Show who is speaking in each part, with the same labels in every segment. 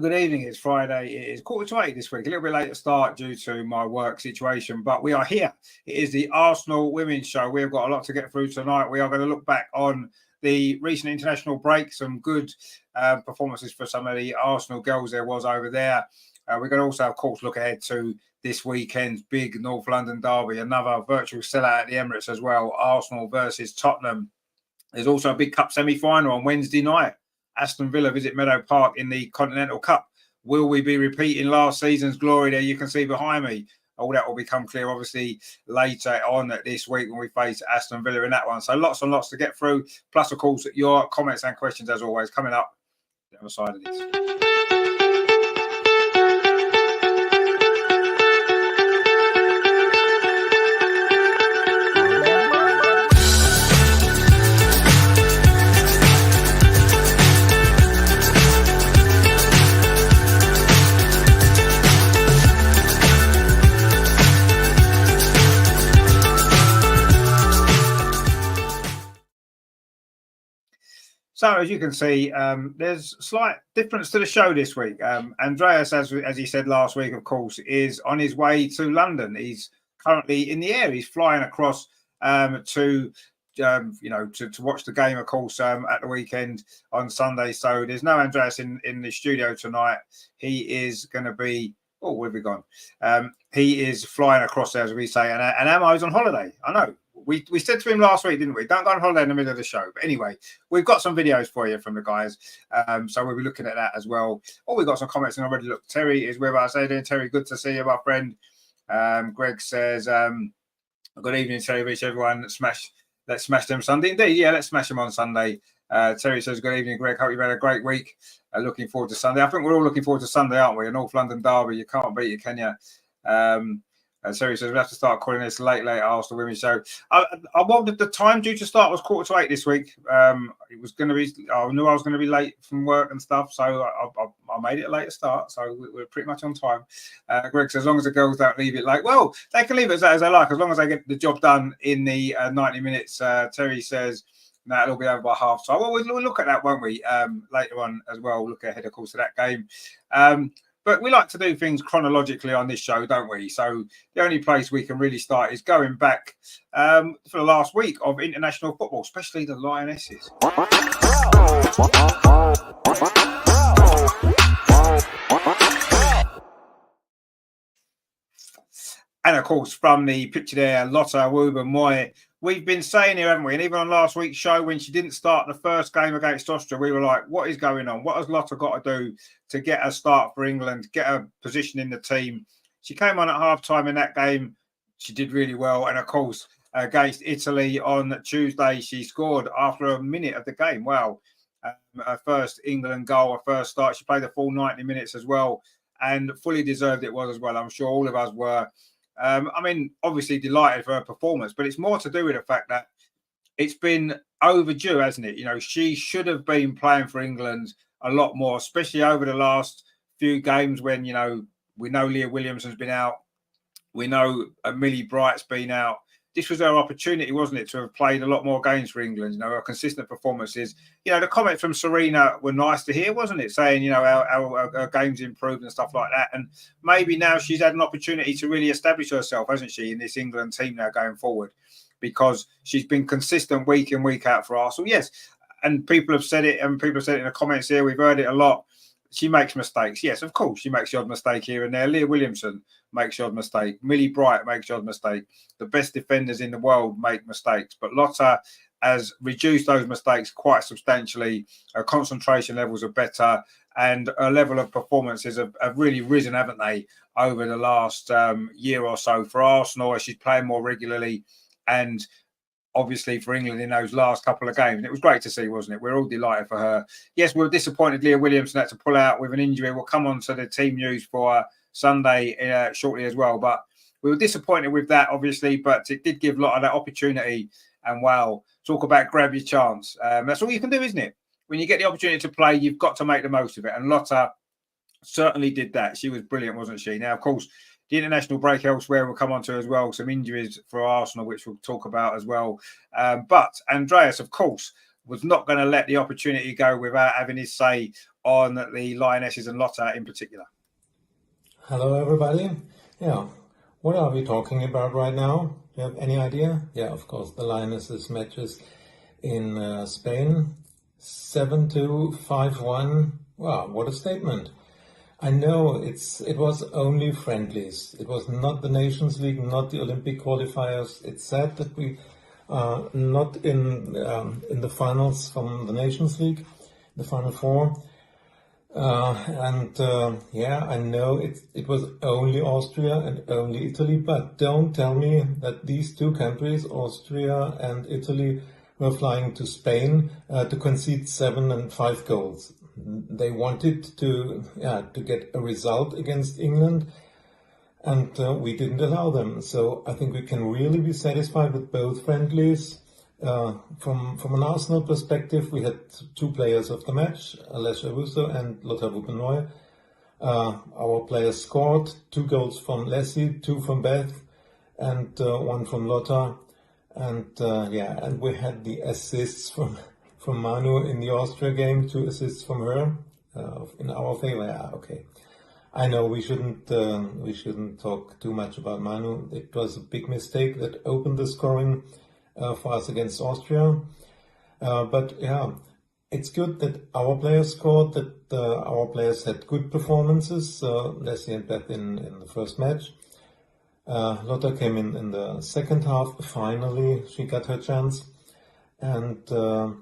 Speaker 1: good evening. It's Friday. It is 7:45 this week. A little bit late to start due to my work situation, but we are here. It is the Arsenal Women's Show. We've got a lot to get through tonight. We are going to look back on the recent international break, some good performances for some of the Arsenal girls there was over there. We're going to also, of course, look ahead to this weekend's big North London derby, another virtual sellout at the Emirates as well, Arsenal versus Tottenham. There's also a big cup semi-final on Wednesday night. Aston Villa visit Meadow Park in the Continental Cup. Will we be repeating last season's glory there? You can see behind me. All that will become clear, obviously, later on this week when we face Aston Villa in that one. So lots and lots to get through. Plus, of course, your comments and questions, as always, coming up the other side of this. So, as you can see, there's slight difference to the show this week. Andreas, as he said last week, of course, is on his way to London. He's currently in the air. He's flying across to watch the game, of course, at the weekend on Sunday. So there's no Andreas in the studio tonight. He is going to be... Oh, where have we gone? He is flying across there, as we say, and Amo's on holiday. I know. We said to him last week, didn't we? Don't go on holiday in the middle of the show. But anyway, we've got some videos for you from the guys. So we'll be looking at that as well. Oh, we've got some comments and already. Look, Terry is with us. How you doing, Terry? Good to see you, my friend. Greg says, good evening, Terry. Wish everyone let's smash them Sunday. Indeed, yeah, let's smash them on Sunday. Terry says, good evening, Greg. Hope you've had a great week. Looking forward to Sunday. I think we're all looking forward to Sunday, aren't we? A North London derby. You can't beat it, can you? Terry says we have to start calling this late Arsenal Women's Show. I wanted the time due to start was 7:45 this week. It was going to be. I knew I was going to be late from work and stuff, so I made it a later start. So we're pretty much on time. Greg says as long as the girls don't leave it late, well, they can leave it as they like, as long as they get the job done in the 90 minutes. Terry says no, it'll be over by half time. Well, we'll look at that, won't we? Later on as well. We'll look ahead, of course, to that game. But we like to do things chronologically on this show, don't we? So the only place we can really start is going back for the last week of international football, especially the Lionesses. And, of course, from the picture there, Lotte, Woober, Moy, we've been saying here, haven't we? And even on last week's show, when she didn't start the first game against Austria, we were like, what is going on? What has Lotte got to do to get a start for England, get a position in the team? She came on at half-time in that game. She did really well. And, of course, against Italy on Tuesday, she scored after a minute of the game. Wow. Her first England goal, her first start. She played the full 90 minutes as well, and fully deserved it was as well. I'm sure all of us were. I mean, obviously delighted for her performance, but it's more to do with the fact that it's been overdue, hasn't it? You know, she should have been playing for England a lot more, especially over the last few games when, you know, we know Leah Williamson's been out. We know Millie Bright's been out. This was her opportunity, wasn't it, to have played a lot more games for England, you know, her consistent performances. You know, the comment from Serena were nice to hear, wasn't it? Saying, you know, our game's improved and stuff like that. And maybe now she's had an opportunity to really establish herself, hasn't she, in this England team now going forward, because she's been consistent week in, week out for Arsenal. Yes, and people have said it, and people have said it in the comments here. We've heard it a lot. She makes mistakes. Yes, of course, she makes the odd mistake here and there. Leah Williamson makes the odd mistake. Millie Bright makes the odd mistake. The best defenders in the world make mistakes. But Lotte has reduced those mistakes quite substantially. Her concentration levels are better, and her level of performances have really risen, haven't they, over the last year or so for Arsenal, as she's playing more regularly, and obviously for England in those last couple of games. And it was great to see, wasn't it? We're all delighted for her. Yes, we were disappointed Leah Williamson had to pull out with an injury. We'll come on to the team news for Sunday shortly as well. But we were disappointed with that, obviously, but it did give Lotte that opportunity. And, wow, talk about grab your chance. That's all you can do, isn't it? When you get the opportunity to play, you've got to make the most of it. And Lotte certainly did that. She was brilliant, wasn't she? Now, of course, the international break elsewhere we'll come on to as well. Some injuries for Arsenal, which we'll talk about as well. But Andreas, of course, was not going to let the opportunity go without having his say on the Lionesses and Lotte in particular.
Speaker 2: Hello, everybody. Yeah, what are we talking about right now? You have any idea? Yeah, of course, the Lionesses matches in Spain, 7-2, 5-1. Wow, what a statement. I know it was only friendlies. It was not the Nations League, not the Olympic qualifiers. It's sad that we are not in the finals from the Nations League, the Final Four. Yeah, I know it was only Austria and only Italy, but don't tell me that these two countries, Austria and Italy, were flying to Spain to concede 7 and 5 goals. They wanted to get a result against England, and we didn't allow them. So I think we can really be satisfied with both friendlies. From an Arsenal perspective, we had 2 players of the match, Alessia Russo and Lotte. Our players scored 2 goals from Leslie, 2 from Beth, and 1 from Lotte. And we had the assists from Manu in the Austria game, 2 assists from her in our favor. Yeah, okay. I know we shouldn't talk too much about Manu. It was a big mistake that opened the scoring for us against Austria. But yeah, it's good that our players scored, that our players had good performances. Leslie and Beth in the first match. Lotte came in the second half. Finally, she got her chance. And for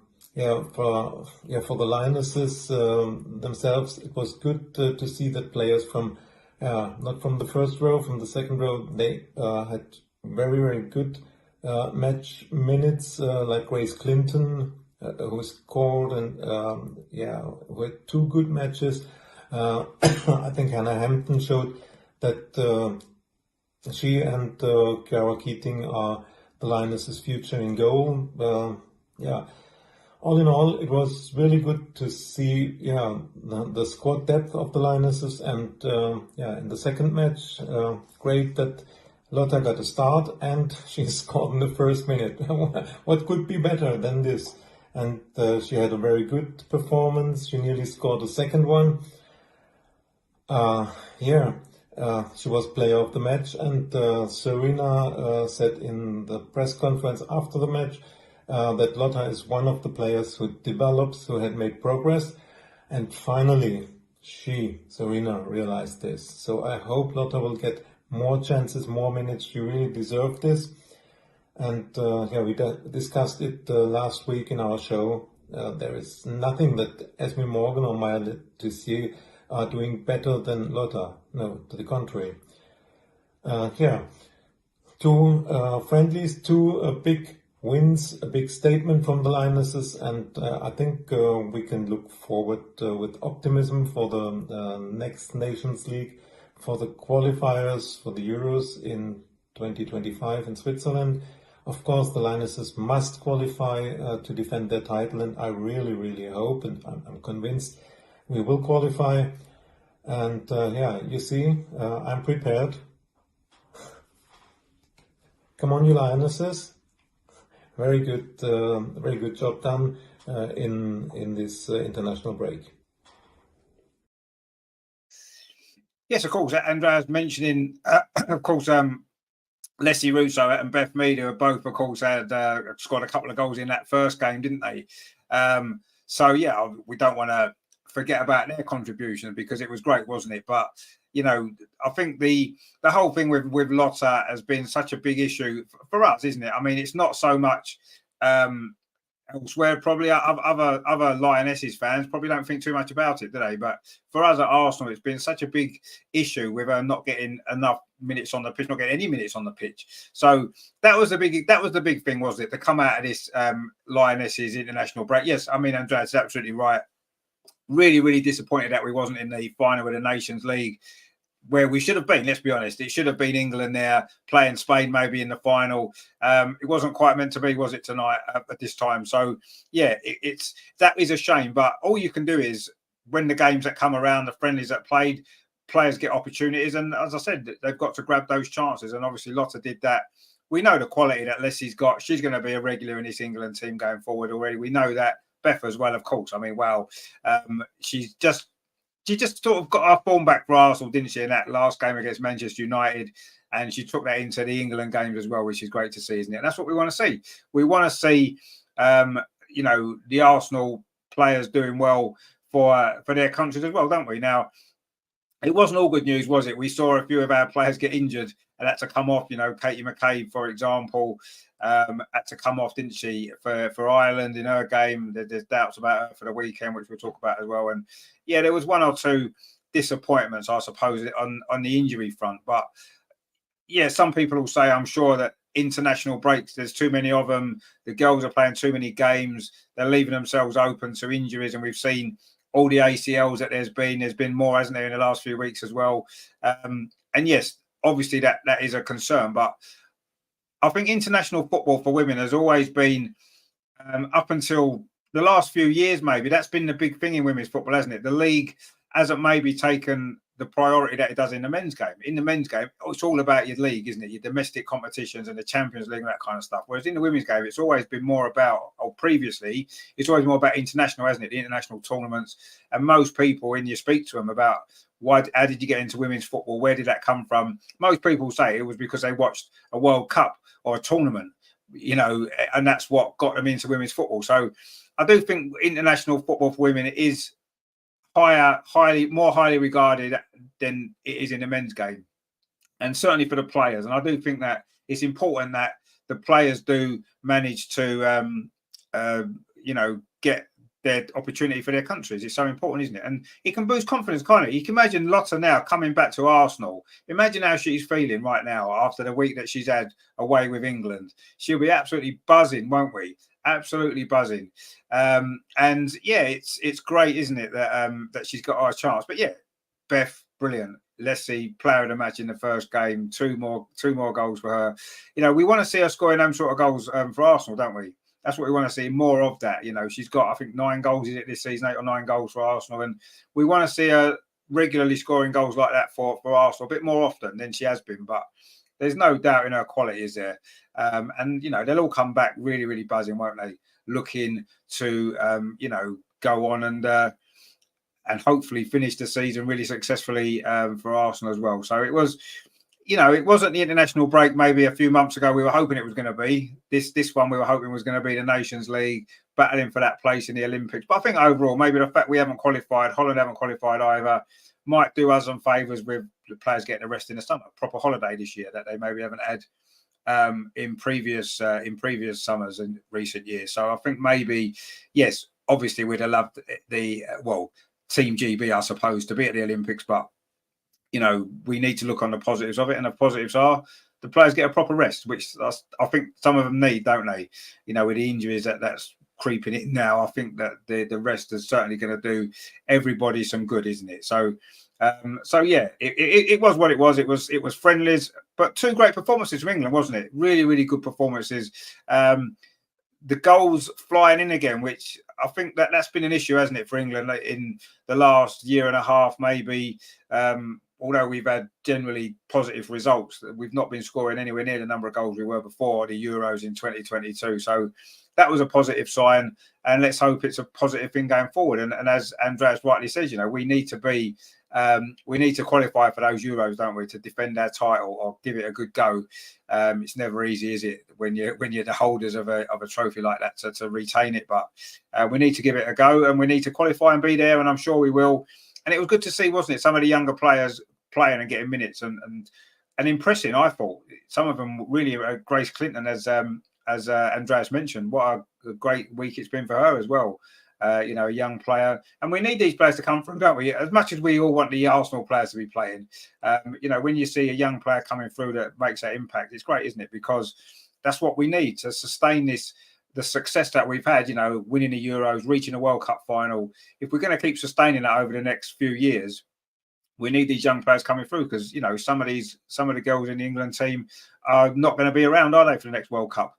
Speaker 2: the Lionesses themselves, it was good to see that players from not from the first row, from the second row, they had very, very good match minutes, like Grace Clinton, who scored, and who had 2 good matches. I think Hannah Hampton showed that she and Chiara Keating are the Lionesses' future in goal. All in all, it was really good to see the squad depth of the Lionesses, and in the second match, great that Lotte got a start and she scored in the first minute. What could be better than this? And she had a very good performance. She nearly scored a second one. She was player of the match, and Serena said in the press conference after the match that Lotte is one of the players who develops, who had made progress, and finally Serena realized this. So I hope Lotte will get more chances, more minutes. She really deserved this. And we discussed it last week in our show. There is nothing that Esme Morgan or Maya Tissier are doing better than Lotte. No, to the contrary. 2 friendlies, 2 big wins, a big statement from the Lionesses, and I think we can look forward with optimism for the next Nations League, for the qualifiers, for the Euros in 2025 in Switzerland. Of course, the Lionesses must qualify to defend their title, and I really, really hope, and I'm convinced we will qualify. And you see, I'm prepared. Come on, you Lionesses. Very good job done in this international break.
Speaker 1: Yes, of course. Andrea's mentioning, of course, Leslie Russo and Beth Mead, who both, of course, had scored a couple of goals in that first game, didn't they? We don't want to forget about their contribution because it was great, wasn't it? But I think the whole thing with Lotte has been such a big issue for us, isn't it? I mean, it's not so much elsewhere. Probably other Lionesses fans probably don't think too much about it, do they? But for us at Arsenal, it's been such a big issue with her not getting enough minutes on the pitch, not getting any minutes on the pitch. So that was the big thing, wasn't it? To come out of this Lionesses international break. Yes, I mean, Andrea's absolutely right. Really, really disappointed that we wasn't in the final of the Nations League where we should have been. Let's be honest. It should have been England there playing Spain maybe in the final. It wasn't quite meant to be, was it, tonight at this time? So, yeah, that is a shame. But all you can do is when the games that come around, the friendlies that played, players get opportunities. And as I said, they've got to grab those chances. And obviously Lotte did that we know the quality that Leslie's got. She's going to be a regular in this England team going forward already. We know that. Beth as well, of course. I mean, wow, she just sort of got her form back for Arsenal, didn't she, in that last game against Manchester United? And she took that into the England games as well, which is great to see, isn't it? And that's what we want to see. We want to see, the Arsenal players doing well for their countries as well, don't we? Now, it wasn't all good news, was it? We saw a few of our players get injured and had to come off. Katie McCabe, for example, had to come off, didn't she, for Ireland in her game. There's doubts about her for the weekend, which we'll talk about as well. And yeah, there was one or two disappointments, I suppose, on the injury front. But yeah, some people will say, I'm sure, that international breaks, there's too many of them. The girls are playing too many games. They're leaving themselves open to injuries. And we've seen all the ACLs that there's been more, hasn't there, in the last few weeks as well. And yes, obviously that is a concern. But I think international football for women has always been, up until the last few years, maybe, that's been the big thing in women's football, hasn't it? The league hasn't maybe taken the priority that it does in the men's game. In the men's game, it's all about your league, isn't it? Your domestic competitions and the Champions League and that kind of stuff. Whereas in the women's game, it's always been more about, or previously, it's always more about international, hasn't it? The international tournaments. And most people, when you speak to them about how did you get into women's football? Where did that come from? Most people say it was because they watched a World Cup or a tournament, and that's what got them into women's football. So I do think international football for women is more highly regarded than it is in the men's game, and certainly for the players. And I do think that it's important that the players do manage to, get their opportunity for their countries. It's so important, isn't it? And it can boost confidence, can't it? You can imagine Lotte now coming back to Arsenal. Imagine how she's feeling right now after the week that she's had away with England. She'll be absolutely buzzing, won't we? Absolutely buzzing. And yeah, it's great, isn't it, that she's got our chance. But yeah, Beth, brilliant. Leslie, player of the match in the first game. Two more goals for her. We want to see her scoring them sort of goals for Arsenal, don't we? That's what we want to see, more of that. She's got, I think, 9 goals is it this season, 8 or 9 goals for Arsenal, and we want to see her regularly scoring goals like that for Arsenal a bit more often than she has been. But there's no doubt in her quality, is there? And they'll all come back really, really buzzing, won't they? Looking to go on and hopefully finish the season really successfully for Arsenal as well. So it was, it wasn't the international break maybe a few months ago we were hoping it was going to be. This one we were hoping was going to be the Nations League, battling for that place in the Olympics. But I think overall, maybe the fact we haven't qualified, Holland haven't qualified either, might do us some favours with the players getting a rest in the summer, proper holiday this year that they maybe haven't had in previous summers in recent years. So I think maybe, yes, obviously we'd have loved the Team GB, I suppose, to be at the Olympics, but we need to look on the positives of it, and the positives are the players get a proper rest, which I think some of them need, don't they? With the injuries that's creeping in now, I think that the rest is certainly going to do everybody some good, isn't it? So yeah, it was what it was. It was friendlies, but 2 great performances from England, wasn't it? Really, really good performances. The goals flying in again, which I think that's been an issue, hasn't it, for England in the last year and a half, maybe. Although we've had generally positive results, we've not been scoring anywhere near the number of goals we were before the Euros in 2022. So that was a positive sign, and let's hope it's a positive thing going forward. And as Andreas rightly says, we need to qualify for those Euros, don't we, to defend our title or give it a good go. It's never easy, is it, when you're the holders of a trophy like that to retain it? But we need to give it a go, and we need to qualify and be there, and I'm sure we will. And it was good to see, wasn't it, some of the younger players playing and getting minutes and impressing. I thought some of them really. Grace Clinton, as Andreas mentioned, what a great week it's been for her as well. A young player, and we need these players to come from, don't we? As much as we all want the Arsenal players to be playing, when you see a young player coming through that makes that impact, it's great, isn't it? Because that's what we need to sustain the success that we've had, winning the Euros, reaching a World Cup final. If we're going to keep sustaining that over the next few years, we need these young players coming through, because some of the girls in the England team are not going to be around, are they, for the next World Cup?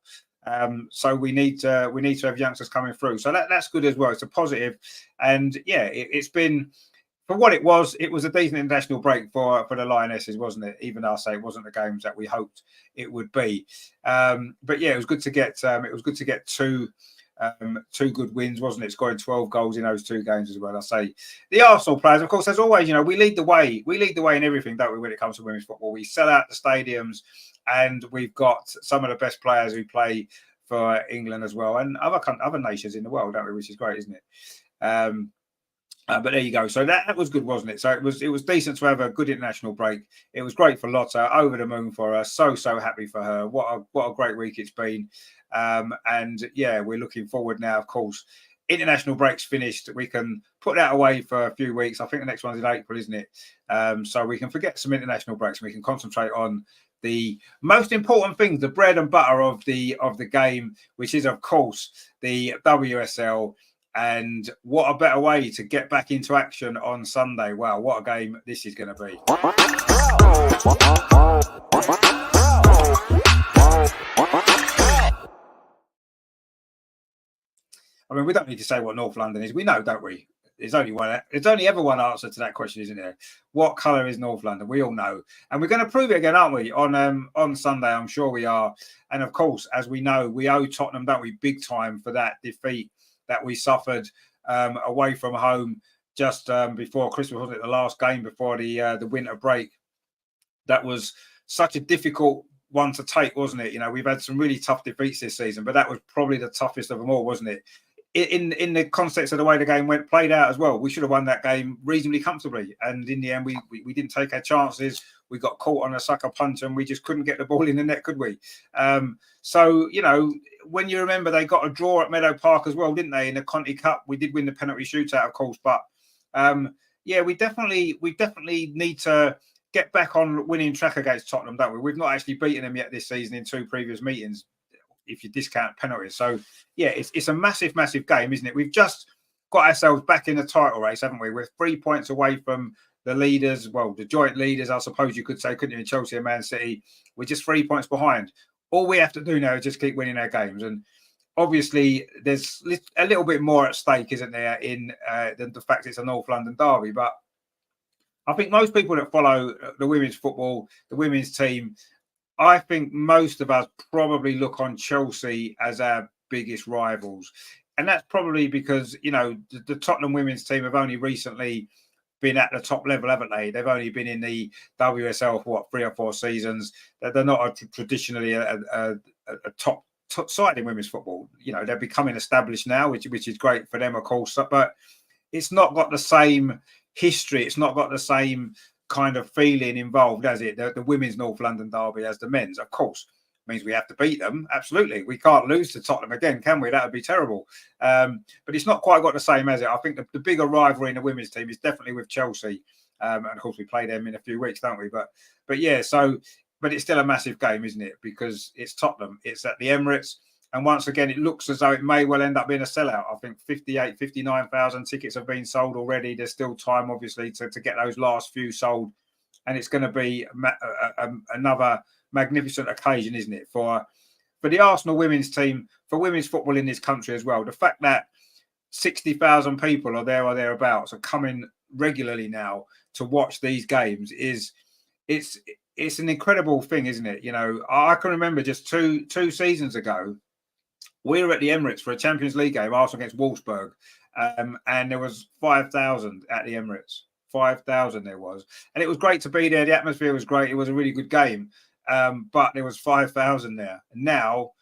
Speaker 1: So we need to have youngsters coming through. So that's good as well. It's a positive, and yeah, it's been for what it was a decent international break for the Lionesses, wasn't it? Even though I say it wasn't the games that we hoped it would be. But yeah, it was good to get two good wins, wasn't it? Scoring 12 goals in those 2 games as well. I say the Arsenal players, of course, as always, we lead the way. We lead the way in everything, don't we, when it comes to women's football? We sell out the stadiums, and we've got some of the best players who play for England as well, and other nations in the world, don't we? Which is great, isn't it? But there you go. So that was good, wasn't it? So it was decent to have a good international break. It was great for Lotte. Over the moon for her. So happy for her. What a great week it's been. And yeah, we're looking forward now. Of course, international break's finished. We can put that away for a few weeks. I think the next one's in April, isn't it? So we can forget some international breaks. And we can concentrate on the most important things, the bread and butter of the game, which is of course the WSL. And what a better way to get back into action on Sunday. Wow, what a game this is going to be. I mean, we don't need to say what North London is. We know, don't we? There's only ever one answer to that question, isn't there? What colour is North London? We all know. And we're going to prove it again, aren't we? On Sunday, I'm sure we are. And of course, as we know, we owe Tottenham, don't we, big time for that defeat that we suffered away from home just before Christmas, wasn't it? The last game before the winter break. That was such a difficult one to take, wasn't it? We've had some really tough defeats this season, but that was probably the toughest of them all, wasn't it? In the context of the way the game played out as well, we should have won that game reasonably comfortably. And in the end, we didn't take our chances. We got caught on a sucker punch and we just couldn't get the ball in the net, could we? So, when you remember they got a draw at Meadow Park as well, didn't they? In the Conti Cup, we did win the penalty shootout, of course. But yeah, we definitely need to get back on winning track against Tottenham, don't we? We've not actually beaten them yet this season in 2 previous meetings, if you discount penalties. So yeah, it's a massive game, isn't it? We've just got ourselves back in the title race, haven't we? We're 3 points away from the leaders, well, the joint leaders, I suppose you could say, couldn't you, in Chelsea and Man City? We're just 3 points behind. All we have to do now is just keep winning our games. And obviously, there's a little bit more at stake, isn't there, in the fact it's a North London derby. But I think most people that follow the women's football, the women's team, I think most of us probably look on Chelsea as our biggest rivals. And that's probably because, the Tottenham women's team have only recently been at the top level, haven't they? They've only been in the WSL for 3 or 4 seasons. They're not traditionally a top side in women's football. They're becoming established now, which is great for them, of course. But it's not got the same history. It's not got the same kind of feeling involved, has it? The women's North London derby as the men's, of course. Means we have to beat them. Absolutely. We can't lose to Tottenham again, can we? That would be terrible. But it's not quite got the same, has it? I think the bigger rivalry in the women's team is definitely with Chelsea. And of course, we play them in a few weeks, don't we? But yeah, but it's still a massive game, isn't it? Because it's Tottenham. It's at the Emirates. And once again, it looks as though it may well end up being a sellout. I think 59,000 tickets have been sold already. There's still time, obviously, to get those last few sold. And it's going to be another magnificent occasion, isn't it, for the Arsenal women's team, for women's football in this country as well. The fact that 60,000 people are there or thereabouts are coming regularly now to watch these games it's an incredible thing, isn't it? I can remember just two seasons ago, we were at the Emirates for a Champions League game, Arsenal against Wolfsburg, and there was 5,000 at the Emirates. 5,000 there was, and it was great to be there. The atmosphere was great. It was a really good game. But there was 5,000 there. Now,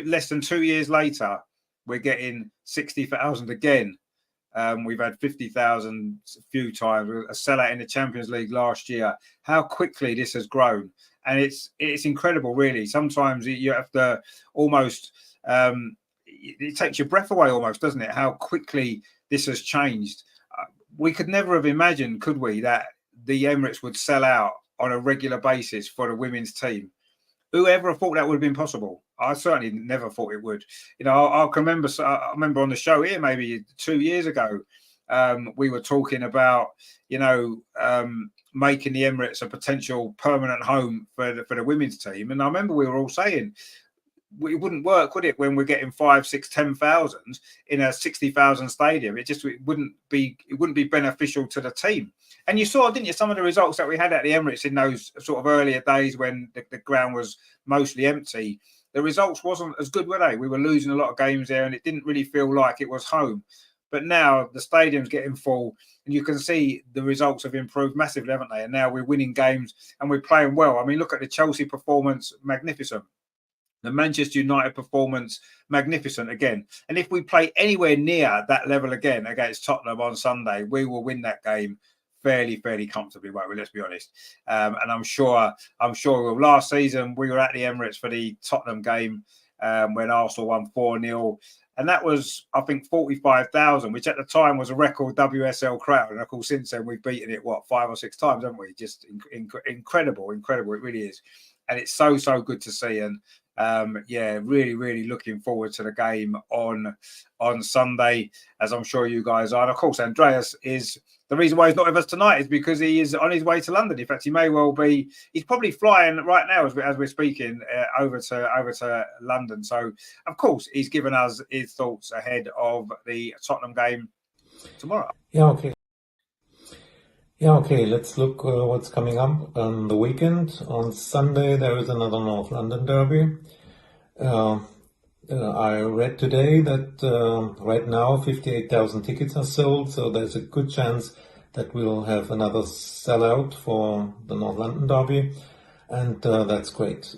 Speaker 1: less than 2 years later, we're getting 60,000 again. We've had 50,000 a few times. A sellout in the Champions League last year. How quickly this has grown, and it's incredible, really. Sometimes you have to almost it takes your breath away, almost, doesn't it? How quickly this has changed. We could never have imagined, could we, that the Emirates would sell out on a regular basis for the women's team. Whoever thought that would have been possible? I certainly never thought it would. I remember on the show here maybe 2 years ago, we were talking about, making the Emirates a potential permanent home for the women's team. And I remember we were all saying, it wouldn't work, would it? When we're getting 5, 6, 10,000 in a 60,000 stadium, it wouldn't be beneficial to the team. And you saw, didn't you, some of the results that we had at the Emirates in those sort of earlier days when the ground was mostly empty. The results wasn't as good, were they? We were losing a lot of games there, and it didn't really feel like it was home. But now the stadium's getting full, and you can see the results have improved massively, haven't they? And now we're winning games and we're playing well. I mean, look at the Chelsea performance, magnificent. The Manchester United performance, magnificent again. And if we play anywhere near that level again against Tottenham on Sunday, we will win that game fairly comfortably, won't we? Let's be honest. And I'm sure last season we were at the Emirates for the Tottenham game when Arsenal won 4-0. And that was, I think, 45,000, which at the time was a record WSL crowd. And of course, since then, we've beaten it, 5 or 6 times, haven't we? Just incredible. It really is. And it's so good to see. And really looking forward to the game on Sunday, as I'm sure you guys are. And of course, Andreas is the reason why he's not with us tonight is because he is on his way to London. In fact, he may well be. He's probably flying right now as we're speaking over to London. So, of course, he's given us his thoughts ahead of the Tottenham game tomorrow.
Speaker 2: Yeah, okay. Let's look what's coming up on the weekend. On Sunday, there is another North London derby. I read today that right now 58,000 tickets are sold, so there's a good chance that we'll have another sellout for the North London derby, and that's great.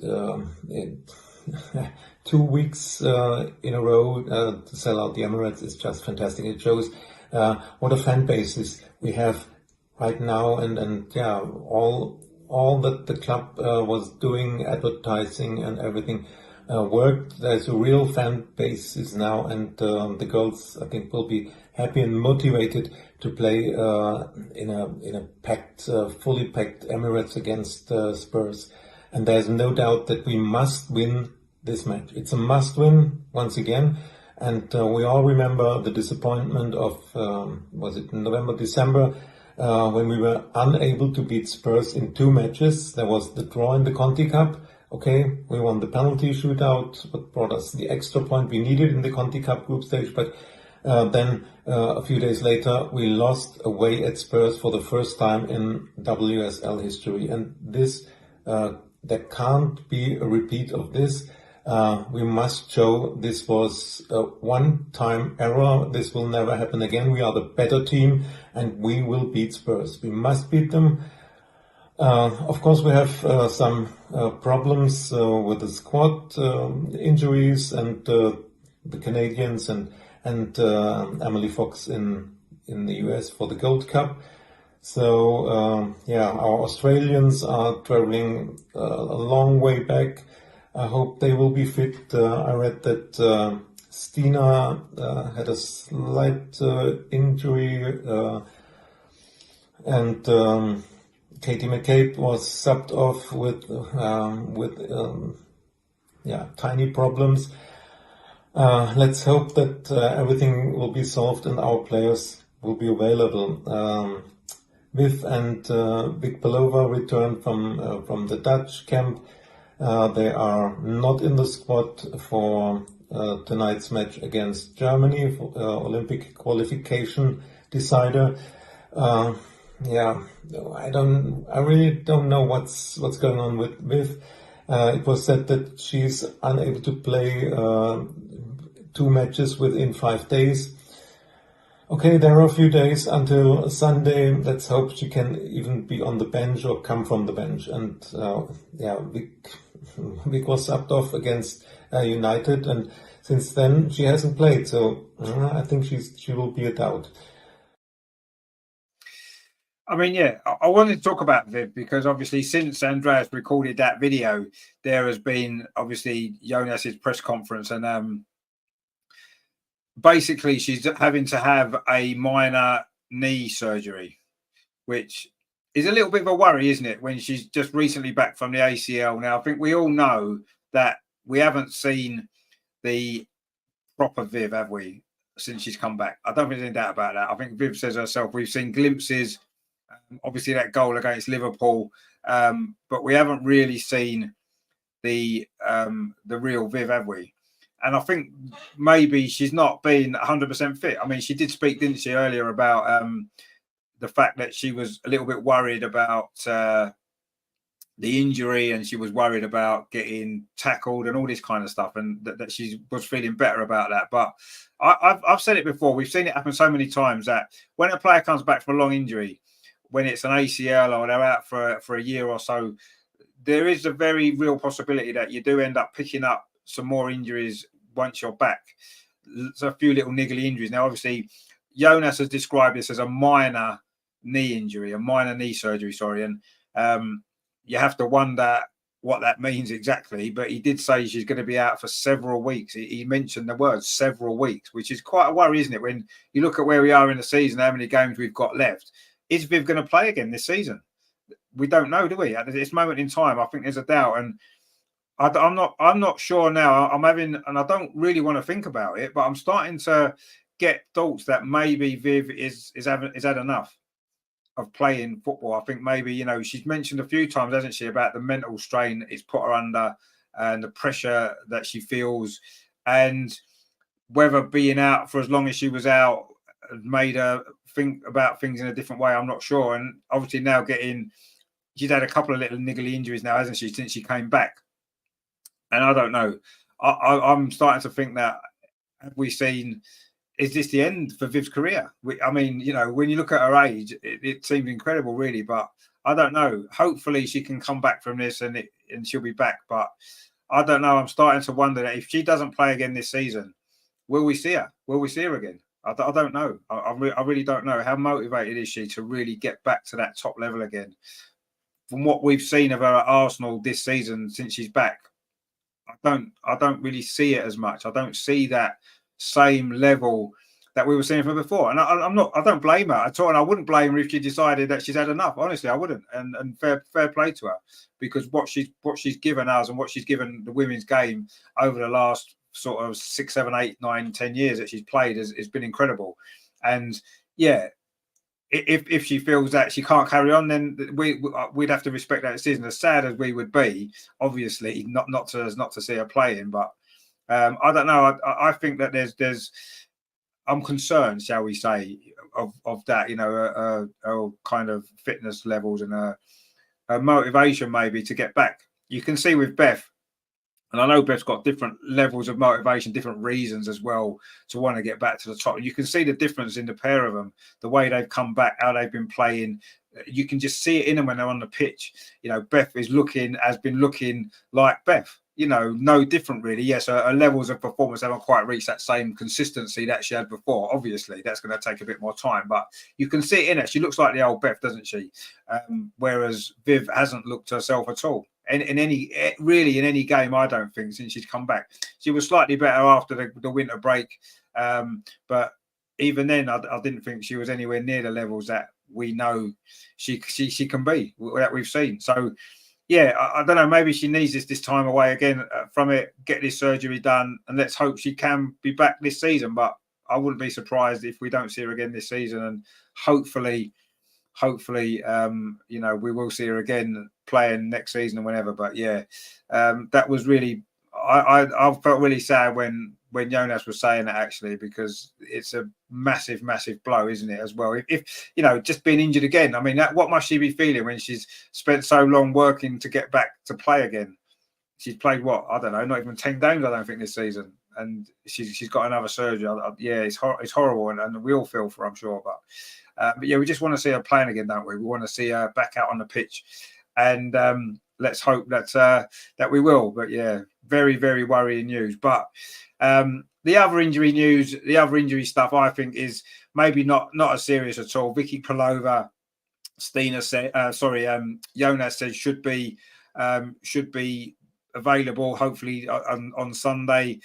Speaker 2: 2 weeks in a row to sell out the Emirates is just fantastic. It shows what a fan base we have right now, and all that the club was doing, advertising and everything worked. There's a real fan base now, and the girls, I think, will be happy and motivated to play in a packed, fully packed Emirates against Spurs. And there's no doubt that we must win this match. It's a must win once again. And we all remember the disappointment of, was it November, December, when we were unable to beat Spurs in 2 matches. There was the draw in the Conti Cup. Okay, we won the penalty shootout, but brought us the extra point we needed in the Conti Cup group stage. But then a few days later, we lost away at Spurs for the first time in WSL history. And this, there can't be a repeat of this. We must show this was a one-time error. This will never happen again. We are the better team and we will beat Spurs. We must beat them. Of course, we have some problems with the squad, injuries, and the Canadians and Emily Fox in the US for the Gold Cup. So our Australians are traveling a long way back. I hope they will be fit. I read that Stina had a slight injury, and Katie McCabe was subbed off with tiny problems. Let's hope that everything will be solved and our players will be available. Viv and Vic Pelova returned from the Dutch camp. They are not in the squad for tonight's match against Germany for Olympic qualification decider. I really don't know what's going on with Viv. It was said that she's unable to play 2 matches within 5 days. Okay, there are a few days until Sunday. Let's hope she can even be on the bench or come from the bench. And Vic was subbed off against United, and since then she hasn't played. So I think she will be a doubt.
Speaker 1: I mean, I wanted to talk about Viv because obviously since Andreas recorded that video, there has been obviously Jonas's press conference, and basically she's having to have a minor knee surgery, which is a little bit of a worry, isn't it, when she's just recently back from the ACL. Now, I think we all know that we haven't seen the proper Viv, have we, since she's come back? I don't think there's any doubt about that. I think Viv says herself, we've seen glimpses, obviously that goal against Liverpool, but we haven't really seen the real Viv, have we? And I think maybe she's not been 100% fit. I mean, she did speak, didn't she, earlier about the fact that she was a little bit worried about the injury, and she was worried about getting tackled and all this kind of stuff, and that she was feeling better about that. But I've said it before. We've seen it happen so many times that when a player comes back from a long injury, when it's an ACL or they're out for a year or so, there is a very real possibility that you do end up picking up some more injuries once you're back. There's a few little niggly injuries. Now, obviously, Jonas has described this as a minor knee injury, a minor knee surgery, sorry. And you have to wonder what that means exactly. But he did say she's going to be out for several weeks. He mentioned the word several weeks, which is quite a worry, isn't it? When you look at where we are in the season, how many games we've got left. Is Viv going to play again this season? We don't know, do we? At this moment in time, I think there's a doubt. And I'm not sure now. I'm having, and I don't really want to think about it, but I'm starting to get thoughts that maybe Viv is had enough of playing football. I think maybe, you know, she's mentioned a few times, hasn't she, about the mental strain it's put her under and the pressure that she feels, and whether being out for as long as she was out made her think about things in a different way. I'm not sure. And obviously now she's had a couple of little niggly injuries now, hasn't she, since she came back. And I don't know. I'm starting to think that, have we seen, is this the end for Viv's career? I mean, you know, when you look at her age, it seems incredible, really. But I don't know. Hopefully she can come back from this and she'll be back. But I don't know. I'm starting to wonder that if she doesn't play again this season, will we see her? Will we see her again? I don't know. I really don't know. How motivated is she to really get back to that top level again? From what we've seen of her at Arsenal this season since she's back, I don't really see it as much. I don't see that same level that we were seeing from before. And I don't blame her at all. And I wouldn't blame her if she decided that she's had enough. Honestly, I wouldn't. And fair play to her, because what she's given us and what she's given the women's game over the last sort of 6, 7, 8, 9, 10 years that she's played has been incredible. And yeah, if she feels that she can't carry on, then we'd have to respect that decision. As sad as we would be, obviously, not to see her playing, but I don't know. I think that there's I'm concerned, shall we say, of that. You know, her kind of fitness levels and her motivation maybe to get back. You can see with Beth. And I know Beth's got different levels of motivation, different reasons as well to want to get back to the top. You can see the difference in the pair of them, the way they've come back, how they've been playing. You can just see it in them when they're on the pitch. You know, Beth has been looking like Beth. You know, no different really. Yes, her levels of performance haven't quite reached that same consistency that she had before. Obviously, that's going to take a bit more time, but you can see it in her. She looks like the old Beth, doesn't she? Whereas Viv hasn't looked herself at all. In any game, I don't think, since she's come back. She was slightly better after the winter break, but even then, I didn't think she was anywhere near the levels that we know she can be, that we've seen. So yeah, I don't know. Maybe she needs this time away again from it, get this surgery done, and let's hope she can be back this season. But I wouldn't be surprised if we don't see her again this season, and hopefully, you know, we will see her again playing next season or whenever. But yeah, that was really, I felt really sad when Jonas was saying that, actually, because it's a massive blow, isn't it, as well? If you know, just being injured again, I mean, what must she be feeling when she's spent so long working to get back to play again? She's played what, I don't know, not even 10 games, I don't think, this season, and she's got another surgery. Yeah, it's horrible, and we all feel for her, I'm sure. But yeah, we just want to see her playing again, don't we? We want to see her back out on the pitch, and let's hope that we will. But yeah, very worrying news. But the other injury stuff, I think, is maybe not as serious at all. Vicky Pelova, Jonas said should be available, hopefully on Sunday.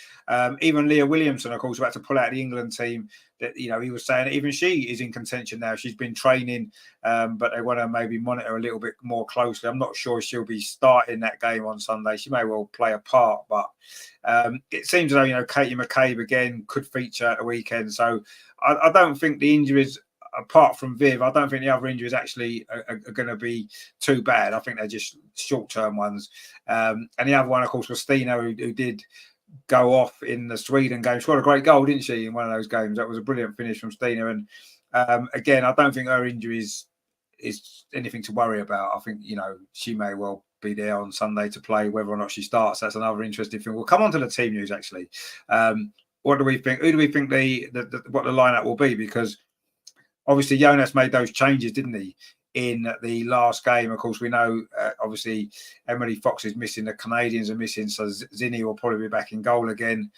Speaker 1: Even Leah Williamson, of course, about to pull out the England team. That, you know, he was saying that even she is in contention now. She's been training, but they want to maybe monitor a little bit more closely. I'm not sure she'll be starting that game on Sunday. She may well play a part, but it seems as though, you know, Katie McCabe again could feature at the weekend. So I don't think the injuries apart from Viv, I don't think the other injuries actually are going to be too bad. I think they're just short-term ones. And the other one, of course, was Stina, who did go off in the Sweden game. She got a great goal, didn't she, in one of those games? That was a brilliant finish from Stina. And again, I don't think her injuries is anything to worry about. I think, she may well be there on Sunday to play. Whether or not she starts, that's another interesting thing. We'll come on to the team news, actually. What do we think? Who do we think what the lineup will be? Because obviously Jonas made those changes, didn't he, in the last game? Of course, we know obviously Emily Fox is missing, the Canadians are missing, so Zinni will probably be back in goal again.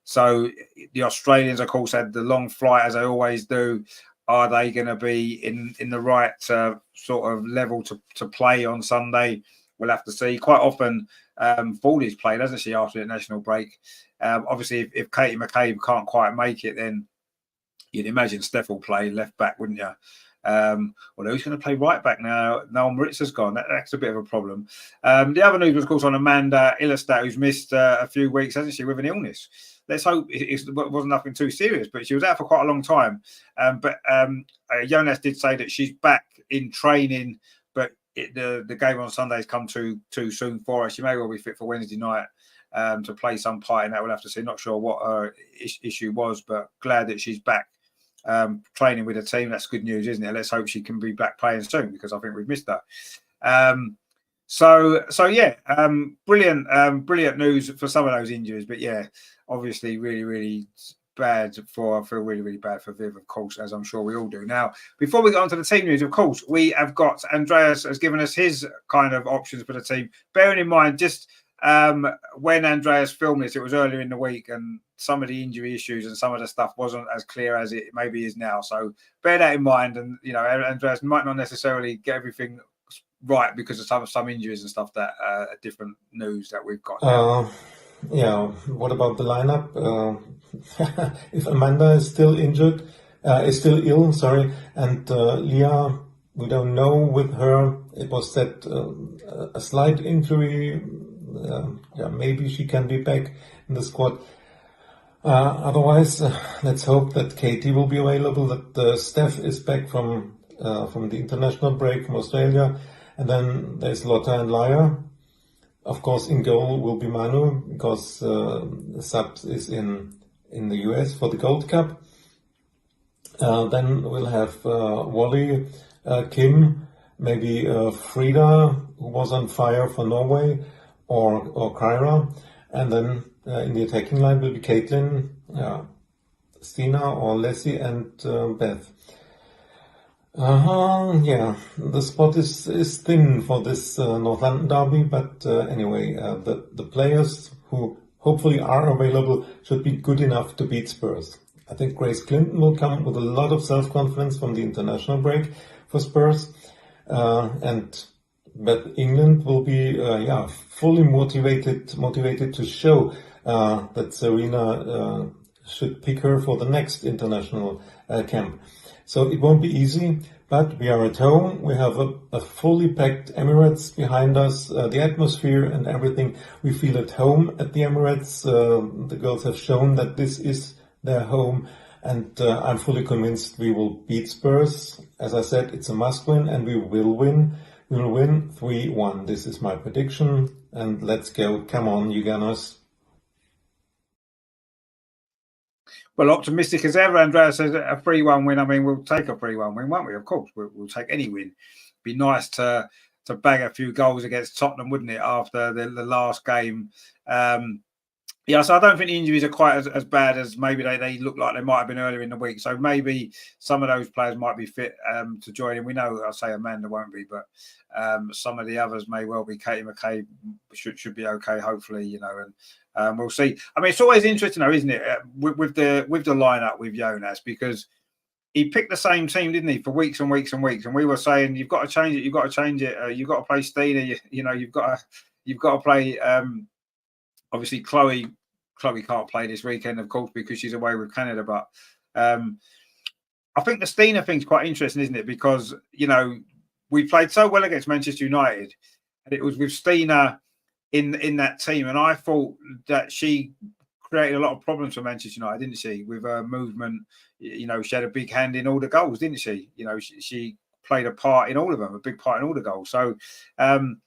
Speaker 1: So the Australians, of course, had the long flight, as they always do. Are they going to be in the right sort of level to play on Sunday? We'll have to see. Quite often, Forley's played, hasn't she, after the national break? Obviously, if Katie McCabe can't quite make it, then you'd imagine Steph will play left back, wouldn't you? Although who's going to play right back now? Noel Moritz has gone. That's a bit of a problem. The other news was, of course, on Amanda Illestat, who's missed a few weeks, hasn't she, with an illness. Let's hope it wasn't nothing too serious, but she was out for quite a long time. But Jonas did say that she's back in training, but the game on Sunday's come too soon for her. She may well be fit for Wednesday night to play some part in that. We'll have to see. Not sure what her issue was, but glad that she's back training with the team. That's good news, isn't it? Let's hope she can be back playing soon, because I think we've missed her. So yeah, brilliant news for some of those injuries, but yeah, obviously really bad for, I feel really bad for Viv, of course, as I'm sure we all do. Now, before we go on to the team news, of course, we have got Andreas has given us his kind of options for the team. Bearing in mind, just when Andreas filmed this, it was earlier in the week, and some of the injury issues and some of the stuff wasn't as clear as it maybe is now. So bear that in mind, and Andreas might not necessarily get everything right because of some injuries and stuff that are different news that we've got now.
Speaker 2: Yeah, what about the lineup? If Amanda is still injured, is still ill, sorry, and Leah, we don't know with her. It was said a slight injury. Maybe she can be back in the squad. Otherwise, let's hope that Katie will be available, that Steph is back from the international break from Australia, and then there's Lotte and Laya. Of course, in goal will be Manu, because Subs is in the US for the Gold Cup. Then we'll have Wally, Kim, maybe Frida, who was on fire for Norway, or Kyra. And then in the attacking line will be Caitlin, Stina or Leslie, and Beth. The spot is thin for this North London derby, but anyway, the players who hopefully are available should be good enough to beat Spurs. I think Grace Clinton will come with a lot of self-confidence from the international break for Spurs, and Beth England will be fully motivated to show that Serena should pick her for the next international camp. So it won't be easy, but we are at home. We have a fully packed Emirates behind us. The atmosphere and everything, we feel at home at the Emirates. The girls have shown that this is their home, and I'm fully convinced we will beat Spurs. As I said, it's a must-win, and we will win. We will win 3-1. This is my prediction, and let's go. Come on, you Gunners.
Speaker 1: Well, optimistic as ever. Andreas says a 3-1 win. I mean, we'll take a 3-1 win, won't we? Of course, we'll take any win. Be nice to bag a few goals against Tottenham, wouldn't it, after the last game? So I don't think the injuries are quite as bad as maybe they look like they might have been earlier in the week. So maybe some of those players might be fit to join in. We know, I'll say Amanda won't be, but some of the others may well be. Katie McCabe should be okay, hopefully, and we'll see. I mean, it's always interesting, though, isn't it, with the lineup with Jonas, because he picked the same team, didn't he, for weeks and weeks and weeks, and we were saying you've got to change it, you've got to play Stina, you've got to play. Obviously, Chloe can't play this weekend, of course, because she's away with Canada. But I think the Stina thing's quite interesting, isn't it? Because we played so well against Manchester United, and it was with Stina in that team, and I thought that she created a lot of problems for Manchester United, didn't she? With her movement, she had a big hand in all the goals, didn't she? She played a part in all of them, a big part in all the goals. So, and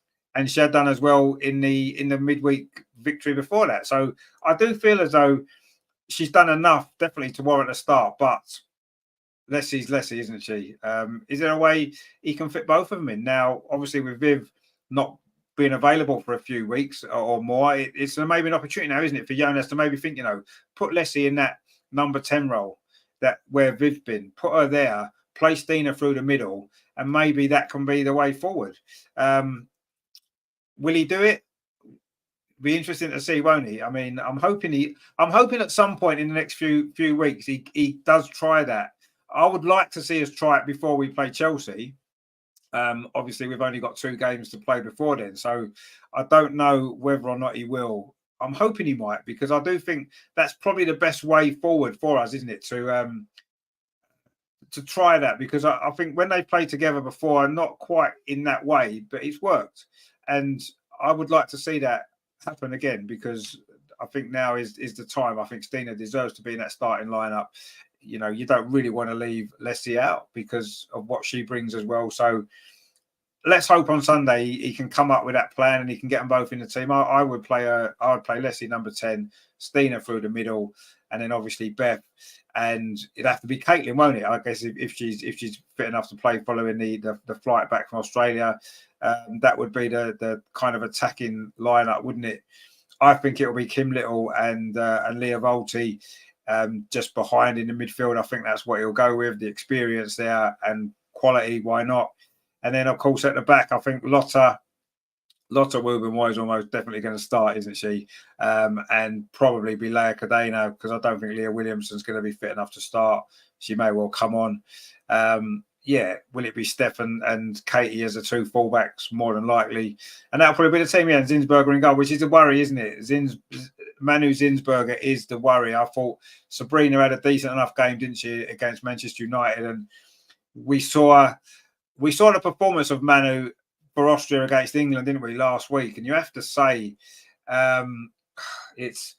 Speaker 1: she had done as well in the midweek victory before that. So I do feel as though she's done enough, definitely, to warrant a start. But Leslie's Leslie, isn't she? Is there a way he can fit both of them in? Now, obviously, with Viv not being available for a few weeks or more, it's maybe an opportunity now, isn't it, for Jonas to maybe think, put Leslie in that number 10 role, that where Viv's been, put her there, play Stina through the middle, and maybe that can be the way forward. Will he do it? Be interesting to see, won't he? I mean, I'm hoping at some point in the next few weeks he does try that. I would like to see us try it before we play Chelsea. Obviously, we've only got 2 games to play before then, so I don't know whether or not he will. I'm hoping he might, because I do think that's probably the best way forward for us, isn't it? To try that, because I think when they played together before, not quite in that way, but it's worked, and I would like to see that happen again, because I think now is the time. I think Stina deserves to be in that starting lineup. You don't really want to leave Leslie out because of what she brings as well. So let's hope on Sunday he can come up with that plan and he can get them both in the team. I would play Leslie number 10, Stina through the middle, and then obviously Beth. And it'd have to be Caitlin, won't it? I guess if she's fit enough to play following the flight back from Australia, that would be the kind of attacking lineup, wouldn't it? I think it'll be Kim Little and Leah Volti just behind in the midfield. I think that's what he'll go with, the experience there and quality. Why not? And then, of course, at the back, I think Lotte Wubben is almost definitely going to start, isn't she? And probably be Leah Cadena, because I don't think Leah Williamson's going to be fit enough to start. She may well come on. Will it be Stefan and Katie as the 2 fullbacks? More than likely. And that'll probably be the team, and Zinsberger in goal, which is a worry, isn't it? Manu Zinsberger is the worry. I thought Sabrina had a decent enough game, didn't she, against Manchester United? And we saw the performance of Manu for Austria against England, didn't we, last week? And you have to say, it's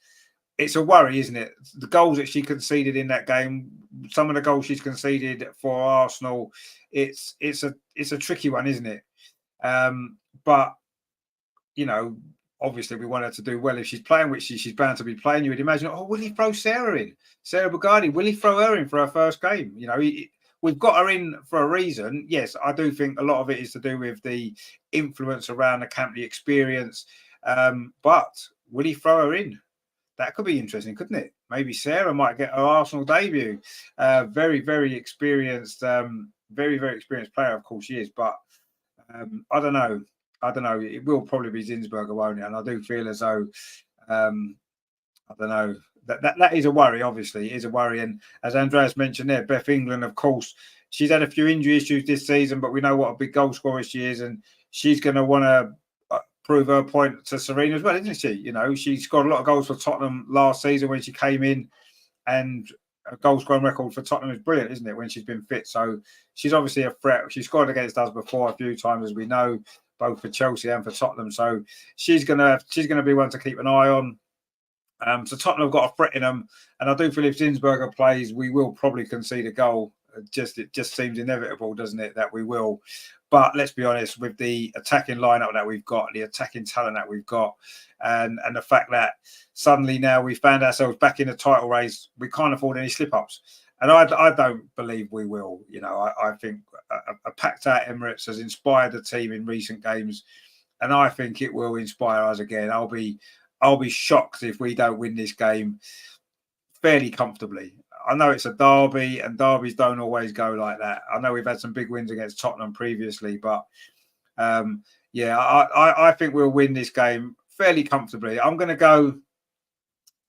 Speaker 1: a worry, isn't it? The goals that she conceded in that game, some of the goals she's conceded for Arsenal, it's a tricky one, isn't it? But obviously we want her to do well. If she's playing, which she's bound to be playing, you would imagine, will he throw Sarah in? Sarah Bugatti, will he throw her in for her first game? We've got her in for a reason. Yes, I do think a lot of it is to do with the influence around the camp, the experience. But will he throw her in? That could be interesting, couldn't it? Maybe Sarah might get her Arsenal debut. Very, very experienced, very, very experienced player, of course she is. But I don't know. It will probably be Zinsberger, won't it? And I do feel as though, I don't know. That is a worry, obviously. It is a worry. And as Andreas mentioned there, Beth England, of course, she's had a few injury issues this season, but we know what a big goal scorer she is. And she's going to want to prove her point to Serena as well, isn't she? She scored a lot of goals for Tottenham last season when she came in, and a goal scoring record for Tottenham is brilliant, isn't it, when she's been fit? So she's obviously a threat. She scored against us before a few times, as we know, both for Chelsea and for Tottenham. So she's gonna be one to keep an eye on. So Tottenham have got a threat in them, and I do feel if Zinsberger plays, we will probably concede a goal. It just seems inevitable, doesn't it, that we will? But let's be honest, with the attacking lineup that we've got, the attacking talent that we've got, and the fact that suddenly now we found ourselves back in the title race, we can't afford any slip-ups. And I don't believe we will. I think a packed-out Emirates has inspired the team in recent games, and I think it will inspire us again. I'll be shocked if we don't win this game fairly comfortably. I know it's a derby, and derbies don't always go like that. I know we've had some big wins against Tottenham previously, but I think we'll win this game fairly comfortably. I'm going to go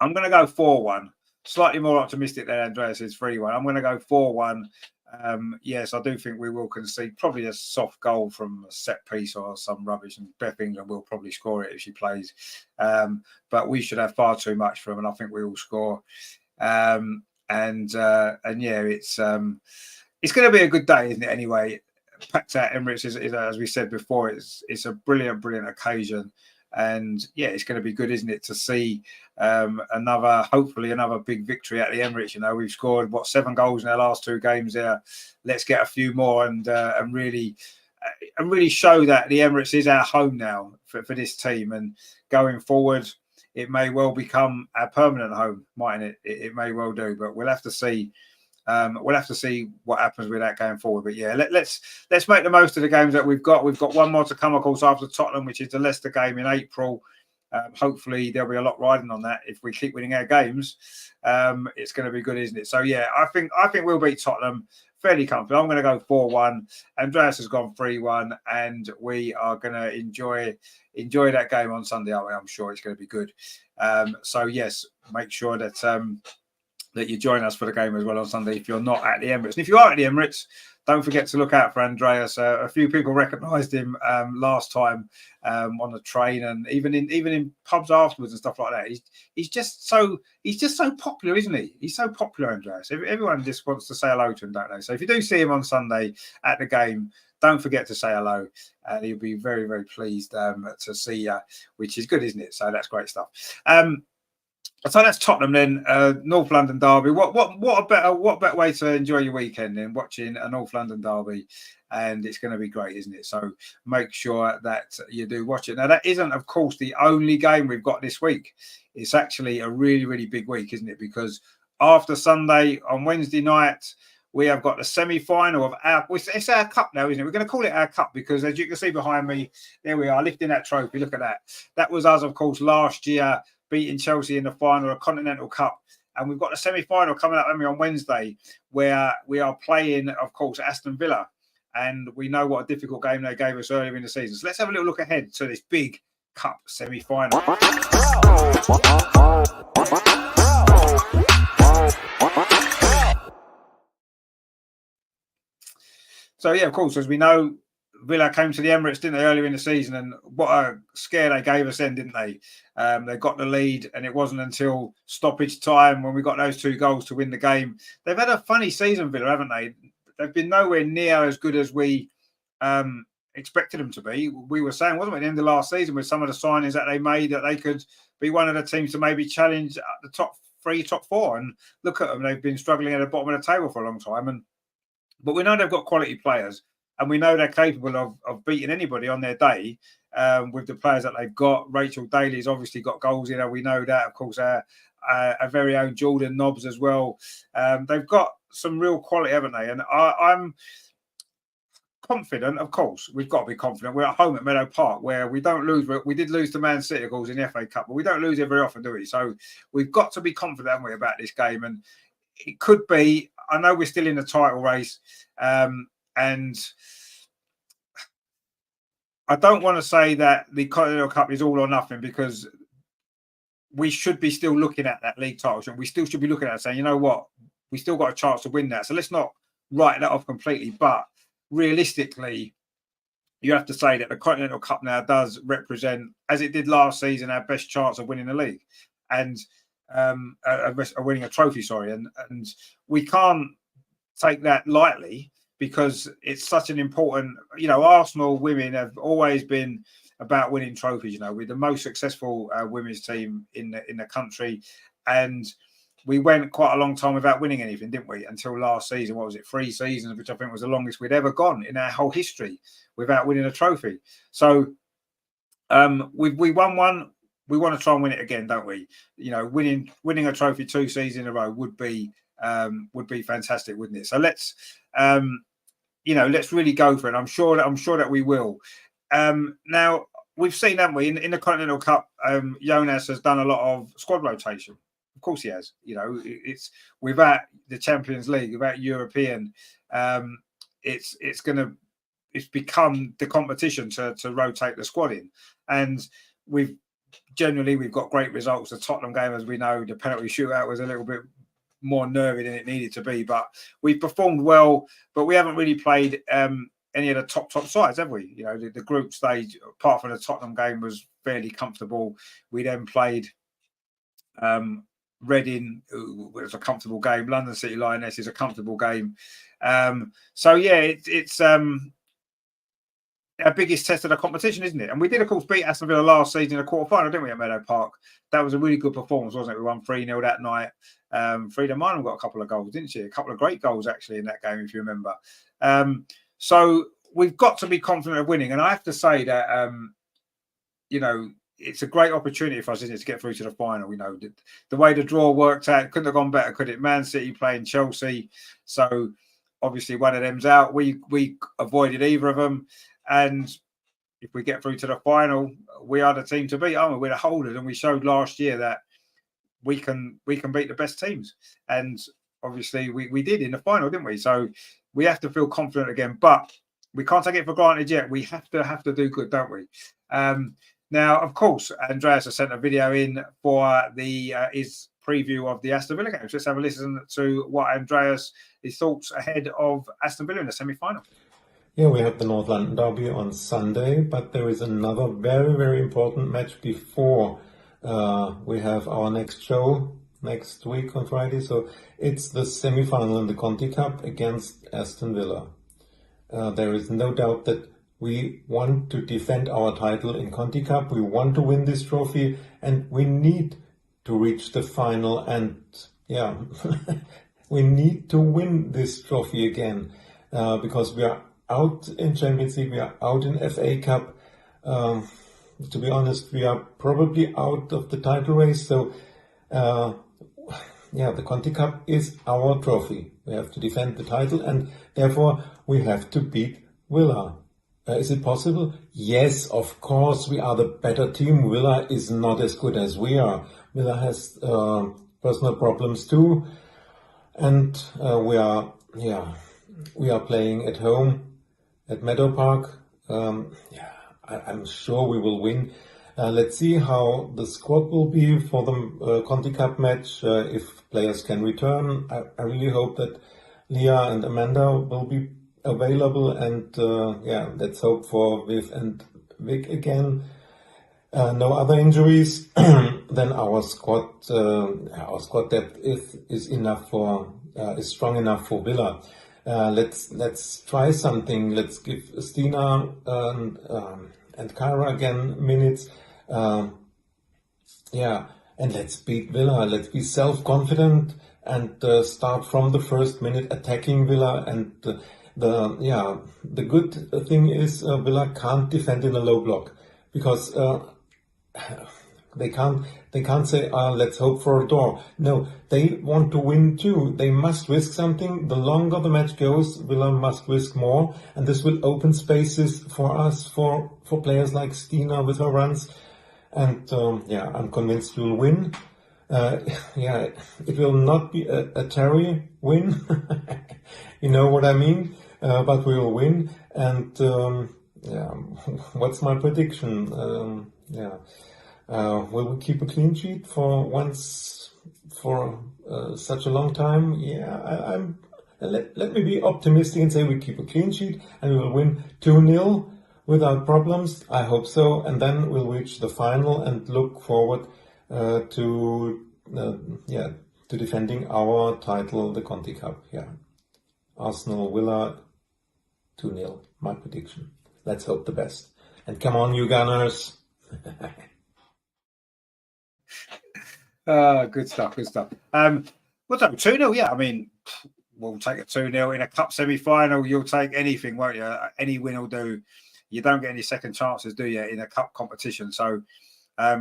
Speaker 1: 4-1. Slightly more optimistic than Andreas is 3-1. I'm going to go 4-1. Yes, I do think we will concede probably a soft goal from a set piece or some rubbish, and Beth England will probably score it if she plays. But we should have far too much for them, and I think we will score. It's going to be a good day, isn't it? Anyway, packed out Emirates is, as we said before, it's a brilliant occasion. And yeah, it's going to be good, isn't it, to see hopefully another big victory at the Emirates. You know, we've scored 7 goals in our last 2 games there. Let's get a few more and really show that the Emirates is our home now for this team. And going forward, it may well become our permanent home, mightn't it? It may well do, but we'll have to see. We'll have to see what happens with that going forward. But yeah, let's make the most of the games that we've got. We've got one more to come, of course, after Tottenham, which is the Leicester game in April. Hopefully there'll be a lot riding on that. If we keep winning our games, it's going to be good, isn't it? So yeah, I think we'll beat Tottenham fairly comfortably. I'm going to go 4-1. Andreas has gone 3-1, and we are going to enjoy that game on Sunday, aren't we? I'm sure it's going to be good. So yes, make sure that that you join us for the game as well on Sunday if you're not at the Emirates. And if you are at the Emirates, don't forget to look out for Andreas. A few people recognised him last time on the train, and even in pubs afterwards and stuff like that. He's just so popular, isn't he? He's so popular, Andreas. Everyone just wants to say hello to him, don't they? So if you do see him on Sunday at the game, don't forget to say hello, and he'll be very, very pleased to see you, which is good, isn't it? So that's great stuff. So that's Tottenham then, North London derby. What a better way to enjoy your weekend than watching a North London derby, and it's going to be great, isn't it? So make sure that you do watch it. Now that isn't, of course, the only game we've got this week. It's actually a really, really big week, isn't it? Because after Sunday on Wednesday night, we have got the semi-final of it's our cup now, isn't it? We're going to call it our cup because, as you can see behind me, there we are lifting that trophy. Look at that. That was us, of course, last year, beating Chelsea in the final of Continental Cup. And we've got the semi-final coming up on Wednesday, where we are playing, of course, Aston Villa. And we know what a difficult game they gave us earlier in the season. So let's have a little look ahead to this big cup semi-final. So, yeah, of course, as we know, Villa came to the Emirates, didn't they, earlier in the season, and what a scare they gave us then, didn't they? They got the lead, and it wasn't until stoppage time when we got those 2 goals to win the game. They've had a funny season, Villa, haven't they? They've been nowhere near as good as we expected them to be. We were saying, wasn't we, at the end of last season, with some of the signings that they made, that they could be one of the teams to maybe challenge the top 3, top 4. And look at them, they've been struggling at the bottom of the table for a long time. But we know they've got quality players. And we know they're capable of beating anybody on their day with the players that they've got. Rachel Daly's obviously got goals in her. We know that, of course, our very own Jordan Nobbs as well. They've got some real quality, haven't they? And I'm confident, of course. We've got to be confident. We're at home at Meadow Park, where we don't lose. We did lose to Man City, of course, in the FA Cup, but we don't lose it very often, do we? So we've got to be confident, haven't we, about this game. And it could be, I know we're still in the title race, and I don't want to say that the Continental Cup is all or nothing, because we should be still looking at that league title. We still should be looking at it saying, you know what, we still got a chance to win that. So let's not write that off completely. But realistically, you have to say that the Continental Cup now does represent, as it did last season, our best chance of winning the league and winning a trophy, sorry. And we can't take that lightly, because it's such an important, Arsenal women have always been about winning trophies. We're the most successful women's team in the country, and we went quite a long time without winning anything, didn't we? Until last season. What was it? 3 seasons, which I think was the longest we'd ever gone in our whole history without winning a trophy. So we won one. We want to try and win it again, don't we? Winning a trophy 2 seasons in a row would be fantastic, wouldn't it? So let's really go for it. I'm sure that we will. Now we've seen, haven't we, in the Continental Cup, Jonas has done a lot of squad rotation. Of course he has. It's without the Champions League, without European, it's become the competition to rotate the squad in, and we've got great results. The Tottenham game, as we know, the penalty shootout was a little bit more nervy than it needed to be, but we've performed well. But we haven't really played any of the top sides, have we? The group stage, apart from the Tottenham game, was fairly comfortable. We then played Reading, it was a comfortable game. London City Lioness is a comfortable game. So yeah, it's our biggest test of the competition, isn't it? And we did, of course, beat Aston Villa last season in the quarter-final, didn't we, at Meadow Park? That was a really good performance, wasn't it? We won 3-0 that night. Frida Minor got a couple of goals, didn't she? A couple of great goals, actually, in that game, if you remember. So we've got to be confident of winning. And I have to say that, you know, it's a great opportunity for us, isn't it, to get through to the final. You know, the way the draw worked out, couldn't have gone better, could it? Man City playing Chelsea. So obviously one of them's out. We avoided either of them. And if we get through to the final, we are the team to beat, aren't we? We're the holders, and we showed last year that we can beat the best teams. And obviously we did in the final, didn't we? So we have to feel confident again, but we can't take it for granted yet. We have to do good, don't we? Now, of course, Andreas has sent a video in for his preview of the Aston Villa games. Let's have a listen to what his thoughts ahead of Aston Villa in the semi-final.
Speaker 2: Yeah, we have the North London derby on Sunday, but there is another very, very important match before we have our next show next week on Friday. So it's the semi-final in the Conti Cup against Aston Villa. There is no doubt that we want to defend our title in Conti Cup. We want to win this trophy, and we need to reach the final. And yeah, we need to win this trophy again because we are out in Champions League, we are out in FA Cup. To be honest, we are probably out of the title race. So, the Conti Cup is our trophy. We have to defend the title, and therefore we have to beat Villa. Is it possible? Yes, of course, we are the better team. Villa is not as good as we are. Villa has personal problems too, and we are playing at home at Meadow Park. I'm sure we will win. Let's see how the squad will be for the Conti Cup match, if players can return. I really hope that Leah and Amanda will be available, and let's hope for Viv and Vic again. No other injuries. Then our squad depth is strong enough for Villa. Let's try something. Let's give Stina and Kara again minutes. And let's beat Villa. Let's be self-confident and start from the first minute attacking Villa. And the good thing is Villa can't defend in a low block, because they can't say, let's hope for a draw. No, they want to win too. They must risk something. The longer the match goes, Villa must risk more, and this will open spaces for us, for players like Stina with her runs. And I'm convinced we'll win. It will not be a Terry win. You know what I mean? But we will win. And what's my prediction? Will we keep a clean sheet for such a long time? Let me be optimistic and say we keep a clean sheet and we will win 2-0 without problems. I hope so. And then we'll reach the final and look forward to defending our title, the Conti Cup. Arsenal, Villa, 2-0. My prediction. Let's hope the best. And come on, you Gunners.
Speaker 1: Good stuff. What's up? 2-0? Yeah, I mean, we'll take a 2-0 in a cup semi-final. You'll take anything, won't you? Any win will do. You don't get any second chances, do you, in a cup competition? So, I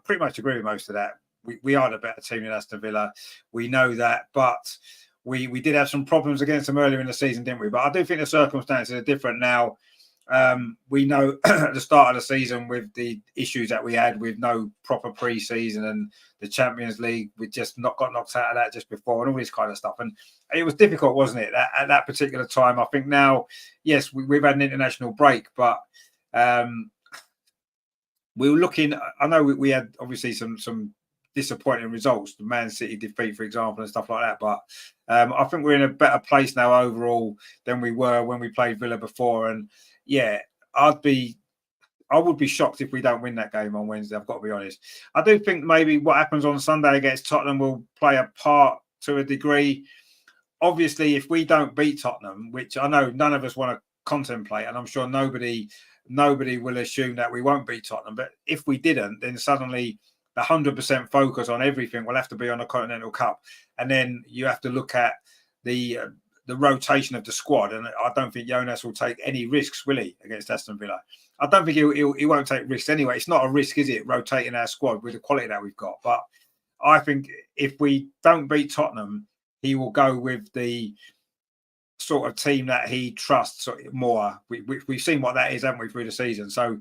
Speaker 1: pretty much agree with most of that. We are the better team than Aston Villa. We know that, but we did have some problems against them earlier in the season, didn't we? But I do think the circumstances are different now. We know at the start of the season, with the issues that we had with no proper pre-season and the Champions League, we just got knocked out of that just before, and all this kind of stuff. And it was difficult, wasn't it, at that particular time? I think now, yes, we've had an international break, but we were looking. I know we had obviously some disappointing results, the Man City defeat, for example, and stuff like that. But I think we're in a better place now overall than we were when we played Villa before. And I would be shocked if we don't win that game on Wednesday. I've got to be honest. I do think maybe what happens on Sunday against Tottenham will play a part to a degree. Obviously, if we don't beat Tottenham, which I know none of us want to contemplate, and I'm sure nobody will assume that we won't beat Tottenham. But if we didn't, then suddenly the 100% focus on everything will have to be on the Continental Cup, and then you have to look at the rotation of the squad. And I don't think Jonas will take any risks, will he, against Aston Villa? I don't think he won't take risks anyway. It's not a risk, is it, rotating our squad with the quality that we've got? But I think if we don't beat Tottenham, he will go with the sort of team that he trusts more. We've seen what that is, haven't we, through the season? So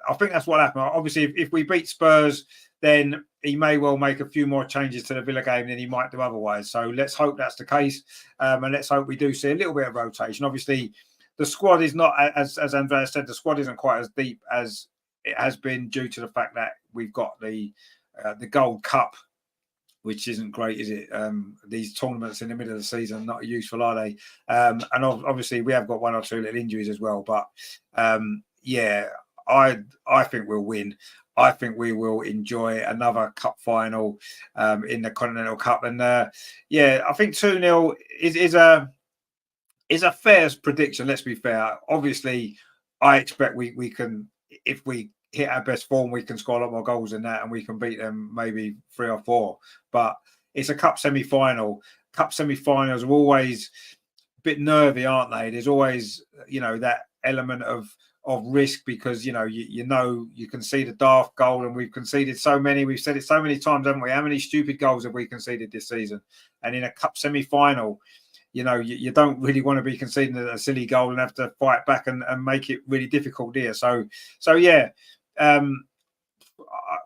Speaker 1: I think that's what happened. Obviously, if we beat Spurs, then he may well make a few more changes to the Villa game than he might do otherwise. So let's hope that's the case. And let's hope we do see a little bit of rotation. Obviously, the squad is not, as Andreas said, the squad isn't quite as deep as it has been due to the fact that we've got the Gold Cup, which isn't great, is it? These tournaments in the middle of the season, not useful, are they? And obviously, we have got one or two little injuries as well. But yeah, I think we'll win. I think we will enjoy another cup final in the Continental Cup. And yeah, I think 2-0 is a fair prediction. Let's be fair. Obviously, I expect we can, if we hit our best form, we can score a lot more goals than that, and we can beat them maybe 3 or 4. But it's a cup semi-final. Cup semi-finals are always a bit nervy, aren't they? There's always, that element of risk because you can see the daft goal, and we've conceded so many. We've said it so many times, haven't we? How many stupid goals have we conceded this season? And in a cup semi-final, you don't really want to be conceding a silly goal and have to fight back and make it really difficult here. So yeah,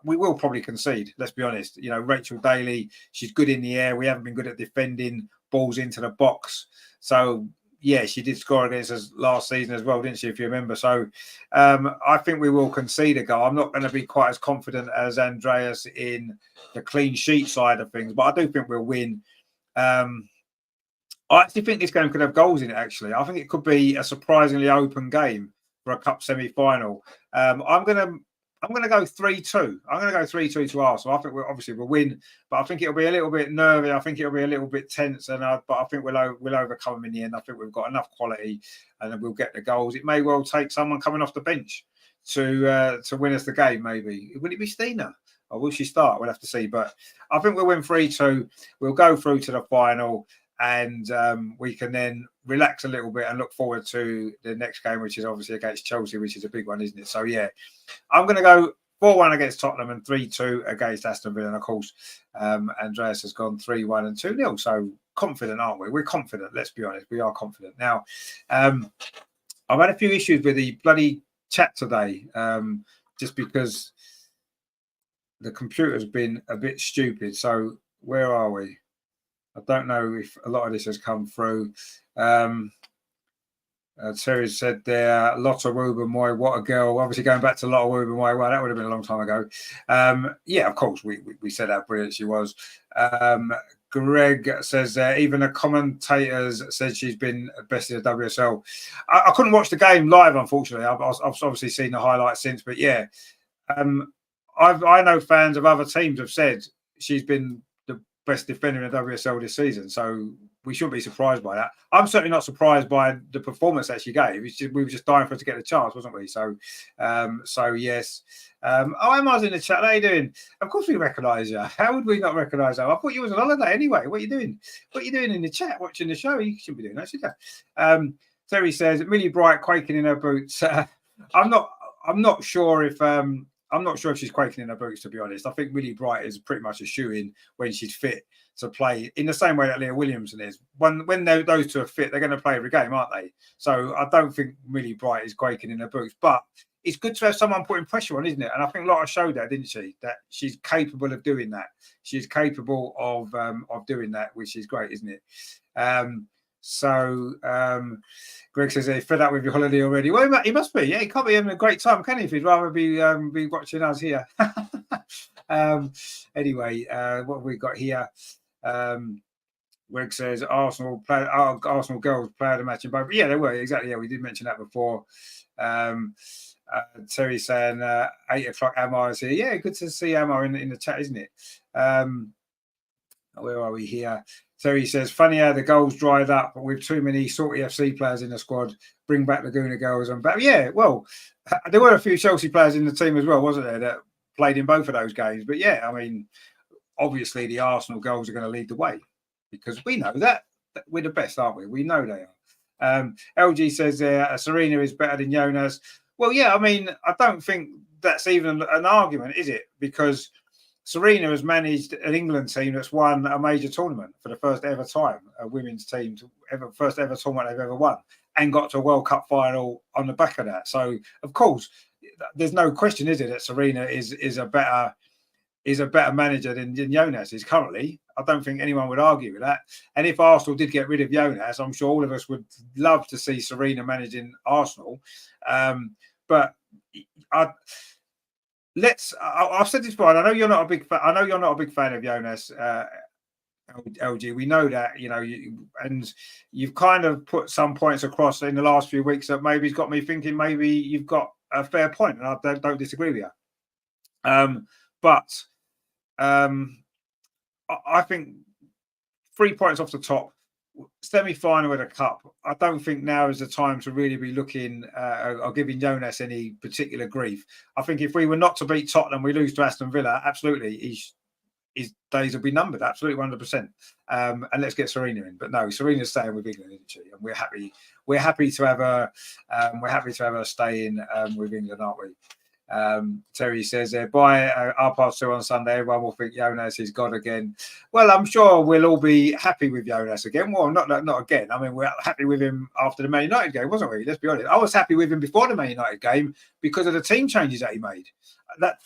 Speaker 1: we will probably concede. Let's be honest. Rachel Daly, she's good in the air. We haven't been good at defending balls into the box. So yeah, she did score against us last season as well, didn't she, if you remember? So I think we will concede a goal. I'm not going to be quite as confident as Andreas in the clean sheet side of things, but I do think we'll win. I actually think this game could have goals in it, actually. I think it could be a surprisingly open game for a cup semi-final. I'm going to go 3-2. I'm going to go 3-2 to Arsenal. I think we'll win, but I think it'll be a little bit nervy. I think it'll be a little bit tense, but I think we'll overcome them in the end. I think we've got enough quality, and then we'll get the goals. It may well take someone coming off the bench to win us the game. Maybe would it be Stina, or will she start? We'll have to see. But I think we'll win 3-2. We'll go through to the final. And we can then relax a little bit and look forward to the next game, which is obviously against Chelsea, which is a big one, isn't it? So, yeah, I'm going to go 4-1 against Tottenham and 3-2 against Aston Villa. And, of course, Andreas has gone 3-1 and 2-0. So, confident, aren't we? We're confident. Let's be honest. We are confident. Now, I've had a few issues with the bloody chat today just because the computer's been a bit stupid. So, where are we? I don't know if a lot of this has come through. Terry said there, Lotte Ruben-Moy, what a girl. Obviously, going back to Lotte Ruben-Moy, well, that would have been a long time ago. Yeah, of course, we said how brilliant she was. Greg says even the commentators said she's been best in the WSL. I couldn't watch the game live, unfortunately. I've obviously seen the highlights since, but yeah, I know fans of other teams have said she's been best defender in the WSL this season, so we shouldn't be surprised by that. I'm certainly not surprised by the performance that she gave. We were just dying for her to get a chance, wasn't we? So yes. Emma's in the chat. How are you doing? Of course we recognise you. How would we not recognise her? I thought you was on holiday anyway. What are you doing? What are you doing in the chat, watching the show? You shouldn't be doing that, should you? Terry says, Millie Bright quaking in her boots. I'm not sure if she's quaking in her boots, to be honest. I think Millie Bright is pretty much a shoo-in when she's fit to play in the same way that Leah Williamson is. When those two are fit, they're going to play every game, aren't they? So I don't think Millie Bright is quaking in her boots. But it's good to have someone putting pressure on, isn't it? And I think Lotte showed that, didn't she? That she's capable of doing that. She's capable of doing that, which is great, isn't it? Greg says he's fed up with your holiday already. Well, he must be. Yeah, he can't be having a great time, can he? If he'd rather be watching us here. Anyway, what have we got here? Greg says Arsenal girls played a match in both. Yeah, they were exactly. Yeah, we did mention that before. Terry saying 8 o'clock. Amar is here. Yeah, good to see Amar in the chat, isn't it? Where are we here? Terry says, funny how the goals dried up with too many salty FC players in the squad. Bring back Laguna girls and back. Yeah, well, there were a few Chelsea players in the team as well, wasn't there, that played in both of those games. But yeah, I mean, obviously the Arsenal goals are going to lead the way because we know that we're the best, aren't we? We know they are. LG says Serena is better than Jonas. Well, yeah, I mean, I don't think that's even an argument, is it? Because Serena has managed an England team that's won a major tournament for the first ever time, a women's team, first ever tournament they've ever won, and got to a World Cup final on the back of that. So, of course, there's no question, is it, that Serena is a better manager than Jonas is currently. I don't think anyone would argue with that. And if Arsenal did get rid of Jonas, I'm sure all of us would love to see Serena managing Arsenal. But I've said this before. I know you're not a big fan. I know you're not a big fan of Jonas, LG. We know that, and you've kind of put some points across in the last few weeks that maybe has got me thinking maybe you've got a fair point, and I don't disagree with you. But I think 3 points off the top, semi-final of the cup. I don't think now is the time to really be looking or giving Jonas any particular grief. I think if we were not to beat Tottenham, we lose to Aston Villa. Absolutely, his days will be numbered. Absolutely, 100%. And let's get Serena in. But no, Serena's staying with England, isn't she? And we're happy. We're happy to have her. We're happy to have her stay in with England, aren't we? Terry says, by 2:30 on Sunday, everyone will think Jonas is God again. Well, I'm sure we'll all be happy with Jonas again. Well, not again. I mean, we're happy with him after the Man United game, wasn't we? Let's be honest. I was happy with him before the Man United game because of the team changes that he made. That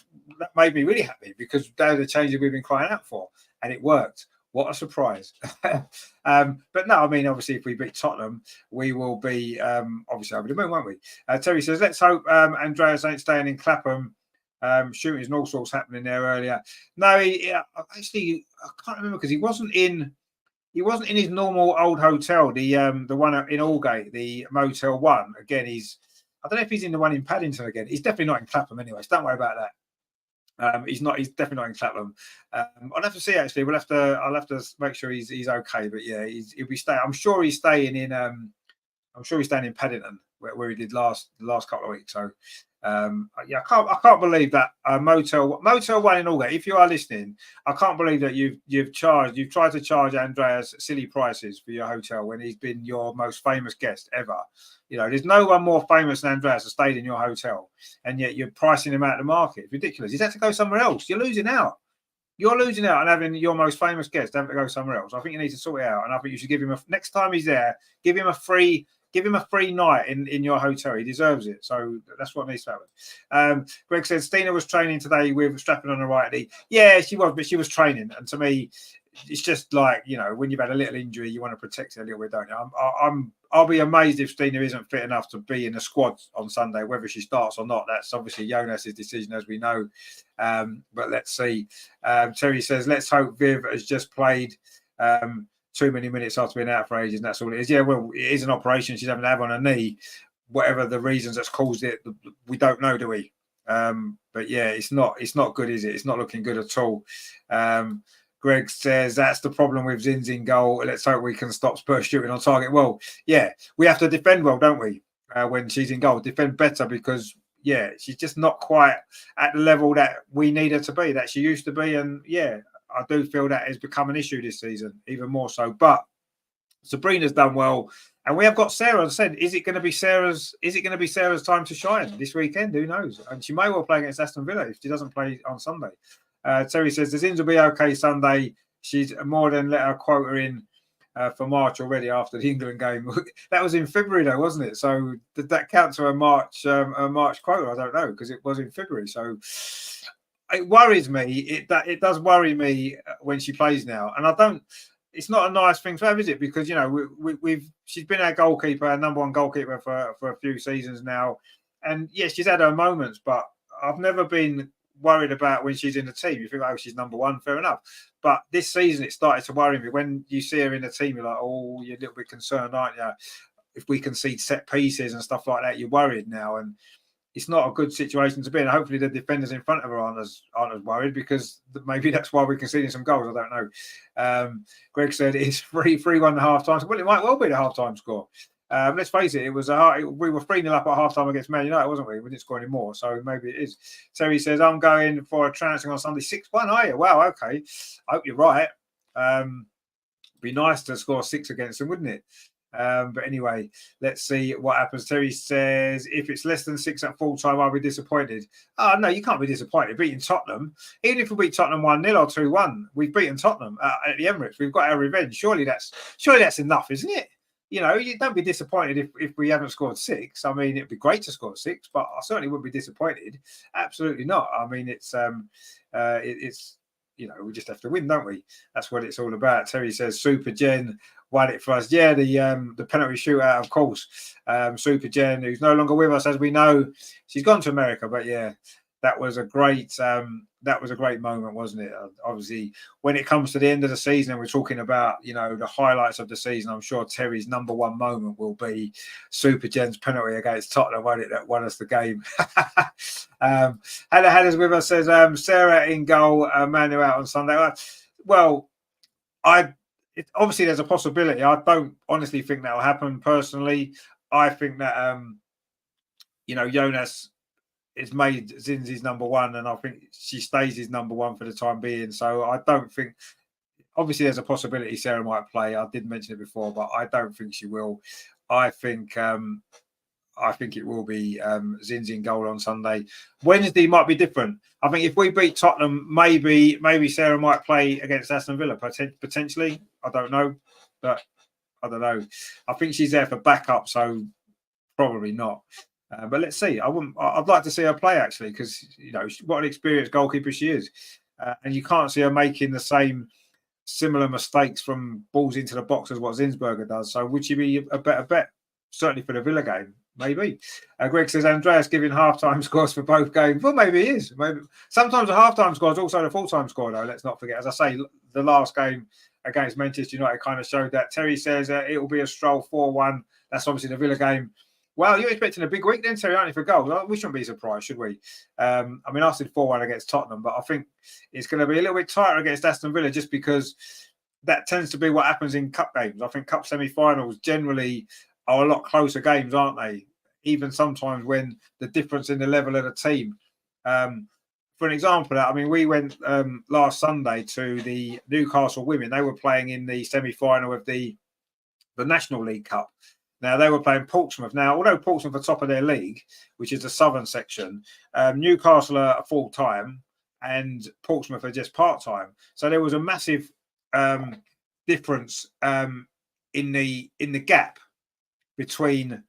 Speaker 1: made me really happy because they were the changes we've been crying out for, and it worked. What a surprise. But no, I mean, obviously, if we beat Tottenham, we will be obviously over the moon, won't we? Terry says, let's hope Andreas ain't staying in Clapham. Shootings and all sorts happening there earlier. No, actually, I can't remember because he wasn't in his normal old hotel, the one in Aldgate, the Motel 1. Again, I don't know if he's in the one in Paddington again. He's definitely not in Clapham anyway, so don't worry about that. He's definitely not in Clapham. I'll have to see, actually. I'll have to make sure he's okay. But yeah, he'll be staying. I'm sure he's staying in Paddington where he did the last couple of weeks. So yeah, I can't believe that Motel 1 in Aldgate. If you are listening, I can't believe that you've tried to charge Andreas silly prices for your hotel when he's been your most famous guest ever. There's no one more famous than Andreas has stayed in your hotel, and yet you're pricing him out of the market. It's ridiculous. He's had to go somewhere else. You're losing out. You're losing out on having your most famous guest have to go somewhere else. I think you need to sort it out, and I think you should give him next time he's there, give him a free night in your hotel. He deserves it. So that's what needs to happen. Greg said Stina was training today with strapping on the right knee. Yeah, she was, but she was training, and to me, it's just like, when you've had a little injury, you want to protect it a little bit, don't you? I'll be amazed if Stina isn't fit enough to be in the squad on Sunday, whether she starts or not. That's obviously Jonas's decision, as we know. But let's see. Terry says, let's hope Viv has just played too many minutes after being out for ages, and that's all it is. Yeah, well, it is an operation she's having to have on her knee. Whatever the reasons that's caused it, we don't know, do we? But yeah, it's not good, is it? It's not looking good at all. Greg says that's the problem with Zin's in goal. Let's hope we can stop Spurs shooting on target. Well, yeah, we have to defend well, don't we? When she's in goal, defend better because, yeah, she's just not quite at the level that we need her to be, that she used to be. And yeah, I do feel that has become an issue this season, even more so. But Sabrina's done well, and we have got Sarah. As I said, is it going to be Sarah's time to shine this weekend? Who knows? And she may well play against Aston Villa if she doesn't play on Sunday. Terry says the Zins will be okay Sunday. She's more than let her quota in for March already after the England game. That was in February though, wasn't it? So did that count to a March quota? I don't know, because it was in February. So it worries me. It does worry me when she plays now, and I don't. It's not a nice thing to have, is it? Because she's been our goalkeeper, our number one goalkeeper for a few seasons now, and yes, she's had her moments, but I've never been worried about when she's in the team. You think, oh, she's number one, fair enough. But this season, it started to worry me. When you see her in the team, you're like, oh, you're a little bit concerned, aren't you? If we concede set pieces and stuff like that, you're worried now. And it's not a good situation to be in. Hopefully the defenders in front of her aren't as worried, because maybe that's why we're conceding some goals. I don't know. Greg said it's 3-1 at half time. Well, it might well be the half time score. Let's face it, we were 3-0 up at half time against Man United, wasn't we? We didn't score any more, so maybe it is. Terry says, I'm going for a trouncing on Sunday. 6-1, are you? Wow, okay. I hope you're right. Be nice to score 6 against them, wouldn't it? But anyway, let's see what happens. Terry says, if it's less than 6 at full time, I'll be disappointed. Oh, no, you can't be disappointed. Beating Tottenham, even if we beat Tottenham 1-0 or 2-1, we've beaten Tottenham at the Emirates. We've got our revenge. Surely that's enough, isn't it? You know, you don't be disappointed if we haven't scored 6. I mean, it'd be great to score 6, but I certainly wouldn't be disappointed. Absolutely not. I mean, it's you know, we just have to win, don't we? That's what it's all about. Terry says Super Jen won it for us. Yeah, the penalty shootout, of course. Super Jen, who's no longer with us, as we know, she's gone to America. But yeah, that was a great moment, wasn't it? Obviously, when it comes to the end of the season and we're talking about, you know, the highlights of the season, I'm sure Terry's number one moment will be Super Jen's penalty against Tottenham, won't it? That won us the game. Hannah Hannah's with us, says Sarah in goal, Manu out on Sunday. Well, obviously there's a possibility. I don't honestly think that will happen personally. I think that you know, Jonas it's made Zinzi's number one, and I think she stays his number one for the time being. So I don't think, obviously there's a possibility Sarah might play. I did mention it before, but I don't think she will. I think it will be Zinzi in goal on Sunday. Wednesday might be different. I think if we beat Tottenham, maybe Sarah might play against Aston Villa potentially. I don't know, but I don't know. I think she's there for backup, so probably not. But let's see. I'd like to see her play actually, because you know what an experienced goalkeeper she is, and you can't see her making the same similar mistakes from balls into the box as what Zinsberger does. So would she be a better bet? Certainly for the Villa game, maybe. Greg says Andreas giving half-time scores for both games. Well, maybe he is. Maybe sometimes the half-time score is also the full-time score, though. Let's not forget. As I say, the last game against Manchester United kind of showed that. Terry says it will be a stroll 4-1. That's obviously the Villa game. Well, you're expecting a big week then, Terry, aren't you, for goals? We shouldn't be surprised, should we? I mean, I said 4-1 against Tottenham, but I think it's going to be a little bit tighter against Aston Villa just because that tends to be what happens in cup games. I think cup semi-finals generally are a lot closer games, aren't they? Even sometimes when the difference in the level of the team. For an example, I mean, we went last Sunday to the Newcastle women. They were playing in the semi-final of the National League Cup. Now, they were playing Portsmouth. Now, although Portsmouth are top of their league, which is the southern section, Newcastle are full-time and Portsmouth are just part-time. So there was a massive difference in the gap between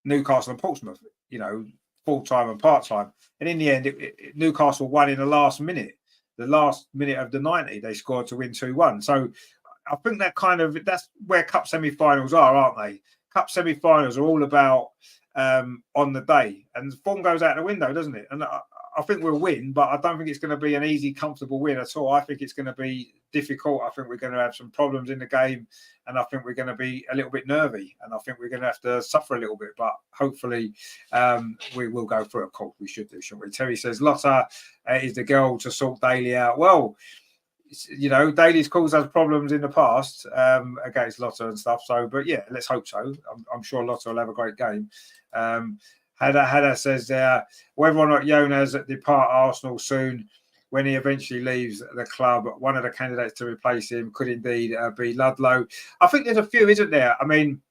Speaker 1: Newcastle and Portsmouth, you know, full-time and part-time. And in the end, Newcastle won in the last minute of the 90. They scored to win 2-1. So I think that's where cup semi-finals are, aren't they? Cup semi-finals are all about on the day, and form goes out the window, doesn't it? And I think we'll win, but I don't think it's going to be an easy, comfortable win at all. I think it's going to be difficult. I think we're going to have some problems in the game, and I think we're going to be a little bit nervy, and I think we're going to have to suffer a little bit, but hopefully we will go through. Of course, we should do, shouldn't we? Terry says, Lotte is the girl to sort Daly out. Well, you know, Daly's caused us problems in the past against Lotte and stuff. So, but yeah, let's hope so. I'm sure Lotte will have a great game. Hada says there, whether or not Jonas depart Arsenal soon, when he eventually leaves the club, one of the candidates to replace him could indeed be Ludlow. I think there's a few, isn't there? I mean,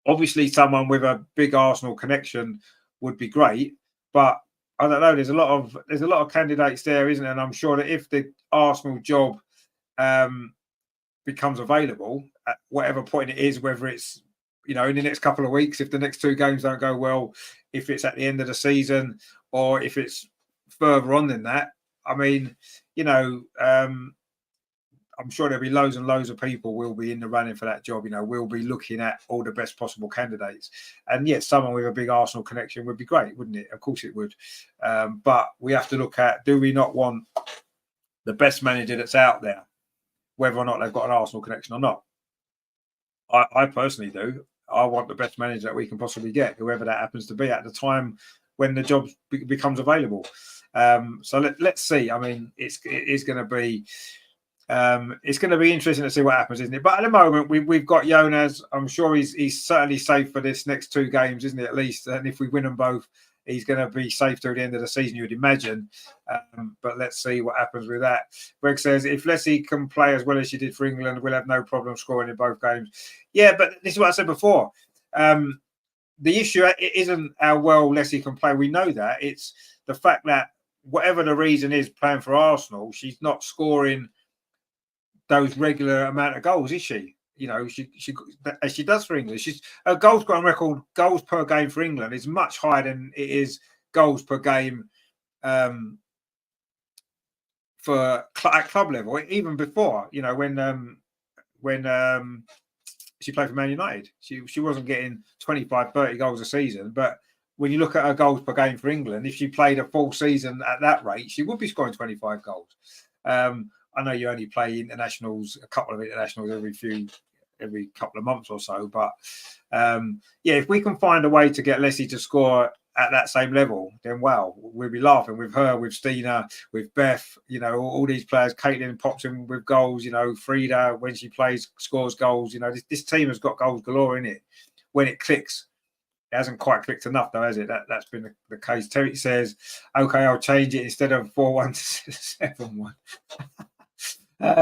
Speaker 1: obviously someone with a big Arsenal connection would be great, but I don't know. There's a lot of candidates there, isn't there? And I'm sure that if the Arsenal job becomes available at whatever point it is, whether it's, you know, in the next couple of weeks, if the next 2 games don't go well, if it's at the end of the season, or if it's further on than that, I mean, you know, I'm sure there'll be loads and loads of people will be in the running for that job. You know, we'll be looking at all the best possible candidates. And yes, someone with a big Arsenal connection would be great, wouldn't it? Of course it would. But we have to look at, do we not want the best manager that's out there, whether or not they've got an Arsenal connection or not? I personally do. I want the best manager that we can possibly get, whoever that happens to be at the time when the job becomes available. So let's see. I mean, it is going to be interesting to see what happens, isn't it? But at the moment, we've got Jonas. I'm sure he's certainly safe for this next 2 games, isn't it? At least, and if we win them both, he's going to be safe till the end of the season, you'd imagine. But let's see what happens with that. Greg says, if Leslie can play as well as she did for England, we'll have no problem scoring in both games. Yeah, but this is what I said before. The issue isn't how well Leslie can play. We know that. It's the fact that whatever the reason is playing for Arsenal, she's not scoring those regular amount of goals, is she? You know, she as she does for England. Her goals on record, goals per game for England is much higher than it is goals per game for at club level. Even before, you know, when she played for Man United, she wasn't getting 25, 30 goals a season. But when you look at her goals per game for England, if she played a full season at that rate, she would be scoring 25 goals. I know you only play internationals, a couple of internationals every couple of months or so. But yeah, if we can find a way to get Leslie to score at that same level, then wow, we'll be laughing with her, with Stina, with Beth, you know, all these players. Caitlin pops in with goals, you know, Frida, when she plays, scores goals. You know, this team has got goals galore in it when it clicks. It hasn't quite clicked enough, though, has it? That's been the case. Terry says, okay, I'll change it instead of 4-1 to 7-1.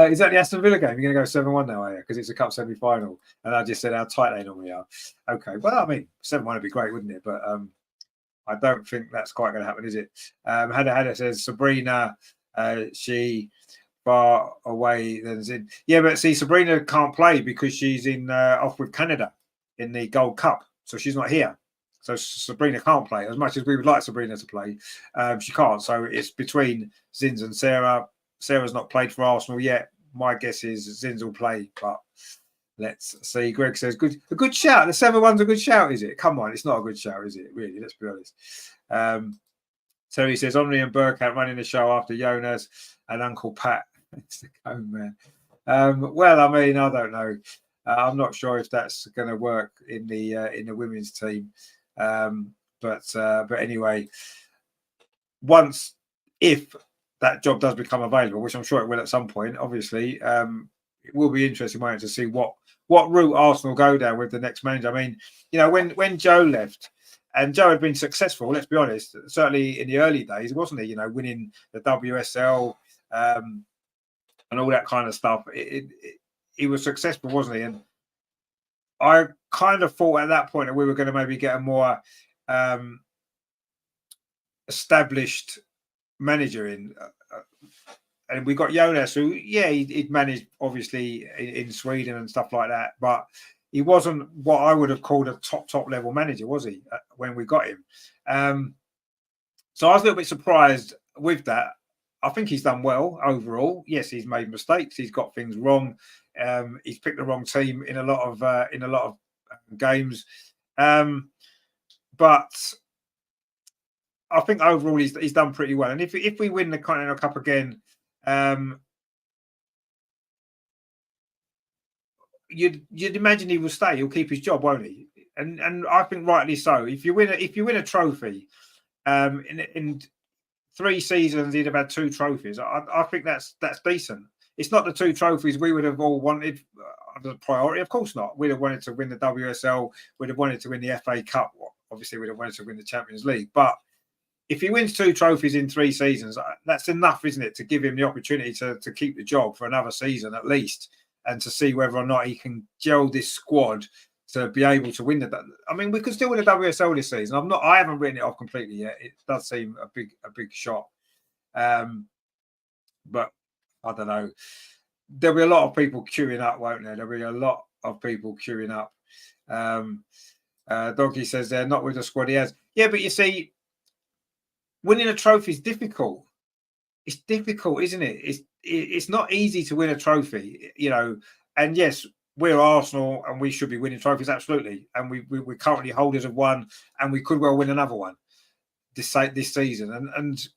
Speaker 1: Is that the Aston Villa game? You're going to go 7-1 now, are you? Because it's a cup semi-final. And I just said how tight they normally are. Okay, well, I mean, 7-1 would be great, wouldn't it? But I don't think that's quite going to happen, is it? Hada says, Sabrina, she far away than Zin. Yeah, but see, Sabrina can't play because she's off with Canada in the Gold Cup. So she's not here. So Sabrina can't play. As much as we would like Sabrina to play, she can't. So it's between Zins and Sarah. Sarah's not played for Arsenal yet. My guess is Zins will play, but let's see. Greg says, a good shout. The 7-1's a good shout, is it? Come on, it's not a good shout, is it? Really, let's be honest. Terry says, Henri and Burkhardt running the show after Jonas and Uncle Pat. It's the cone man. Well, I mean, I don't know. I'm not sure if that's going to work in the women's team. But anyway, if that job does become available, which I'm sure it will at some point, obviously, it will be interesting to see what route Arsenal go down with the next manager. I mean, you know, when Joe left, and Joe had been successful, let's be honest, certainly in the early days, wasn't he? You know, winning the WSL and all that kind of stuff. He was successful, wasn't he? And I kind of thought at that point that we were going to maybe get a more established manager in, and we got Jonas, who he'd managed obviously in Sweden and stuff like that, but he wasn't what I would have called a top level manager, was he, when we got him? So I was a little bit surprised with that. I think he's done well overall. Yes, he's made mistakes. He's got things wrong. He's picked the wrong team in a lot of games, but I think overall he's done pretty well. And if we win the Continental Cup again, you'd imagine he will stay. He'll keep his job, won't he? And I think rightly so. If you win a trophy, in 3 seasons he'd have had 2 trophies. I think that's decent. It's not the 2 trophies we would have all wanted as a priority. Of course not. We'd have wanted to win the WSL. We'd have wanted to win the FA Cup. Obviously, we'd have wanted to win the Champions League. But if he wins 2 trophies in 3 seasons, that's enough, isn't it, to give him the opportunity to keep the job for another season at least, and to see whether or not he can gel this squad to be able to win the. I mean, we could still win the WSL this season. I haven't written it off completely yet. It does seem a big shot, but I don't know. There'll be a lot of people queuing up, won't there? There'll be a lot of people queuing up. Donkey says they're not with the squad he has. Yeah, but you see, winning a trophy is difficult. It's difficult, isn't it? It's not easy to win a trophy, you know. And yes, we're Arsenal and we should be winning trophies, absolutely. And we're currently holders of one, and we could well win another one this season. And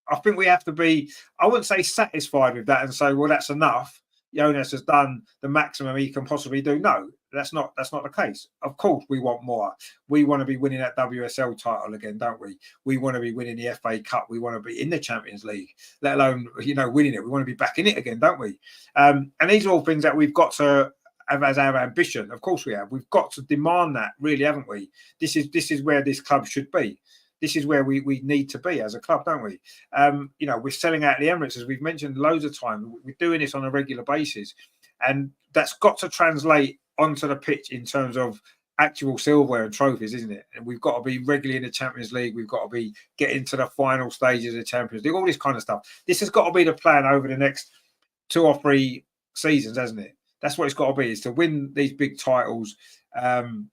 Speaker 1: I think we have to be, I wouldn't say satisfied with that and say, well, that's enough. Jonas has done the maximum he can possibly do. No, That's not the case. Of course, we want more. We want to be winning that WSL title again, don't we? We want to be winning the FA Cup. We want to be in the Champions League, let alone winning it. We want to be back in it again, don't we? And these are all things that we've got to have as our ambition. Of course, we have. We've got to demand that, really, haven't we? This is where this club should be. This is where we need to be as a club, don't we? We're selling out the Emirates, as we've mentioned loads of times. We're doing this on a regular basis, and that's got to translate onto the pitch in terms of actual silverware and trophies, isn't it? And we've got to be regularly in the Champions League. We've got to be getting to the final stages of the Champions League, all this kind of stuff. This has got to be the plan over the next 2 or 3 seasons, hasn't it? That's what it's got to be, is to win these big titles and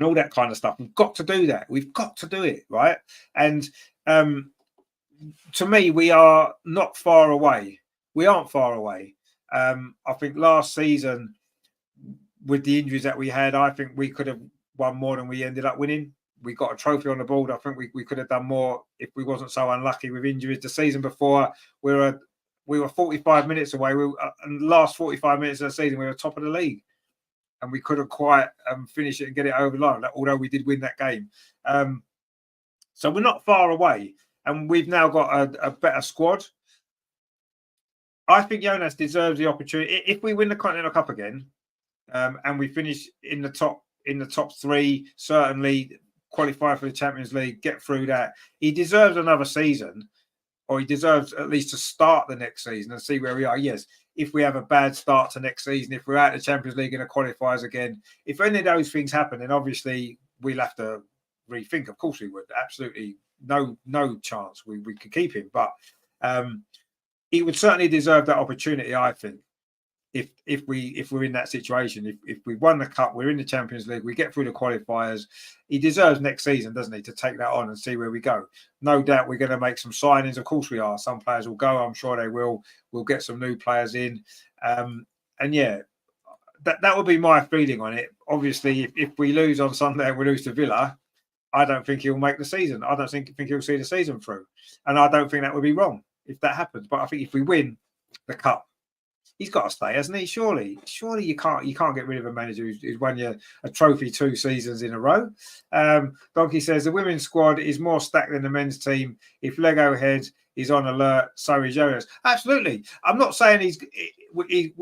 Speaker 1: all that kind of stuff. We've got to do that. We've got to do it, right? And to me, we are not far away. We aren't far away. I think last season, with the injuries that we had, I think we could have won more than we ended up winning. We got a trophy on the board. I think we could have done more if we wasn't so unlucky with injuries. The season before, we were 45 minutes away. And the last 45 minutes of the season, we were top of the league. And we couldn't quite finish it and get it over the line, although we did win that game. So we're not far away. And we've now got a better squad. I think Jonas deserves the opportunity. If we win the Continental Cup again, and we finish in the top 3, certainly qualify for the Champions League, get through that, he deserves another season, or he deserves at least to start the next season and see where we are. Yes, if we have a bad start to next season, if we're out of the Champions League and the qualifiers again, if any of those things happen, then obviously we'll have to rethink. Of course we would. Absolutely no chance we could keep him. But he would certainly deserve that opportunity, I think. If we're in that situation, if we won the cup, we're in the Champions League, we get through the qualifiers, he deserves next season, doesn't he, to take that on and see where we go. No doubt we're going to make some signings. Of course we are. Some players will go. I'm sure they will. We'll get some new players in. And yeah, that would be my feeling on it. Obviously, if we lose on Sunday and we lose to Villa, I don't think he'll make the season. I don't think he'll see the season through. And I don't think that would be wrong if that happens. But I think if we win the cup, he's got to stay, hasn't he? Surely you can't get rid of a manager who's won you a trophy 2 seasons in a row. Donkey says the women's squad is more stacked than the men's team. If Lego Head is on alert, so is Jonas. Absolutely. I'm not saying we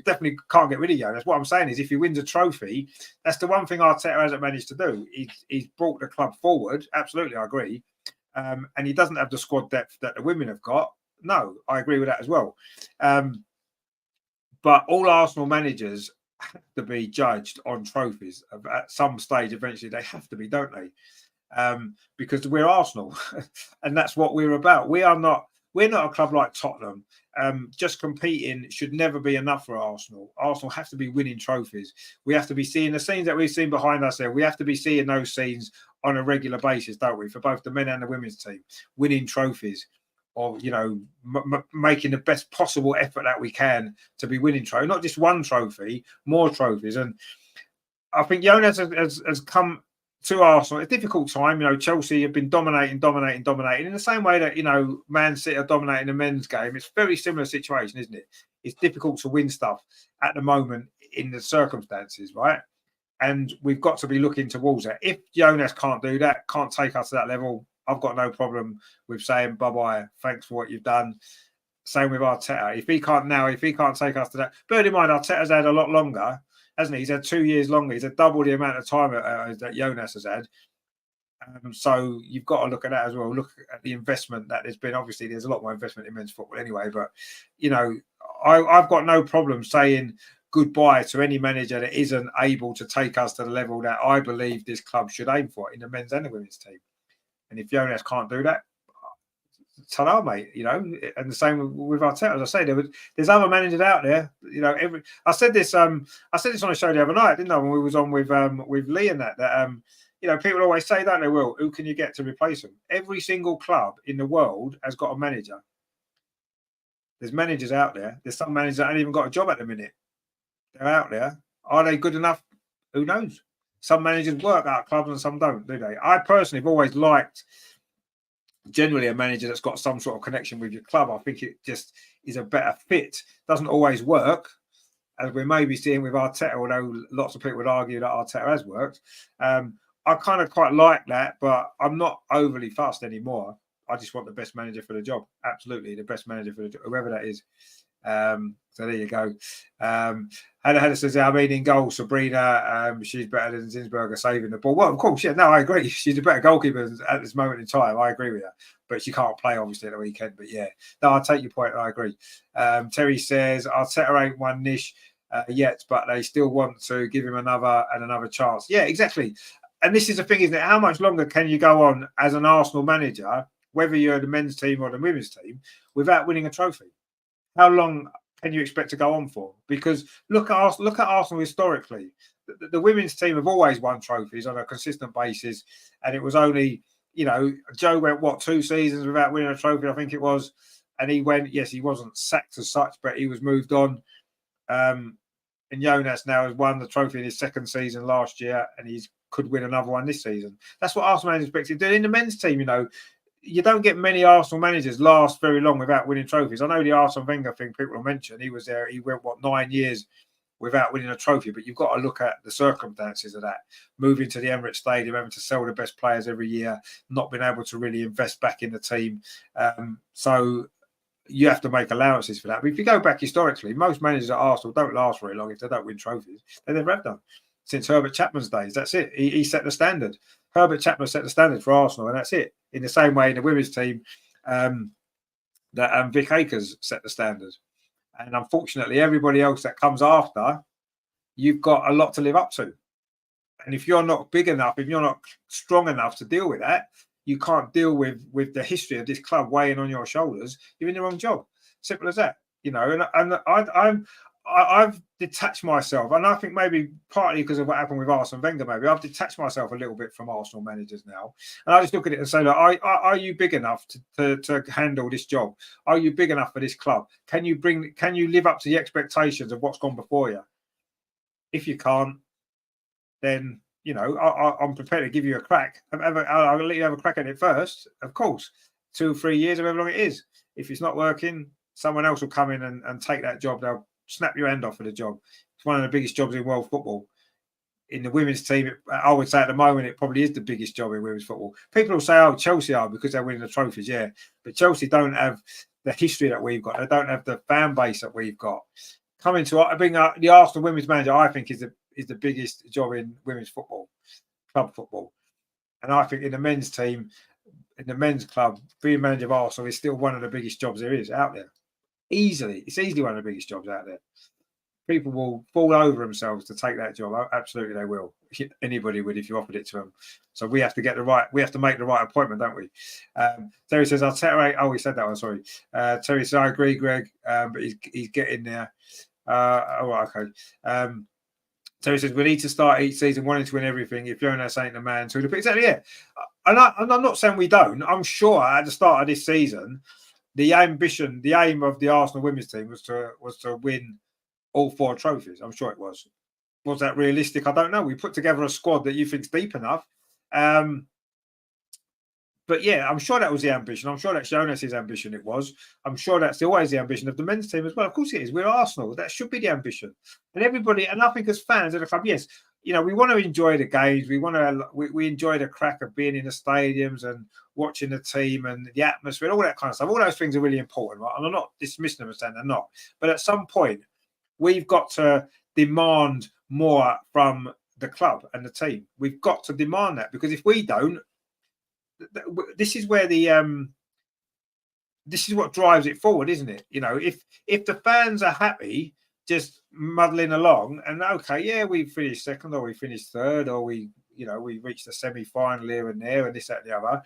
Speaker 1: definitely can't get rid of Jonas. What I'm saying is if he wins a trophy, that's the one thing Arteta hasn't managed to do. He's brought the club forward. Absolutely, I agree. And he doesn't have the squad depth that the women have got. No, I agree with that as well. But all Arsenal managers have to be judged on trophies at some stage. Eventually, they have to be, don't they? Because we're Arsenal, and that's what we're about. We're not a club like Tottenham. Just competing should never be enough for Arsenal. Arsenal have to be winning trophies. We have to be seeing the scenes that we've seen behind us there. We have to be seeing those scenes on a regular basis, don't we? For both the men and the women's team, winning trophies. Or, making the best possible effort that we can to be winning trophy, not just one trophy, more trophies. And I think Jonas has come to Arsenal at a difficult time. Chelsea have been dominating in the same way that, Man City are dominating the men's game. It's a very similar situation, isn't it? It's difficult to win stuff at the moment in the circumstances, right? And we've got to be looking towards that. If Jonas can't do that, can't take us to that level, I've got no problem with saying bye-bye, thanks for what you've done. Same with Arteta. If he can't take us to that. Bear in mind, Arteta's had a lot longer, hasn't he? He's had 2 years longer. He's had double the amount of time that Jonas has had. So you've got to look at that as well. Look at the investment that there's been. Obviously, there's a lot more investment in men's football anyway. But, I've got no problem saying goodbye to any manager that isn't able to take us to the level that I believe this club should aim for in the men's and the women's team. And if Jonas can't do that, ta-da, mate. And the same with Arteta. As I say, there's other managers out there. I said this on a show the other night, didn't I? When we was on with Lee and that people always say, don't they? Will, who can you get to replace him? Every single club in the world has got a manager. There's managers out there. There's some managers that haven't even got a job at the minute. They're out there. Are they good enough? Who knows? Some managers work at clubs and some don't, do they? I personally have always liked generally a manager that's got some sort of connection with your club. I think it just is a better fit. Doesn't always work, as we may be seeing with Arteta, although lots of people would argue that Arteta has worked. I kind of quite like that, but I'm not overly fussed anymore. I just want the best manager for the job. Absolutely, the best manager for the job, whoever that is. So there you go. Hannah says, I mean, in goal, Sabrina, she's better than Zinsberger saving the ball. Well, of course, yeah, no, I agree. She's a better goalkeeper at this moment in time. I agree with her. But she can't play, obviously, at the weekend. But yeah, no, I'll take your point. I agree. Terry says, Arteta ain't won Nish yet, but they still want to give him another chance. Yeah, exactly. And this is the thing, isn't it? How much longer can you go on as an Arsenal manager, whether you're the men's team or the women's team, without winning a trophy? How long can you expect to go on for? Because look at Arsenal historically. The women's team have always won trophies on a consistent basis, and it was only, Joe went 2 seasons without winning a trophy, I think it was, and he went. Yes, he wasn't sacked as such, but he was moved on. And Jonas now has won the trophy in his 2nd season last year, and he could win another one this season. That's what Arsenal managers expected to do. In the men's team, you don't get many Arsenal managers last very long without winning trophies. I know the Arsene Wenger thing people will mention. He was there. He went 9 years without winning a trophy. But you've got to look at the circumstances of that. Moving to the Emirates Stadium, having to sell the best players every year, not being able to really invest back in the team. So you have to make allowances for that. But if you go back historically, most managers at Arsenal don't last very long if they don't win trophies. They never have done. Since Herbert Chapman's days, that's it. He set the standard. Herbert Chapman set the standard for Arsenal, and that's it. In the same way in the women's team, that Vic Akers set the standard. And unfortunately, everybody else that comes after, you've got a lot to live up to. And if you're not big enough, if you're not strong enough to deal with that, you can't deal with the history of this club weighing on your shoulders, you're in the wrong job. Simple as that. And I've detached myself, and I think maybe partly because of what happened with Arsene Wenger, maybe I've detached myself a little bit from Arsenal managers now, and I just look at it and say, look, are you big enough to handle this job? Are you big enough for this club? Can you live up to the expectations of what's gone before you? If you can't, then I'm prepared to give you a crack. I'll let you have a crack at it first, of course. 2 or 3 years, however long it is. If it's not working, someone else will come in and take that job. They'll snap your hand off for the job. It's one of the biggest jobs in world football. In the women's team, I would say at the moment, it probably is the biggest job in women's football. People will say, Chelsea are because they're winning the trophies. Yeah, but Chelsea don't have the history that we've got. They don't have the fan base that we've got. Coming to being the Arsenal women's manager, I think is the biggest job in women's football, club football. And I think in the men's team, in the men's club, being manager of Arsenal is still one of the biggest jobs there is out there. It's easily one of the biggest jobs out there. People will fall over themselves to take that job. Absolutely, they will. Anybody would if you offered it to them. So we have to make the right appointment, don't we? Terry says, Arteta. He said that one. Sorry. Terry says, I agree, Greg, but he's getting there. Okay. Terry says, we need to start each season wanting to win everything. If Jonas ain't the man to the pick. Exactly, yeah. And I'm not saying we don't. I'm sure at the start of this season, the aim of the Arsenal women's team was to win all 4 trophies. I'm sure it was. Was that realistic? I don't know. We put together a squad that you think's deep enough. But yeah, I'm sure that was the ambition. I'm sure that's Jonas's ambition. It was. I'm sure that's always the ambition of the men's team as well. Of course it is. We're Arsenal. That should be the ambition. And everybody, and I think as fans of the club, yes, we want to enjoy the games. We enjoy the crack of being in the stadiums and watching the team and the atmosphere, all that kind of stuff. All those things are really important, right? And I'm not dismissing them and saying they're not. But at some point, we've got to demand more from the club and the team. We've got to demand that, because if we don't, this is where this is what drives it forward, isn't it? If the fans are happy just muddling along and okay, yeah, we finished second or we finished third or we reached the semi-final here and there and this, that, and the other,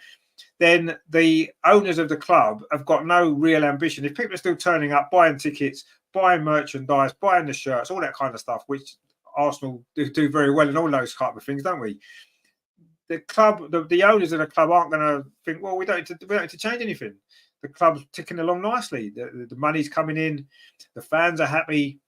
Speaker 1: then the owners of the club have got no real ambition. If people are still turning up, buying tickets, buying merchandise, buying the shirts, all that kind of stuff, which Arsenal do very well in all those type of things, don't we? The club, the owners of the club aren't going to think, well, we don't need to change anything. The club's ticking along nicely. The money's coming in. The fans are happy.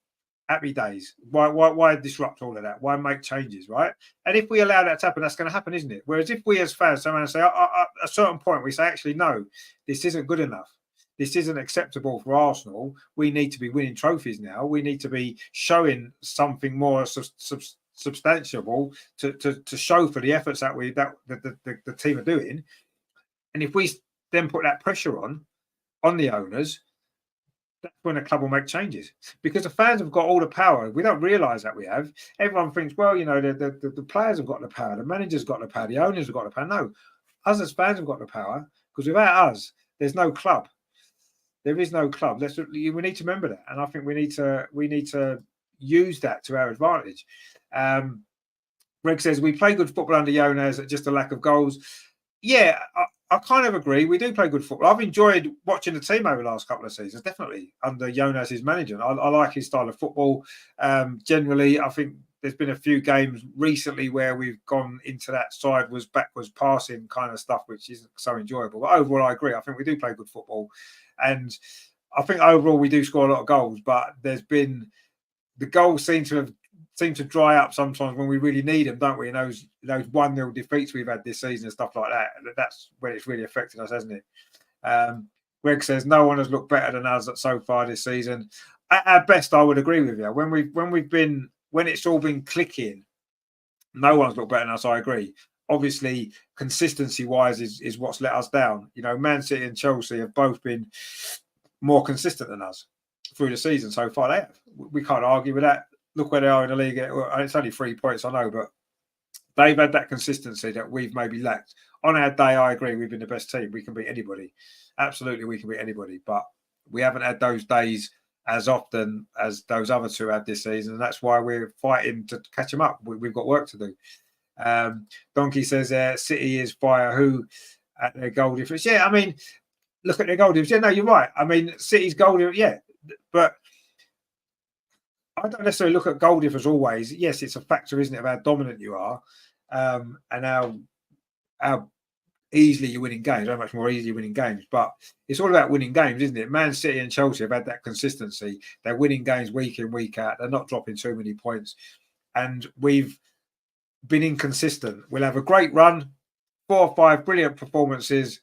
Speaker 1: Happy days. Why disrupt all of that? Why make changes, right? And if we allow that to happen, that's going to happen, isn't it? Whereas if we as fans turn around and say, at a certain point, we say, actually, no, this isn't good enough. this isn't acceptable for Arsenal. We need to be winning trophies now. We need to be showing something more substantial to show for the efforts that the team are doing. And if we then put that pressure on the owners, that's when a club will make changes, because the fans have got all the power. We don't realise that we have. Everyone thinks, well, the players have got the power, the manager's got the power, the owners have got the power. No, us as fans have got the power, because without us, there's no club. There is no club. We need to remember that, and I think we need to use that to our advantage. Greg says we play good football under Jonas, just a lack of goals. Yeah, I kind of agree. We do play good football. I've enjoyed watching the team over the last couple of seasons, definitely under Jonas's management. I like his style of football. Generally, I think there's been a few games recently where we've gone into that sideways, backwards passing kind of stuff, which isn't so enjoyable. But overall, I agree. I think we do play good football. And I think overall we do score a lot of goals, but the goals seem to dry up sometimes when we really need them, don't we? In those 1-0 defeats we've had this season and stuff like that. That's when it's really affected us, hasn't it? Greg says no one has looked better than us so far this season. At our best, I would agree with you. When it's all been clicking, no one's looked better than us. I agree. Obviously, consistency-wise is what's let us down. Man City and Chelsea have both been more consistent than us through the season so far. They have. We can't argue with that. Look where they are in the league. It's only 3 points, I know, but they've had that consistency that we've maybe lacked. On our day, I agree, we've been the best team. We can beat anybody. Absolutely, we can beat anybody. But we haven't had those days as often as those other two had this season. And that's why we're fighting to catch them up. We've got work to do. Donkey says City is fire who at their goal difference. Yeah, I mean, look at their goal difference. Yeah, no, you're right. I mean, City's goal difference, yeah. But I don't necessarily look at goal difference always. Yes, it's a factor, isn't it, of how dominant you are and how easily you're winning games, how much more easily you're winning games. But it's all about winning games, isn't it? Man City and Chelsea have had that consistency. They're winning games week in, week out. They're not dropping too many points. And we've been inconsistent. We'll have a great run, 4 or 5 brilliant performances.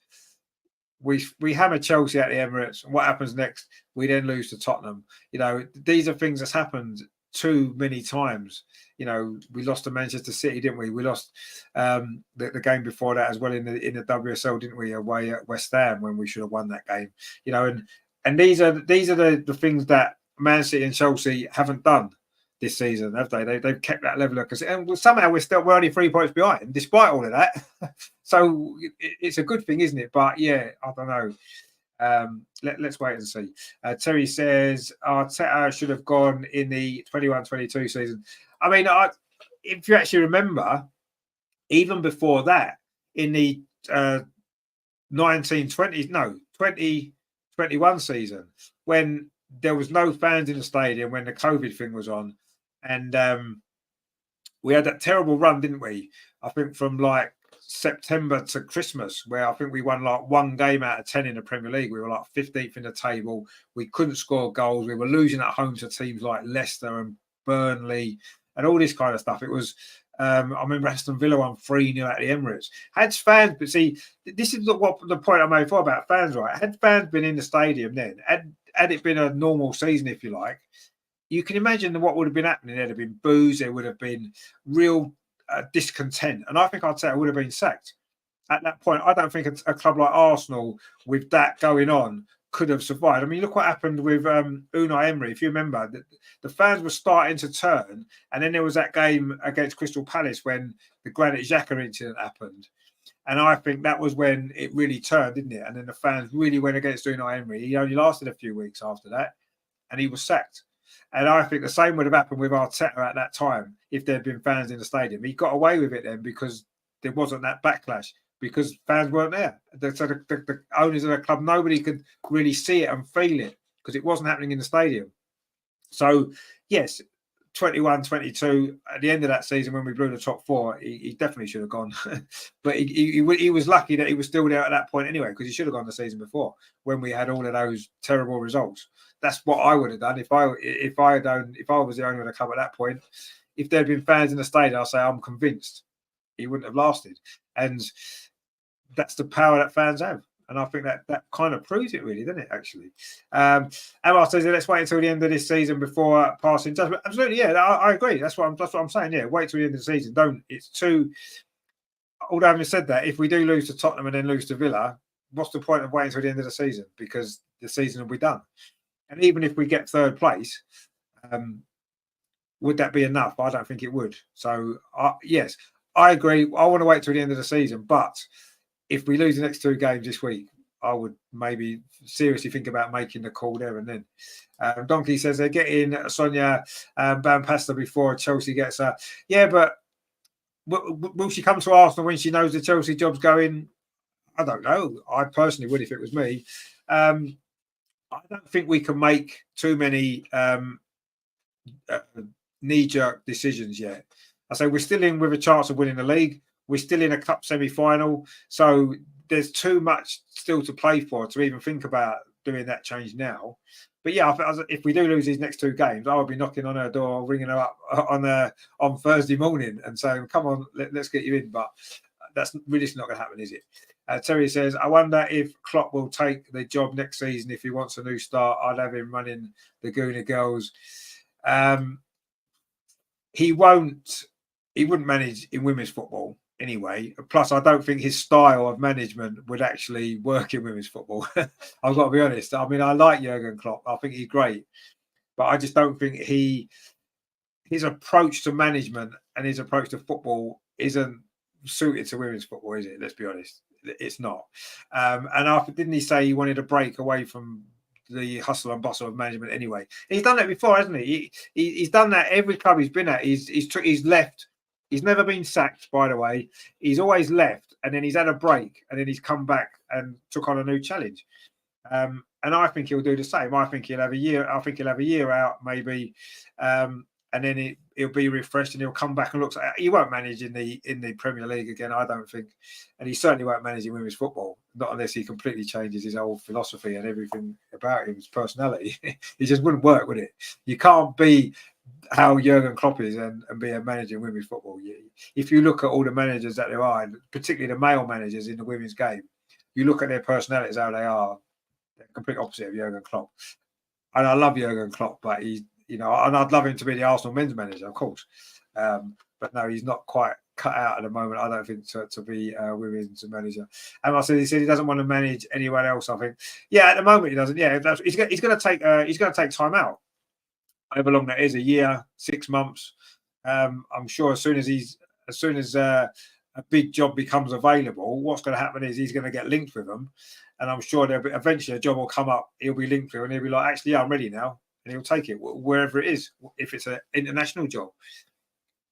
Speaker 1: We hammer Chelsea at the Emirates. And what happens next? We then lose to Tottenham. These are things that's happened too many times. We lost to Manchester City, didn't we? We lost the game before that as well in the WSL, didn't we? Away at West Ham when we should have won that game. And these are the things that Man City and Chelsea haven't done this season, have they? They've kept that level of and somehow we're only 3 points behind, despite all of that. So it's a good thing, isn't it? But yeah, I don't know. Let's wait and see. Terry says Arteta should have gone in the 21-22 season. I mean, if you actually remember, even before that, in the 2021 season, when there was no fans in the stadium, when the COVID thing was on, and we had that terrible run, didn't we? I think from like September to Christmas, where I think we won like 1 game out of 10 in the Premier League. We were like 15th in the table. We couldn't score goals. We were losing at home to teams like Leicester and Burnley and all this kind of stuff. It was, I remember Aston Villa won 3-0 at the Emirates. Had fans, but see, this is what the point I made before about fans, right? Had fans been in the stadium then, had it been a normal season, if you like, you can imagine what would have been happening. There'd have been boos. There would have been real discontent. And I think I'd would have been sacked. At that point, I don't think a club like Arsenal, with that going on, could have survived. I mean, look what happened with Unai Emery. If you remember, the fans were starting to turn. And then there was that game against Crystal Palace when the Granit Xhaka incident happened. And I think that was when it really turned, didn't it? And then the fans really went against Unai Emery. He only lasted a few weeks after that. And he was sacked. And I think the same would have happened with Arteta at that time if there had been fans in the stadium. He got away with it then because there wasn't that backlash, because fans weren't there. So the owners of the club, nobody could really see it and feel it because it wasn't happening in the stadium. So, yes, 21-22, at the end of that season when we blew the top 4, he definitely should have gone. But he was lucky that he was still there at that point anyway, because he should have gone the season before when we had all of those terrible results. That's what I would have done if I was the owner of the club at that point. If there had been fans in the stadium, I'll say I'm convinced he wouldn't have lasted. And that's the power that fans have. And I think that kind of proves it, really, doesn't it, actually? Emma says, let's wait until the end of this season before passing judgment. Absolutely, yeah, I agree. That's what I'm saying. Yeah, wait till the end of the season. It's too. Although having said that, if we do lose to Tottenham and then lose to Villa, what's the point of waiting until the end of the season? Because the season will be done. And even if we get third place, would that be enough? I don't think it would. So, yes, I agree. I want to wait till the end of the season. But if we lose the next 2 games this week, I would maybe seriously think about making the call there and then. Donkey says they're getting Sonia Van before Chelsea gets her. Yeah, but will she come to Arsenal when she knows the Chelsea job's going? I don't know. I personally would if it was me. I don't think we can make too many knee-jerk decisions yet. I say we're still in with a chance of winning the league. We're still in a cup semi-final. So there's too much still to play for to even think about doing that change now. But yeah, if we do lose these next 2 games, I would be knocking on her door, ringing her up on Thursday morning and saying, come on, let's get you in. But that's really not going to happen, is it? Terry says, I wonder if Klopp will take the job next season if he wants a new start. I'd have him running the Gooner Girls. He wouldn't manage in women's football anyway. Plus, I don't think his style of management would actually work in women's football. I've got to be honest. I mean, I like Jurgen Klopp. I think he's great. But I just don't think his approach to management and his approach to football isn't suited to women's football, is it? Let's be honest. It's not. And didn't he say he wanted a break away from the hustle and bustle of management anyway? He's done that before, hasn't he? He's done that every club he's been at. He's left. He's never been sacked, by the way. He's always left, and then he's had a break, and then he's come back and took on a new challenge. And I think he'll do the same. I think he'll have a year. I think he'll have a year out, maybe, and then he'll be refreshed, and he'll come back and look. He won't manage in the Premier League again, I don't think, and he certainly won't manage in women's football, not unless he completely changes his whole philosophy and everything about him, his personality. It just wouldn't work, would it? You can't be how Jurgen Klopp is and be a manager in women's football. If you look at all the managers that there are, particularly the male managers in the women's game, you look at their personalities, how they are, they're complete opposite of Jurgen Klopp. And I love Jurgen Klopp, but he's, and I'd love him to be the Arsenal men's manager, of course. But no, he's not quite cut out at the moment, I don't think, to be a women's manager. And I said he doesn't want to manage anyone else, I think. Yeah, at the moment he doesn't. Yeah, he's going to take time out. However long that is, a year, 6 months. I'm sure as soon as a big job becomes available, what's going to happen is he's going to get linked with them, and I'm sure eventually a job will come up. He'll be linked with, and he'll be like, "Actually, yeah, I'm ready now," and he'll take it wherever it is. If it's an international job,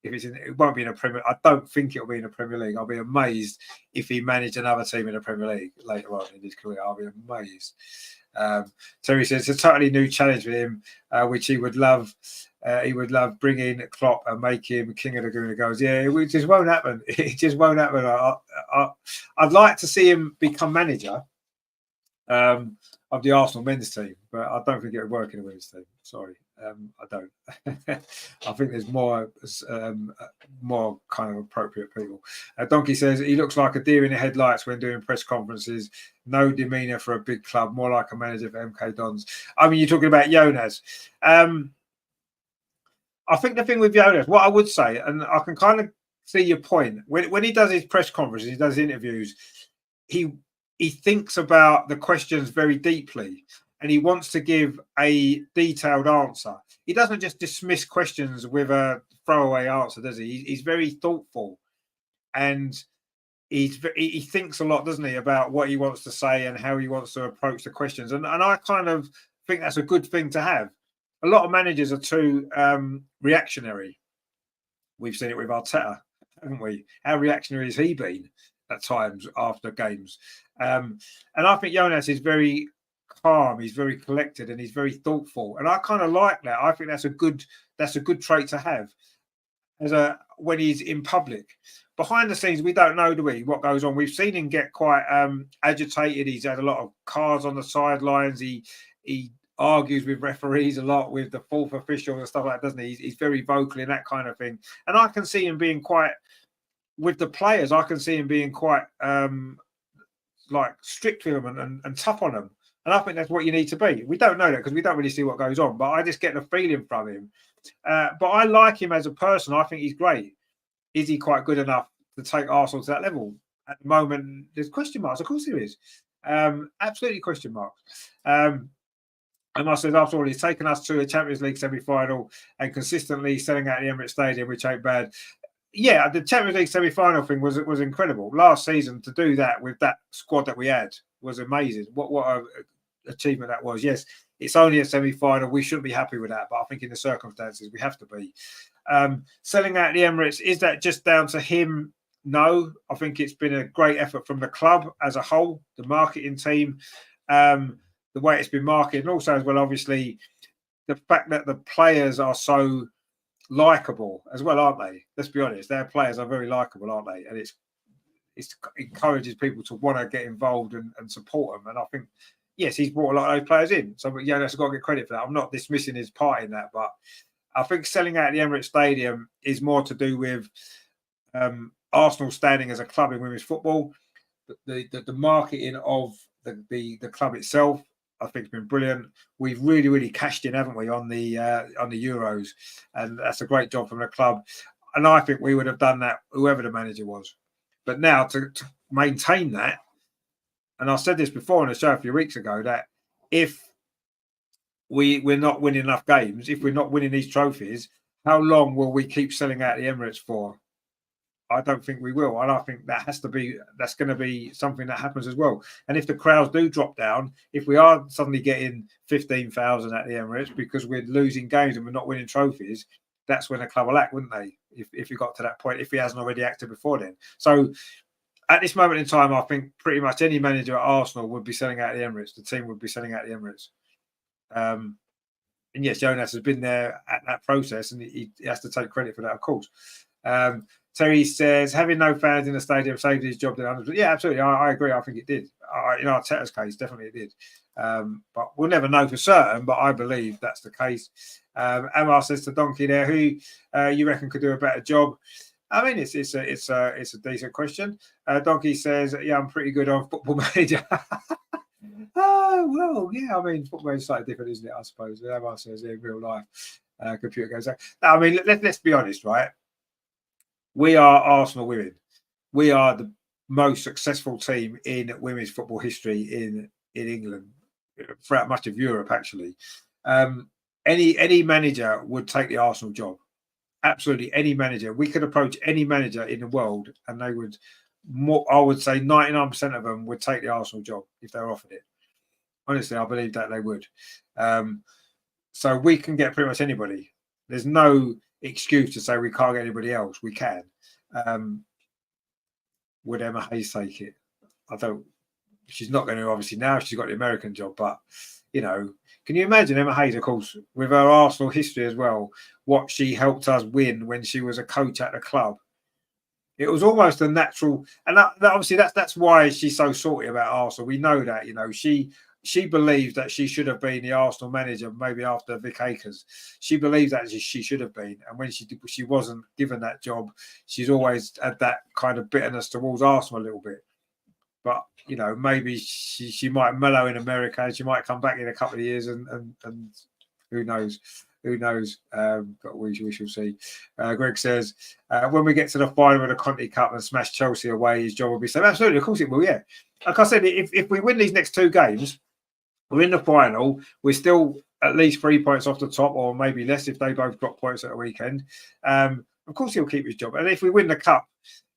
Speaker 1: it won't be in a Premier. I don't think it'll be in a Premier League. I'll be amazed if he managed another team in the Premier League later on in his career. I'll be amazed. Terry says it's a totally new challenge for him, which he would love. He would love bringing Klopp and make him king of the Gooner Girls. Yeah, it just won't happen. It just won't happen. I'd like to see him become manager of the Arsenal men's team, but I don't think it would work in the women's team. Sorry, I don't. I think there's more kind of appropriate people. Donkey says he looks like a deer in the headlights when doing press conferences. No demeanour for a big club, more like a manager for MK Dons. I mean, you're talking about Jonas. I think the thing with Jonas, what I would say, and I can kind of see your point, when he does his press conferences, he does interviews, he thinks about the questions very deeply, and he wants to give a detailed answer. He doesn't just dismiss questions with a throwaway answer, does he? He's very thoughtful, and he thinks a lot, doesn't he, about what he wants to say and how he wants to approach the questions. And I kind of think that's a good thing to have. A lot of managers are too reactionary. We've seen it with Arteta, haven't we? How reactionary has he been at times after games? And I think Jonas is very calm, he's very collected, and he's very thoughtful. And I kind of like that. I think that's a good trait to have when he's in public. Behind the scenes, we don't know, do we, what goes on? We've seen him get quite agitated. He's had a lot of cards on the sidelines. He argues with referees a lot, with the fourth official and stuff like that, doesn't he? He's very vocal in that kind of thing. And I can see him being quite, with the players, I can see him being quite like strict with them and tough on them. And I think that's what you need to be. We don't know that because we don't really see what goes on, but I just get the feeling from him. But I like him as a person. I think he's great. Is he quite good enough to take Arsenal to that level? At the moment, there's question marks. Of course there is. Absolutely question marks. And I said, after all, he's taken us to a Champions League semi-final and consistently selling out the Emirates Stadium, which ain't bad. Yeah, the Champions League semi-final thing was incredible. Last season, to do that with that squad that we had was amazing. What a achievement that was. Yes, it's only a semi-final. We shouldn't be happy with that, but I think in the circumstances, we have to be. Selling out the Emirates, is that just down to him? No, I think it's been a great effort from the club as a whole, the marketing team, the way it's been marketed, and also as well, obviously, the fact that the players are so likable as well, aren't they? Let's be honest, their players are very likable, aren't they? And it encourages people to want to get involved and support them. And I think, yes, he's brought a lot of those players in. So, yeah, that's got to get credit for that. I'm not dismissing his part in that, but I think selling out the Emirates Stadium is more to do with Arsenal standing as a club in women's football. The marketing of the club itself, I think, has been brilliant. We've really cashed in, haven't we, on the Euros, and that's a great job from the club. And I think we would have done that, whoever the manager was. But now to maintain that, and I said this before on the show a few weeks ago, that if we're not winning enough games, if we're not winning these trophies, how long will we keep selling out the Emirates for? I don't think we will. And I think that's going to be something that happens as well. And if the crowds do drop down, if we are suddenly getting 15,000 at the Emirates because we're losing games and we're not winning trophies, that's when the club will act, wouldn't they? If we got to that point, if he hasn't already acted before then. So at this moment in time, I think pretty much any manager at Arsenal would be selling out the Emirates. The team would be selling out the Emirates. And yes, Jonas has been there at that process, and he has to take credit for that, of course. Terry says, having no fans in the stadium saved his job. Yeah, absolutely. I agree. I think it did. In Arteta's case, definitely it did. But we'll never know for certain, but I believe that's the case. Amar says to Donkey there, who you reckon could do a better job? I mean, it's a decent question. Donkey says, yeah, I'm pretty good on Football Manager. Oh, well, yeah, I mean, football is slightly different, isn't it, I suppose? Amar says, in real life, computer goes out. No, I mean, let's be honest, right? We are Arsenal women. We are the most successful team in women's football history in England, throughout much of Europe, actually. Any manager would take the Arsenal job. Absolutely, any manager. We could approach any manager in the world, and they would. I would say 99% of them would take the Arsenal job if they were offered it. Honestly, I believe that they would. So we can get pretty much anybody. There's no excuse to say we can't get anybody else. We can. Would Emma Hayes take it? I don't. She's not going to, obviously, now she's got the American job, but you know, can you imagine Emma Hayes, of course, with her Arsenal history as well, what she helped us win when she was a coach at the club? It was almost a natural, and that obviously that's why she's so salty about Arsenal. We know that, you know, she believes that she should have been the Arsenal manager, maybe after Vic Akers. She believes that she should have been, and when she wasn't given that job, she's always had that kind of bitterness towards Arsenal a little bit. But you know, maybe she might mellow in America, and she might come back in a couple of years, and who knows. Who knows? But we shall see. Greg says, when we get to the final of the Conti Cup and smash Chelsea away, his job will be safe. Absolutely, of course it will, yeah. Like I said, if we win these next two games, we're in the final, we're still at least 3 points off the top, or maybe less if they both drop points at the weekend. Of course he'll keep his job. And if we win the Cup,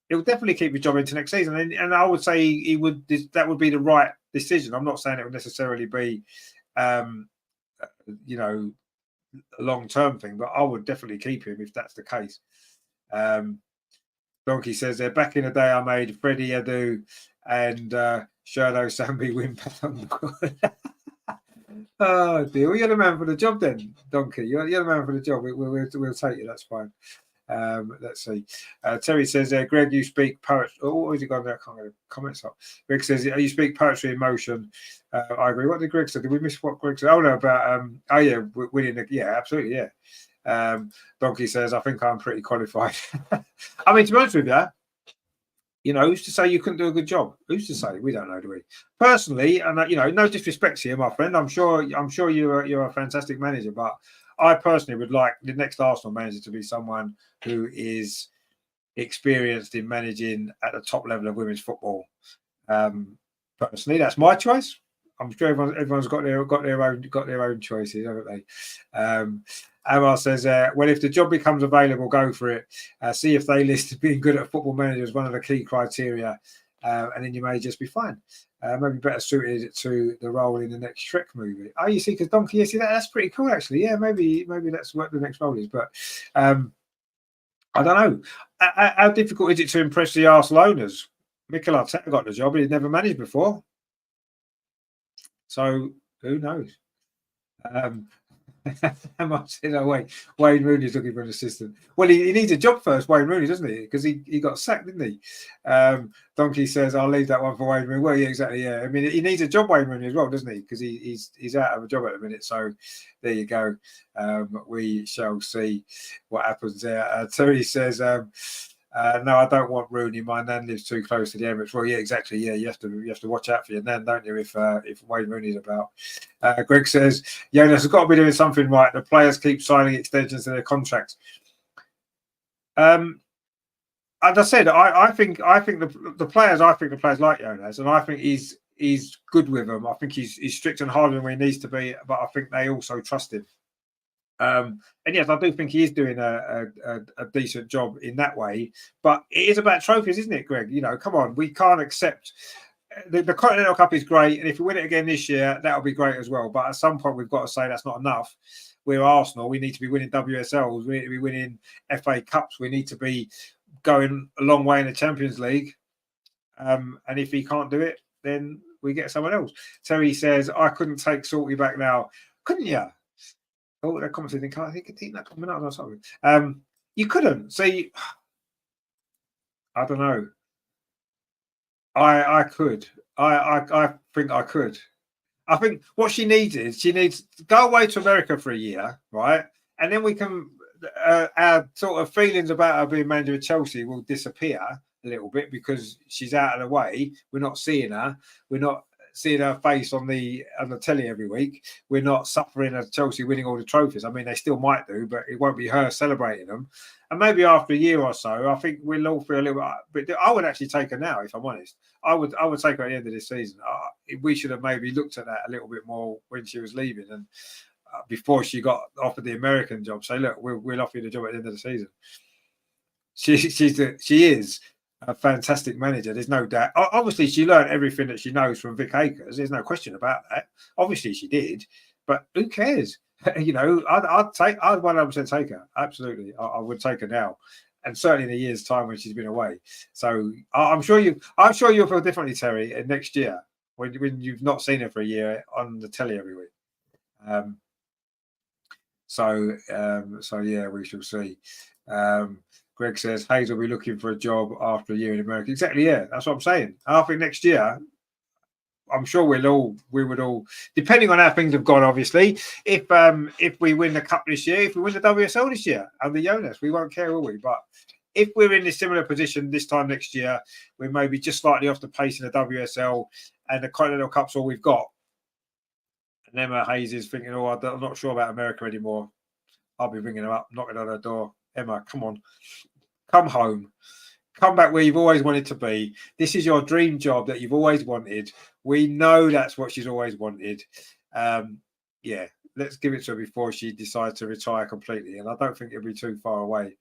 Speaker 1: he'll definitely keep his job into next season. And I would say he would. That would be the right decision. I'm not saying it would necessarily be, you know, a long-term thing, but I would definitely keep him if that's the case. Donkey says there, back in the day I made Freddie Adu and Sherdo Sambi win. Oh dear, well, you're the man for the job then, Donkey. You're the man for the job. We'll take you, that's fine. Let's see. Terry says there, Greg, you speak poetry. Oh, has he gone there? I can't get the comments up. Greg says, you speak poetry in motion. I agree. What did Greg say? Did we miss what Greg said? Oh no, about winning the, yeah, absolutely, yeah. Donkey says, I think I'm pretty qualified. I mean, to be honest with you, You know, who's to say you couldn't do a good job? Who's to say? We don't know, do we? Personally, and you know, no disrespect to you, my friend. I'm sure you're a fantastic manager, but I personally would like the next Arsenal manager to be someone who is experienced in managing at the top level of women's football. Personally, that's my choice. I'm sure everyone's got their own choices, haven't they? Amar says, well, if the job becomes available, go for it. See if they list being good at football manager as one of the key criteria, and then you may just be fine. Maybe better suited to the role in the next Shrek movie. Oh, you see, because Donkey, you see that's pretty cool, actually. Yeah, maybe that's what the next role is. But I don't know. How difficult is it to impress the Arsenal owners? Mikel Arteta got the job, but he'd never managed before. So who knows? Wayne Rooney's looking for an assistant. Well, he needs a job first, Wayne Rooney, doesn't he? Because he got sacked, didn't he? Donkey says, I'll leave that one for Wayne Rooney. Well, yeah, exactly. Yeah, I mean, he needs a job, Wayne Rooney, as well, doesn't he? Because he's out of a job at the minute. So there you go. We shall see what happens there. Terry says, no, I don't want Rooney. My nan lives too close to the Emirates. Well, yeah, exactly. Yeah, you have to watch out for your nan, don't you? If Wayne Rooney's about. Greg says, Jonas has got to be doing something right. The players keep signing extensions to their contracts. As I said, I think the players like Jonas, and I think he's good with them. I think he's strict and hard when he needs to be, but I think they also trust him. And yes, I do think he is doing a decent job in that way. But it is about trophies, isn't it, Greg? You know, come on, we can't accept the Continental Cup is great, and if we win it again this year, that'll be great as well. But at some point, we've got to say that's not enough. We're Arsenal. We need to be winning WSLs. We need to be winning FA Cups. We need to be going a long way in the Champions League. And if he can't do it, then we get someone else. Terry says, I couldn't take Salty back now. Couldn't you? Oh, they're commenting. I think that coming out or something. You couldn't see. I don't know. I could. I think I could. I think what she needs to go away to America for a year, right? And then we can. Our sort of feelings about her being manager of Chelsea will disappear a little bit because she's out of the way. We're not seeing her. We're not seeing her face on the telly every week. We're not suffering as Chelsea winning all the trophies. I mean, they still might do, but it won't be her celebrating them. And maybe after a year or so, I think we'll all feel a little bit. But I would actually take her now, if I'm honest. I would take her at the end of this season. We should have maybe looked at that a little bit more when she was leaving and before she got offered the American job. Say, look, we'll offer you the job at the end of the season. She is a fantastic manager. There's no doubt. Obviously, she learned everything that she knows from Vic Akers. There's no question about that. Obviously, she did. But who cares? You know, I'd 100% take her. Absolutely, I would take her now, and certainly in a year's time when she's been away. So I'm sure you'll feel differently, Terry, next year when you've not seen her for a year on the telly every week. So yeah, we shall see. Greg says Hayes will be looking for a job after a year in America. Exactly, yeah, that's what I'm saying. I think next year, I'm sure we would all, depending on how things have gone, obviously. If we win the cup this year, if we win the WSL this year under Jonas, we won't care, will we? But if we're in a similar position this time next year, we may be just slightly off the pace in the WSL and the Continental Cup's all we've got. And Emma Hayes is thinking, I'm not sure about America anymore. I'll be ringing her up, knocking on her door. Emma, come on. Come home. Come back where you've always wanted to be. This is your dream job that you've always wanted. We know that's what she's always wanted. Yeah, let's give it to her before she decides to retire completely. And I don't think it'll be too far away.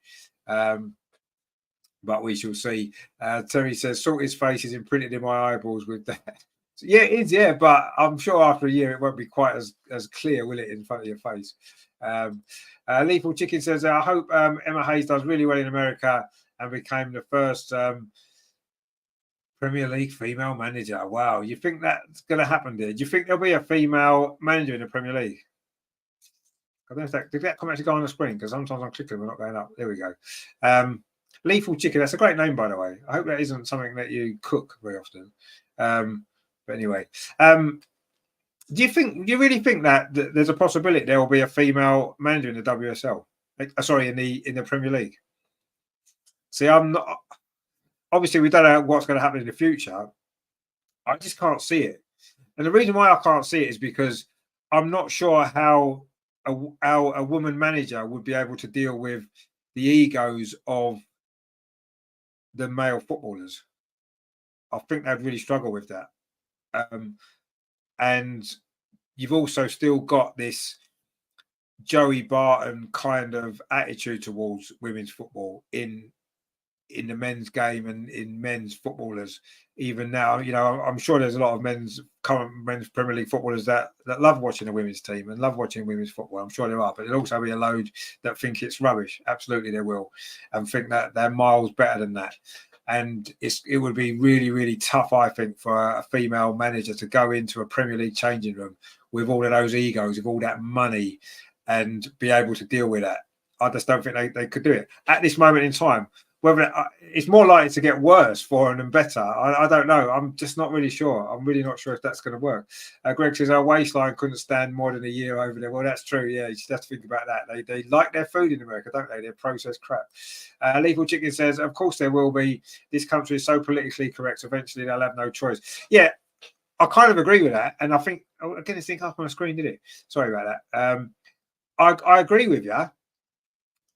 Speaker 1: But we shall see. Terry says, Salty's face is imprinted in my eyeballs with that. Yeah, it is, yeah. But I'm sure after a year it won't be quite as clear, will it, in front of your face? Lethal Chicken says, I hope Emma Hayes does really well in America and became the first Premier League female manager. Wow. You think that's going to happen there? Do you think there'll be a female manager in the Premier League? I don't know if did that comment actually go on the screen? Because sometimes I'm clicking, we're not going up. There we go. Lethal Chicken, that's a great name, by the way. I hope that isn't something that you cook very often. But anyway, do you really think that there's a possibility there will be a female manager in the WSL? Sorry, in the Premier League. See, I'm not. obviously we don't know what's going to happen in the future. I just can't see it. And the reason why I can't see it is because I'm not sure how a woman manager would be able to deal with the egos of the male footballers. I think they'd really struggle with that. And you've also still got this Joey Barton kind of attitude towards women's football in the men's game and in men's footballers. Even now, I'm sure there's a lot of current men's Premier League footballers that love watching the women's team and love watching women's football. I'm sure there are, but there'll also be a load that think it's rubbish. Absolutely, there will, and think that they're miles better than that. And it would be really, really tough, I think, for a female manager to go into a Premier League changing room with all of those egos, with all that money, and be able to deal with that. I just don't think they could do it at this moment in time. Whether it's more likely to get worse for them than better, I don't know. I'm just not really sure. I'm really not sure if that's going to work. Greg says our waistline couldn't stand more than a year over there. Well, that's true. Yeah, you just have to think about that. They like their food in America, don't they? They're processed crap. Lethal Chicken says, of course there will be. This country is so politically correct. Eventually they'll have no choice. Yeah, I kind of agree with that. And I think, again, this thing up on the screen, did it? Sorry about that. I agree with you.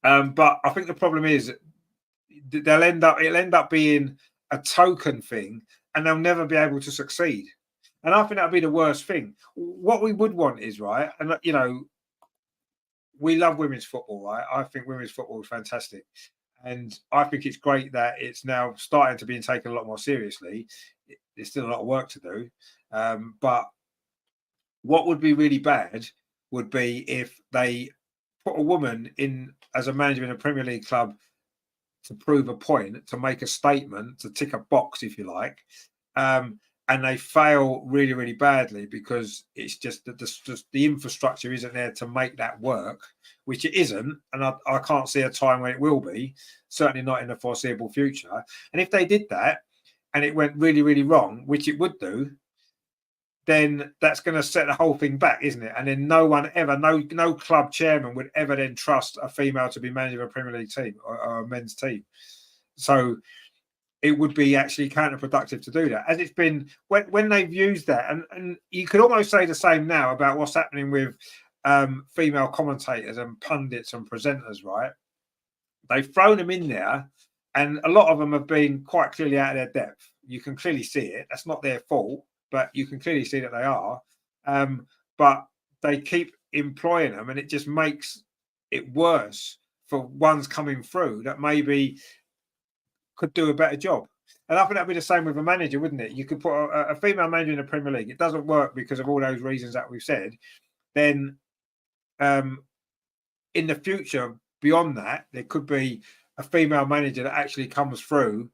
Speaker 1: But I think the problem is it'll end up being a token thing, and they'll never be able to succeed. And I think that'll be the worst thing. What we would want is, right, and we love women's football, right? I think women's football is fantastic, and I think it's great that it's now starting to be taken a lot more seriously. There's still a lot of work to do, but what would be really bad would be if they put a woman in as a manager in a Premier League club to prove a point, to make a statement, to tick a box, if you like, and they fail really, really badly because it's just that the infrastructure isn't there to make that work, which it isn't, and I can't see a time when it will be, certainly not in the foreseeable future. And if they did that and it went really, really wrong, which it would do, then that's going to set the whole thing back, isn't it? And then no club chairman would ever then trust a female to be manager of a Premier League team or a men's team. So it would be actually counterproductive to do that, as it's been when they've used that. And you could almost say the same now about what's happening with female commentators and pundits and presenters, right? They've thrown them in there, and a lot of them have been quite clearly out of their depth. You can clearly see it. That's not their fault, but you can clearly see that they are. But they keep employing them, and it just makes it worse for ones coming through that maybe could do a better job. And I think that'd be the same with a manager, wouldn't it? You could put a female manager in the Premier League. It doesn't work because of all those reasons that we've said. Then in the future, beyond that, there could be a female manager that actually comes through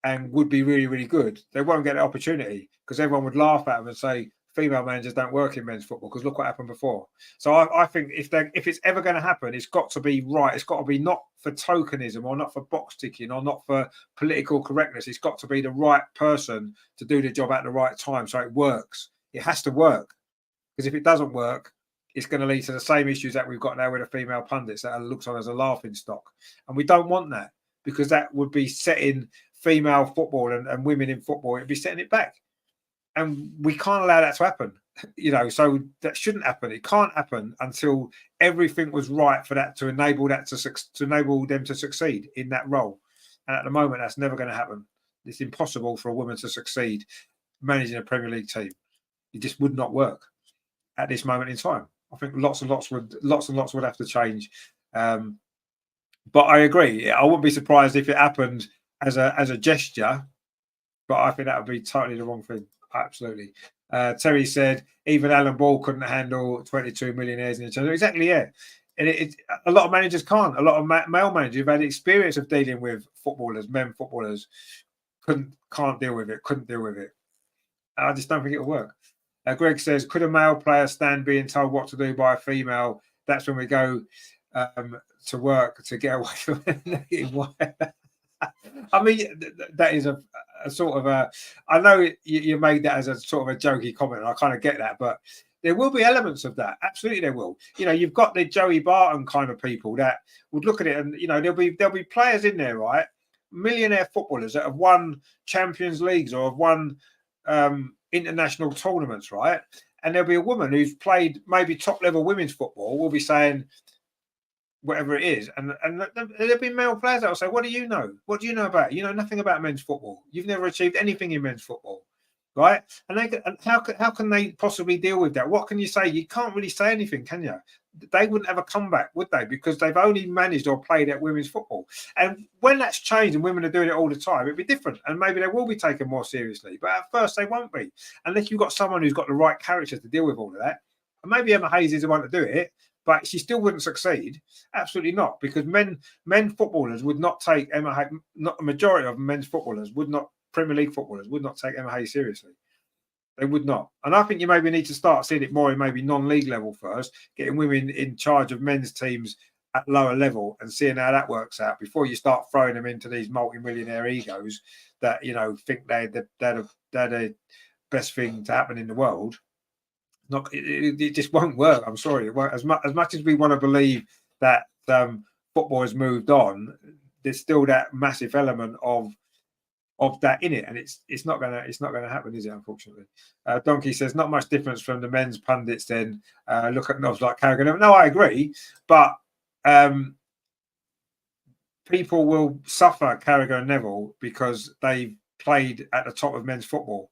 Speaker 1: and would be really, really good. They won't get the opportunity because everyone would laugh at them and say female managers don't work in men's football because look what happened before. So I think if it's ever going to happen, it's got to be right. It's got to be not for tokenism or not for box ticking or not for political correctness. It's got to be the right person to do the job at the right time so it works. It has to work, because if it doesn't work, it's going to lead to the same issues that we've got now with the female pundits that are looked on as a laughing stock. And we don't want that, because that would be setting female football and women in football, it'd be setting it back. And we can't allow that to happen, so that shouldn't happen. It can't happen until everything was right for that to enable them to succeed in that role. And at the moment, that's never going to happen. It's impossible for a woman to succeed managing a Premier League team. It just would not work at this moment in time. I think lots and lots would have to change. But I agree. I wouldn't be surprised if it happened as a gesture, but I think that would be totally the wrong thing. Absolutely. Terry said even Alan Ball couldn't handle 22 millionaires in the channel. Exactly, yeah. And a lot of managers can't. A lot of male managers who've had experience of dealing with men footballers, can't deal with it. Couldn't deal with it. I just don't think it'll work. Greg says, could a male player stand being told what to do by a female? That's when we go to work to get away from it. I mean, that is a sort of a. I know you made that as a sort of a jokey comment, and I kind of get that, but there will be elements of that. Absolutely, there will. You've got the Joey Barton kind of people that would look at it, and there'll be players in there, right? millionaire footballers that have won Champions Leagues or have won international tournaments, right? And there'll be a woman who's played maybe top level women's football will be saying whatever it is, and there'll be male players that will say, "What do you know? What do you know about it? You know nothing about men's football. You've never achieved anything in men's football." Right? And how can they possibly deal with that? What can you say? You can't really say anything, can you? They wouldn't have a comeback, would they? Because they've only managed or played at women's football. And when that's changed and women are doing it all the time, it'd be different. And maybe they will be taken more seriously. But at first, they won't be. Unless you've got someone who's got the right character to deal with all of that. And maybe Emma Hayes is the one to do it, but she still wouldn't succeed. Absolutely not. Because men footballers would not take Emma Hayes, not a majority of men's footballers would not, Premier League footballers would not take Emma Hayes seriously. They would not. And I think you maybe need to start seeing it more in maybe non-league level first, getting women in charge of men's teams at lower level and seeing how that works out before you start throwing them into these multi-millionaire egos that, you know, think they're the best thing to happen in the world. It just won't work. I'm sorry. It won't. As much as we want to believe that football has moved on, there's still that massive element of that in it, and it's not gonna happen, is it? Unfortunately, Donkey says not much difference from the men's pundits. Then look at knobs like Carragher. No, I agree, but people will suffer Carragher and Neville because they've played at the top of men's football,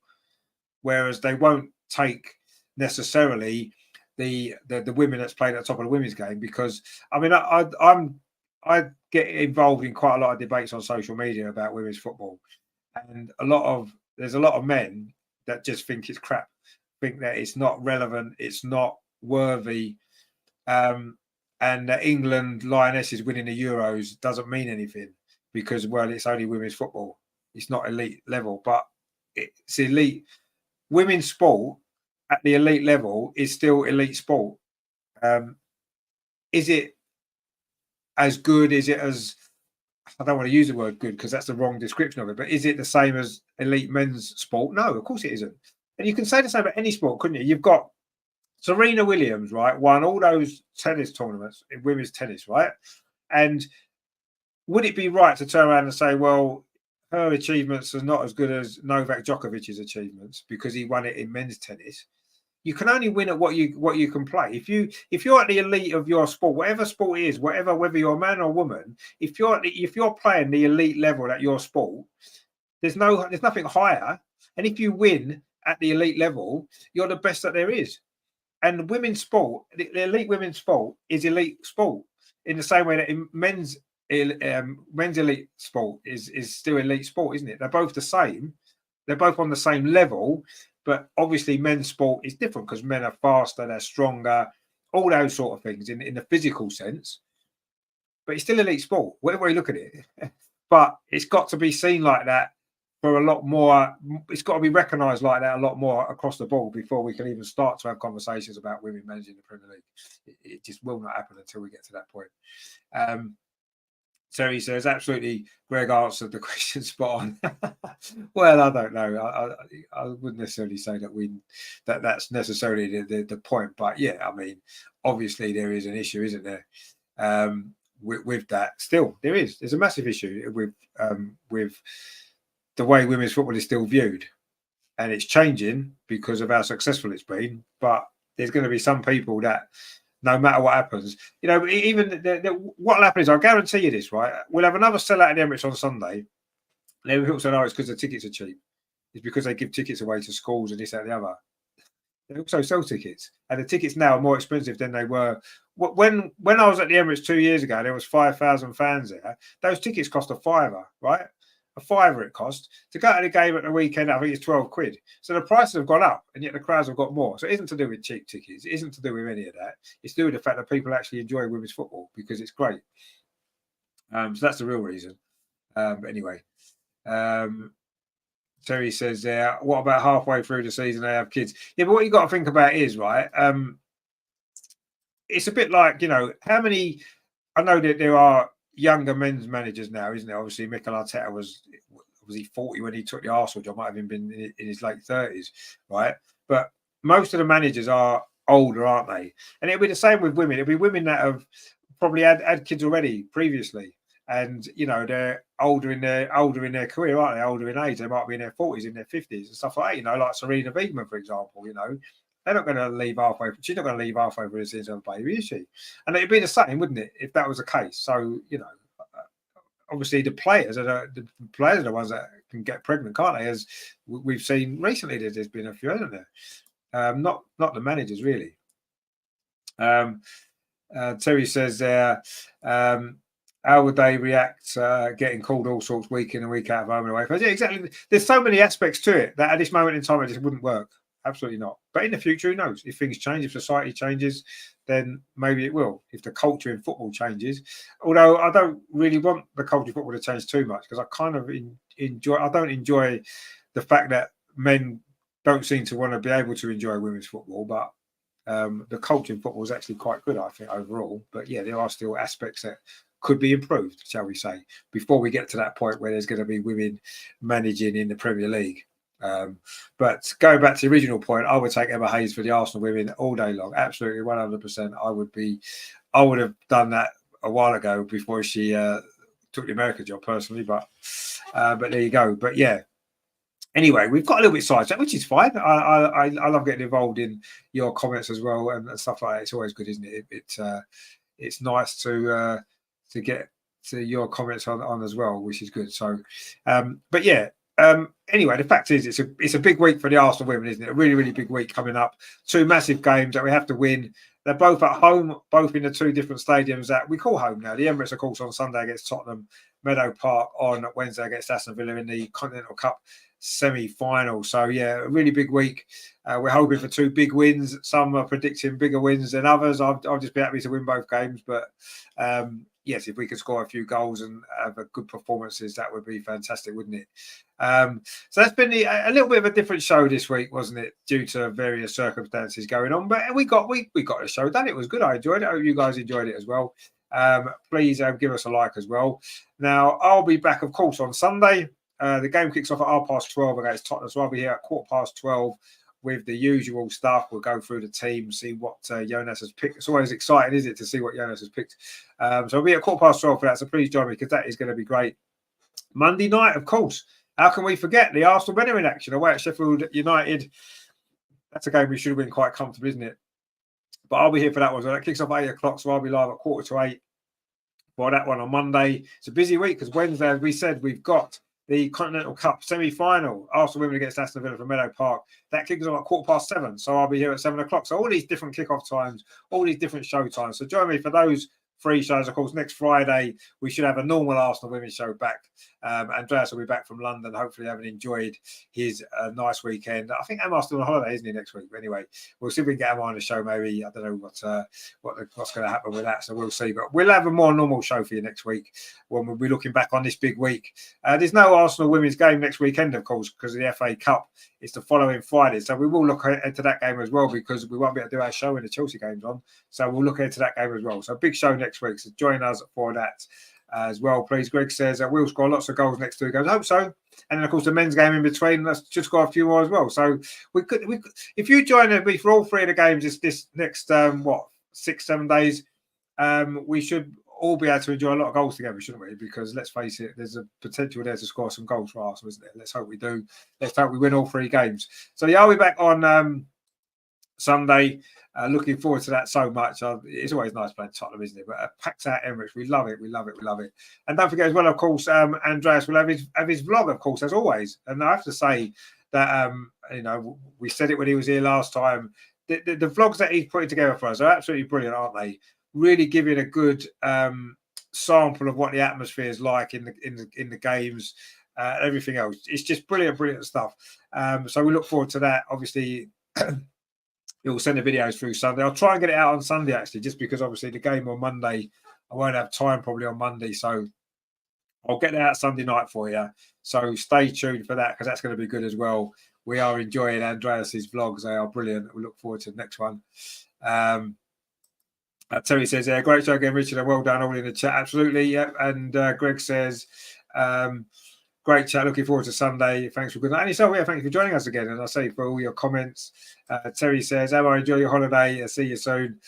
Speaker 1: whereas they won't take necessarily the women that's played at the top of the women's game. Because I mean, I get involved in quite a lot of debates on social media about women's football. And there's a lot of men that just think it's crap, think that it's not relevant, it's not worthy, and that England Lionesses winning the Euros doesn't mean anything because, well, it's only women's football. It's not elite level, but it's elite. Women's sport at the elite level is still elite sport. Is it as good? Is it as, I don't want to use the word good because that's the wrong description of it, but is it the same as elite men's sport? No, of course it isn't. And you can say the same about any sport, couldn't you? You've got Serena Williams, right, won all those tennis tournaments in women's tennis, right? And would it be right to turn around and say, well, her achievements are not as good as Novak Djokovic's achievements because he won it in men's tennis? You can only win at what you can play. If you're at the elite of your sport, whatever sport it is, whether you're a man or woman, if you're playing the elite level at your sport, there's nothing higher. And if you win at the elite level, you're the best that there is. And women's sport, the elite women's sport is elite sport in the same way that in men's elite sport is still elite sport, isn't it? They're both the same. They're both on the same level. But obviously, men's sport is different because men are faster, they're stronger, all those sort of things in the physical sense. But it's still elite sport, whatever you look at it. But it's got to be seen like that for a lot more. It's got to be recognised like that a lot more across the board before we can even start to have conversations about women managing the Premier League. It just will not happen until we get to that point. Terry says, absolutely, Greg answered the question spot on. Well, I don't know. I wouldn't necessarily say that that's necessarily the point. But yeah, I mean, obviously there is an issue, isn't there? With that. Still, there's a massive issue with the way women's football is still viewed. And it's changing because of how successful it's been. But there's going to be some people that, no matter what happens, you know, even what will happen is, I'll guarantee you this, right? We'll have another sellout at the Emirates on Sunday. And people say, no, it's because the tickets are cheap. It's because they give tickets away to schools and this, that, and the other. They also sell tickets. And the tickets now are more expensive than they were. When I was at the Emirates 2 years ago, there was 5,000 fans there. Those tickets cost a fiver, right? A fiver it cost. To go to the game at the weekend, I think it's 12 quid. So the prices have gone up, and yet the crowds have got more. So it isn't to do with cheap tickets. It isn't to do with any of that. It's to do with the fact that people actually enjoy women's football because it's great. So that's the real reason. But anyway, Terry says there, what about halfway through the season they have kids? Yeah, but what you got to think about is, right, it's a bit like, you know, how many, I know that there are younger men's managers now, isn't there? Obviously, Mikel Arteta was he 40 when he took the Arsenal job? Might have even been in his late 30s, right? But most of the managers are older, aren't they? And it'll be the same with women. It'll be women that have probably had kids already previously, and they're older in their career, aren't they? Older in age, they might be in their 40s, in their 50s, and stuff like that. Like Serena Wiegmann, for example. They're not going to leave halfway. She's not going to leave halfway through the season of a baby, is she? And it'd be the same, wouldn't it, if that was the case? So obviously the players are the ones that can get pregnant, can't they? As we've seen recently, there's been a few, hasn't there? Not the managers really. Terry says there, how would they react getting called all sorts week in and week out of home and away? Yeah, exactly. There's so many aspects to it that at this moment in time it just wouldn't work. Absolutely not. But in the future, who knows? If things change, if society changes, then maybe it will. If the culture in football changes, although I don't really want the culture of football to change too much, because I kind of don't enjoy the fact that men don't seem to want to be able to enjoy women's football, but the culture in football is actually quite good, I think, overall. But yeah, there are still aspects that could be improved, shall we say, before we get to that point where there's going to be women managing in the Premier League. But going back to the original point, I would take Emma Hayes for the Arsenal women all day long. Absolutely, 100%. I would have done that a while ago before she took the American job personally. But there you go. But yeah. Anyway, we've got a little bit sidetracked, which is fine. I love getting involved in your comments as well and stuff like that. It's always good, isn't it? It's nice to get to your comments on as well, which is good. So, but yeah. Anyway, the fact is, it's a big week for the Arsenal women, isn't it? A really, really big week coming up. 2 massive games that we have to win. They're both at home, both in the 2 different stadiums that we call home now. The Emirates, of course, on Sunday against Tottenham, Meadow Park on Wednesday against Aston Villa in the Continental Cup semi-final. So yeah, a really big week. We're hoping for 2 big wins. Some are predicting bigger wins than others. I'll just be happy to win both games, but yes, if we could score a few goals and have good performances, that would be fantastic, wouldn't it? So that's been a little bit of a different show this week, wasn't it? Due to various circumstances going on, but we got the show done. It was good. I enjoyed it. I hope you guys enjoyed it as well. Please give us a like as well. Now I'll be back, of course, on Sunday. The game kicks off at 12:30 against Tottenham, so I'll be here at 12:15 with the usual stuff. We'll go through the team, see what Jonas has picked. It's always exciting, isn't it, to see what Jonas has picked. So I'll be at 12:15 for that, so please join me because that is going to be great. Monday night, of course. How can we forget the Arsenal winner in action away at Sheffield United? That's a game we should win quite comfortably, isn't it? But I'll be here for that one. So that kicks off at 8 o'clock, so I'll be live at 7:45 for that one on Monday. It's a busy week because Wednesday, as we said, we've got the Continental Cup semi-final, Arsenal women against Aston Villa from Meadow Park. That kicks off at 7:15. So I'll be here at 7 o'clock. So all these different kickoff times, all these different show times. So join me for those 3 shows. Of course, next Friday, we should have a normal Arsenal women's show back. Andreas will be back from London, hopefully having enjoyed his nice weekend. I think Emma's still on holiday, isn't he, next week? But anyway, we'll see if we can get Emma on the show, maybe. I don't know what's going to happen with that, so we'll see. But we'll have a more normal show for you next week when we'll be looking back on this big week. There's no Arsenal women's game next weekend, of course, because of the FA Cup. It's the following Friday. So we will look into that game as well because we won't be able to do our show when the Chelsea game's on. So we'll look into that game as well. So big show next week. So join us for that as well, please. Greg says we'll score lots of goals next 2 games. I hope so. And then, of course, the men's game in between. Let's just score a few more as well. So we could if you join me for all 3 of the games this next 6-7 days, we should all be able to enjoy a lot of goals together, shouldn't we? Because let's face it, there's a potential there to score some goals for Arsenal, isn't there? Let's hope we do. Let's hope we win all 3 games. So yeah, I'll be back on Sunday. Looking forward to that so much. It's always nice playing Tottenham, isn't it? But packed out Emirates, we love it. And don't forget as well, of course, Andreas will have his vlog, of course, as always. And I have to say that we said it when he was here last time. The vlogs that he's putting together for us are absolutely brilliant, aren't they? Really giving a good sample of what the atmosphere is like in the games, everything else. It's just brilliant stuff. So we look forward to that. Obviously. He'll send the videos through Sunday. I'll try and get it out on Sunday, actually, just because obviously the game on Monday, I won't have time probably on Monday. So I'll get that out Sunday night for you. So stay tuned for that because that's going to be good as well. We are enjoying Andreas's vlogs. They are brilliant. We look forward to the next one. Terry says, great show again, Richard, and well done all in the chat. Absolutely. Yep. And Greg says, great chat. Looking forward to Sunday. Thanks for good night. And yourself, thank you for joining us again. And I say for all your comments. Terry says, Emma, enjoy your holiday. See you soon.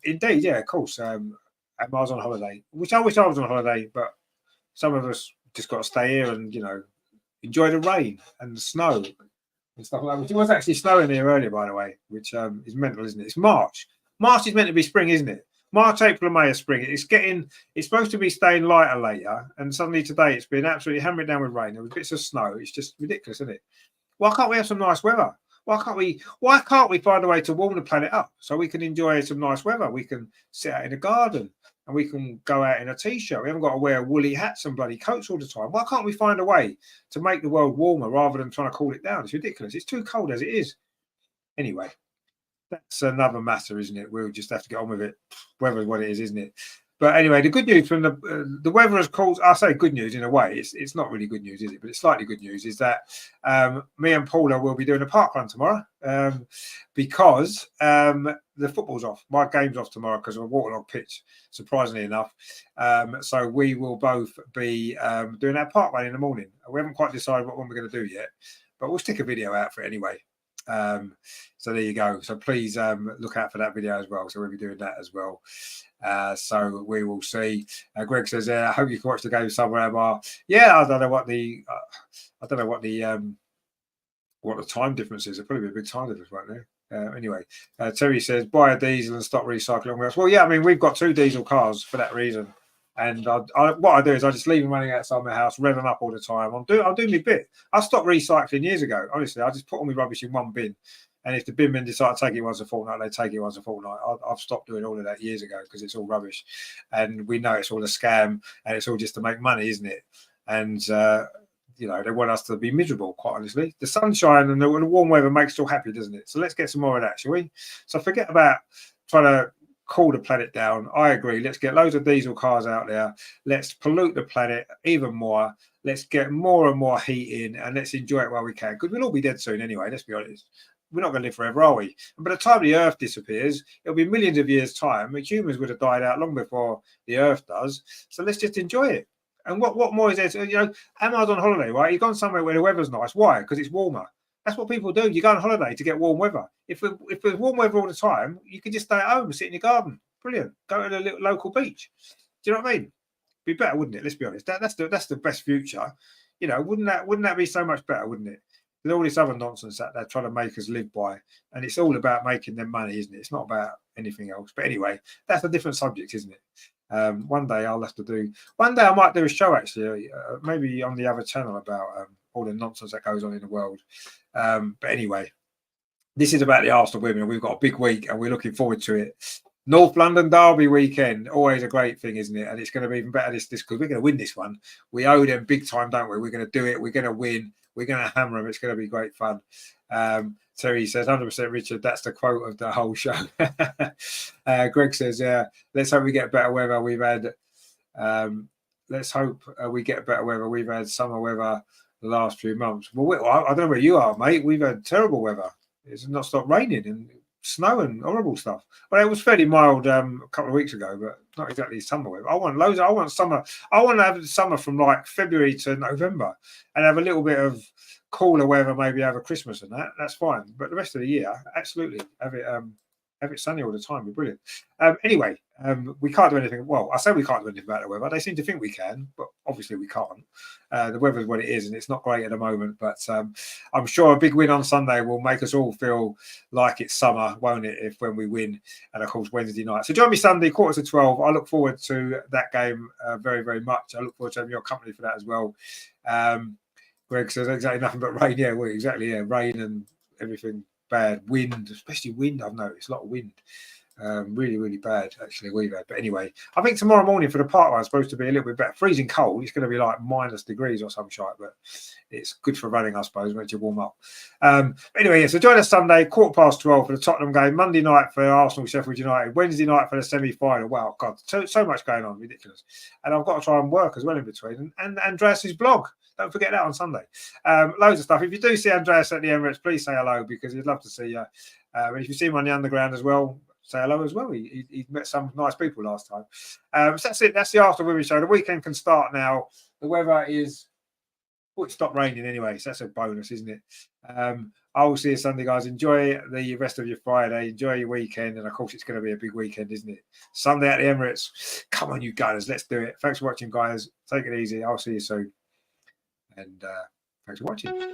Speaker 1: Indeed, yeah, of course. and I was on holiday, which I wish I was on holiday, but some of us just got to stay here and, enjoy the rain and the snow and stuff like that. It was actually snowing here earlier, by the way, which is mental, isn't it? It's March. March is meant to be spring, isn't it? March, April, and May are spring. It's supposed to be staying lighter later, and suddenly today it's been absolutely hammering down with rain. There was bits of snow. It's just ridiculous, isn't it? Why can't we have some nice weather? Why can't we find a way to warm the planet up so we can enjoy some nice weather? We can sit out in the garden and we can go out in a t-shirt. We haven't got to wear woolly hats and bloody coats all the time. Why can't we find a way to make the world warmer rather than trying to cool it down? It's ridiculous. It's too cold as it is. Anyway, that's another matter, isn't it? We'll just have to get on with it. Weather is what it is, isn't it? But anyway, the good news from the weather has caused, I say good news in a way, it's not really good news, is it? But it's slightly good news, is that me and Paula will be doing a park run tomorrow because the football's off. My game's off tomorrow because of a waterlogged pitch, surprisingly enough. So we will both be doing our park run in the morning. We haven't quite decided what one we're going to do yet, but we'll stick a video out for it anyway. So there you go. So please look out for that video as well. So we'll be doing that as well. So we will see. Greg says, "I hope you can watch the game somewhere." Yeah, I don't know what the time difference is. It'll probably be a big time difference right now. Anyway, Terry says, "Buy a diesel and stop recycling." Well, yeah, I mean we've got 2 diesel cars for that reason. And what I do is I just leave them running outside my house, rev them up all the time. I'll do my bit. I stopped recycling years ago. Honestly, I just put all my rubbish in one bin. And if the bin men decide to take it once a fortnight, they take it once a fortnight. I've stopped doing all of that years ago because it's all rubbish. And we know it's all a scam and it's all just to make money, isn't it? And, they want us to be miserable, quite honestly. The sunshine and the warm weather makes us all happy, doesn't it? So let's get some more of that, shall we? So forget about trying to cool the planet down. I agree. Let's get loads of diesel cars out there. Let's pollute the planet even more. Let's get more and more heat in and let's enjoy it while we can. Because we'll all be dead soon anyway, let's be honest. We're not going to live forever, are we? And by the time the Earth disappears, it'll be millions of years' time. Humans would have died out long before the Earth does. So let's just enjoy it. And what more is there? Emma's on holiday, right? You've gone somewhere where the weather's nice. Why? Because it's warmer. That's what people do. You go on holiday to get warm weather. If there's warm weather all the time, you can just stay at home and sit in your garden. Brilliant. Go to the little local beach. Do you know what I mean? Be better, wouldn't it? Let's be honest. That's the best future. Wouldn't that be so much better, wouldn't it? There's all this other nonsense that they're trying to make us live by, and it's all about making them money, isn't it? It's not about anything else. But anyway, that's a different subject, isn't it? One day I might do a show actually, maybe on the other channel about all the nonsense that goes on in the world. But anyway, this is about the Arsenal women. We've got a big week, and we're looking forward to it. North London Derby weekend, always a great thing, isn't it? And it's going to be even better this because we're going to win this one. We owe them big time, don't we? We're going to do it. We're going to win. We're going to hammer them. It's going to be great fun. Terry says, 100% Richard, that's the quote of the whole show. Greg says, yeah, let's hope we get better weather. Let's hope we get better weather. We've had summer weather the last few months. Well, I don't know where you are, mate. We've had terrible weather. It's not stopped raining and snow and horrible stuff. Well, it was fairly mild a couple of weeks ago, but not exactly summer weather. I want summer. I want to have summer from like February to November and have a little bit of cooler weather, maybe over Christmas and that. That's fine. But the rest of the year, absolutely have it sunny all the time. Be brilliant. Anyway, we can't do anything. Well, I say we can't do anything about the weather. They seem to think we can, but obviously we can't. The weather's what it is, and it's not great at the moment. But I'm sure a big win on Sunday will make us all feel like it's summer, won't it? When we win, and of course Wednesday night. So join me Sunday, 11:45. I look forward to that game very, very much. I look forward to having your company for that as well. Greg says exactly nothing but rain. Yeah, well, exactly. Yeah, rain and everything. Bad wind, especially wind. I've noticed a lot of wind. Really, really bad, actually, we've had. But anyway, I think tomorrow morning for the park run is supposed to be a little bit better. Freezing cold. It's going to be like -degrees or some shit, but it's good for running, I suppose, once you warm up. But anyway, yeah, so join us Sunday, 12:15 for the Tottenham game. Monday night for Arsenal, Sheffield United. Wednesday night for the semi-final. Wow, God, so much going on. Ridiculous. And I've got to try and work as well in between. And Andreas's blog. Don't forget that on Sunday. Loads of stuff. If you do see Andreas at the Emirates, please say hello because he'd love to see you. And if you see him on the underground as well, say hello as well. He met some nice people last time. So that's it. That's the Arsenal Women's Show. The weekend can start now. The weather is... Oh, it stopped raining anyway, so that's a bonus, isn't it? I will see you Sunday, guys. Enjoy the rest of your Friday. Enjoy your weekend. And of course, it's going to be a big weekend, isn't it? Sunday at the Emirates. Come on, you Gunners. Let's do it. Thanks for watching, guys. Take it easy. I'll see you soon. And thanks for watching.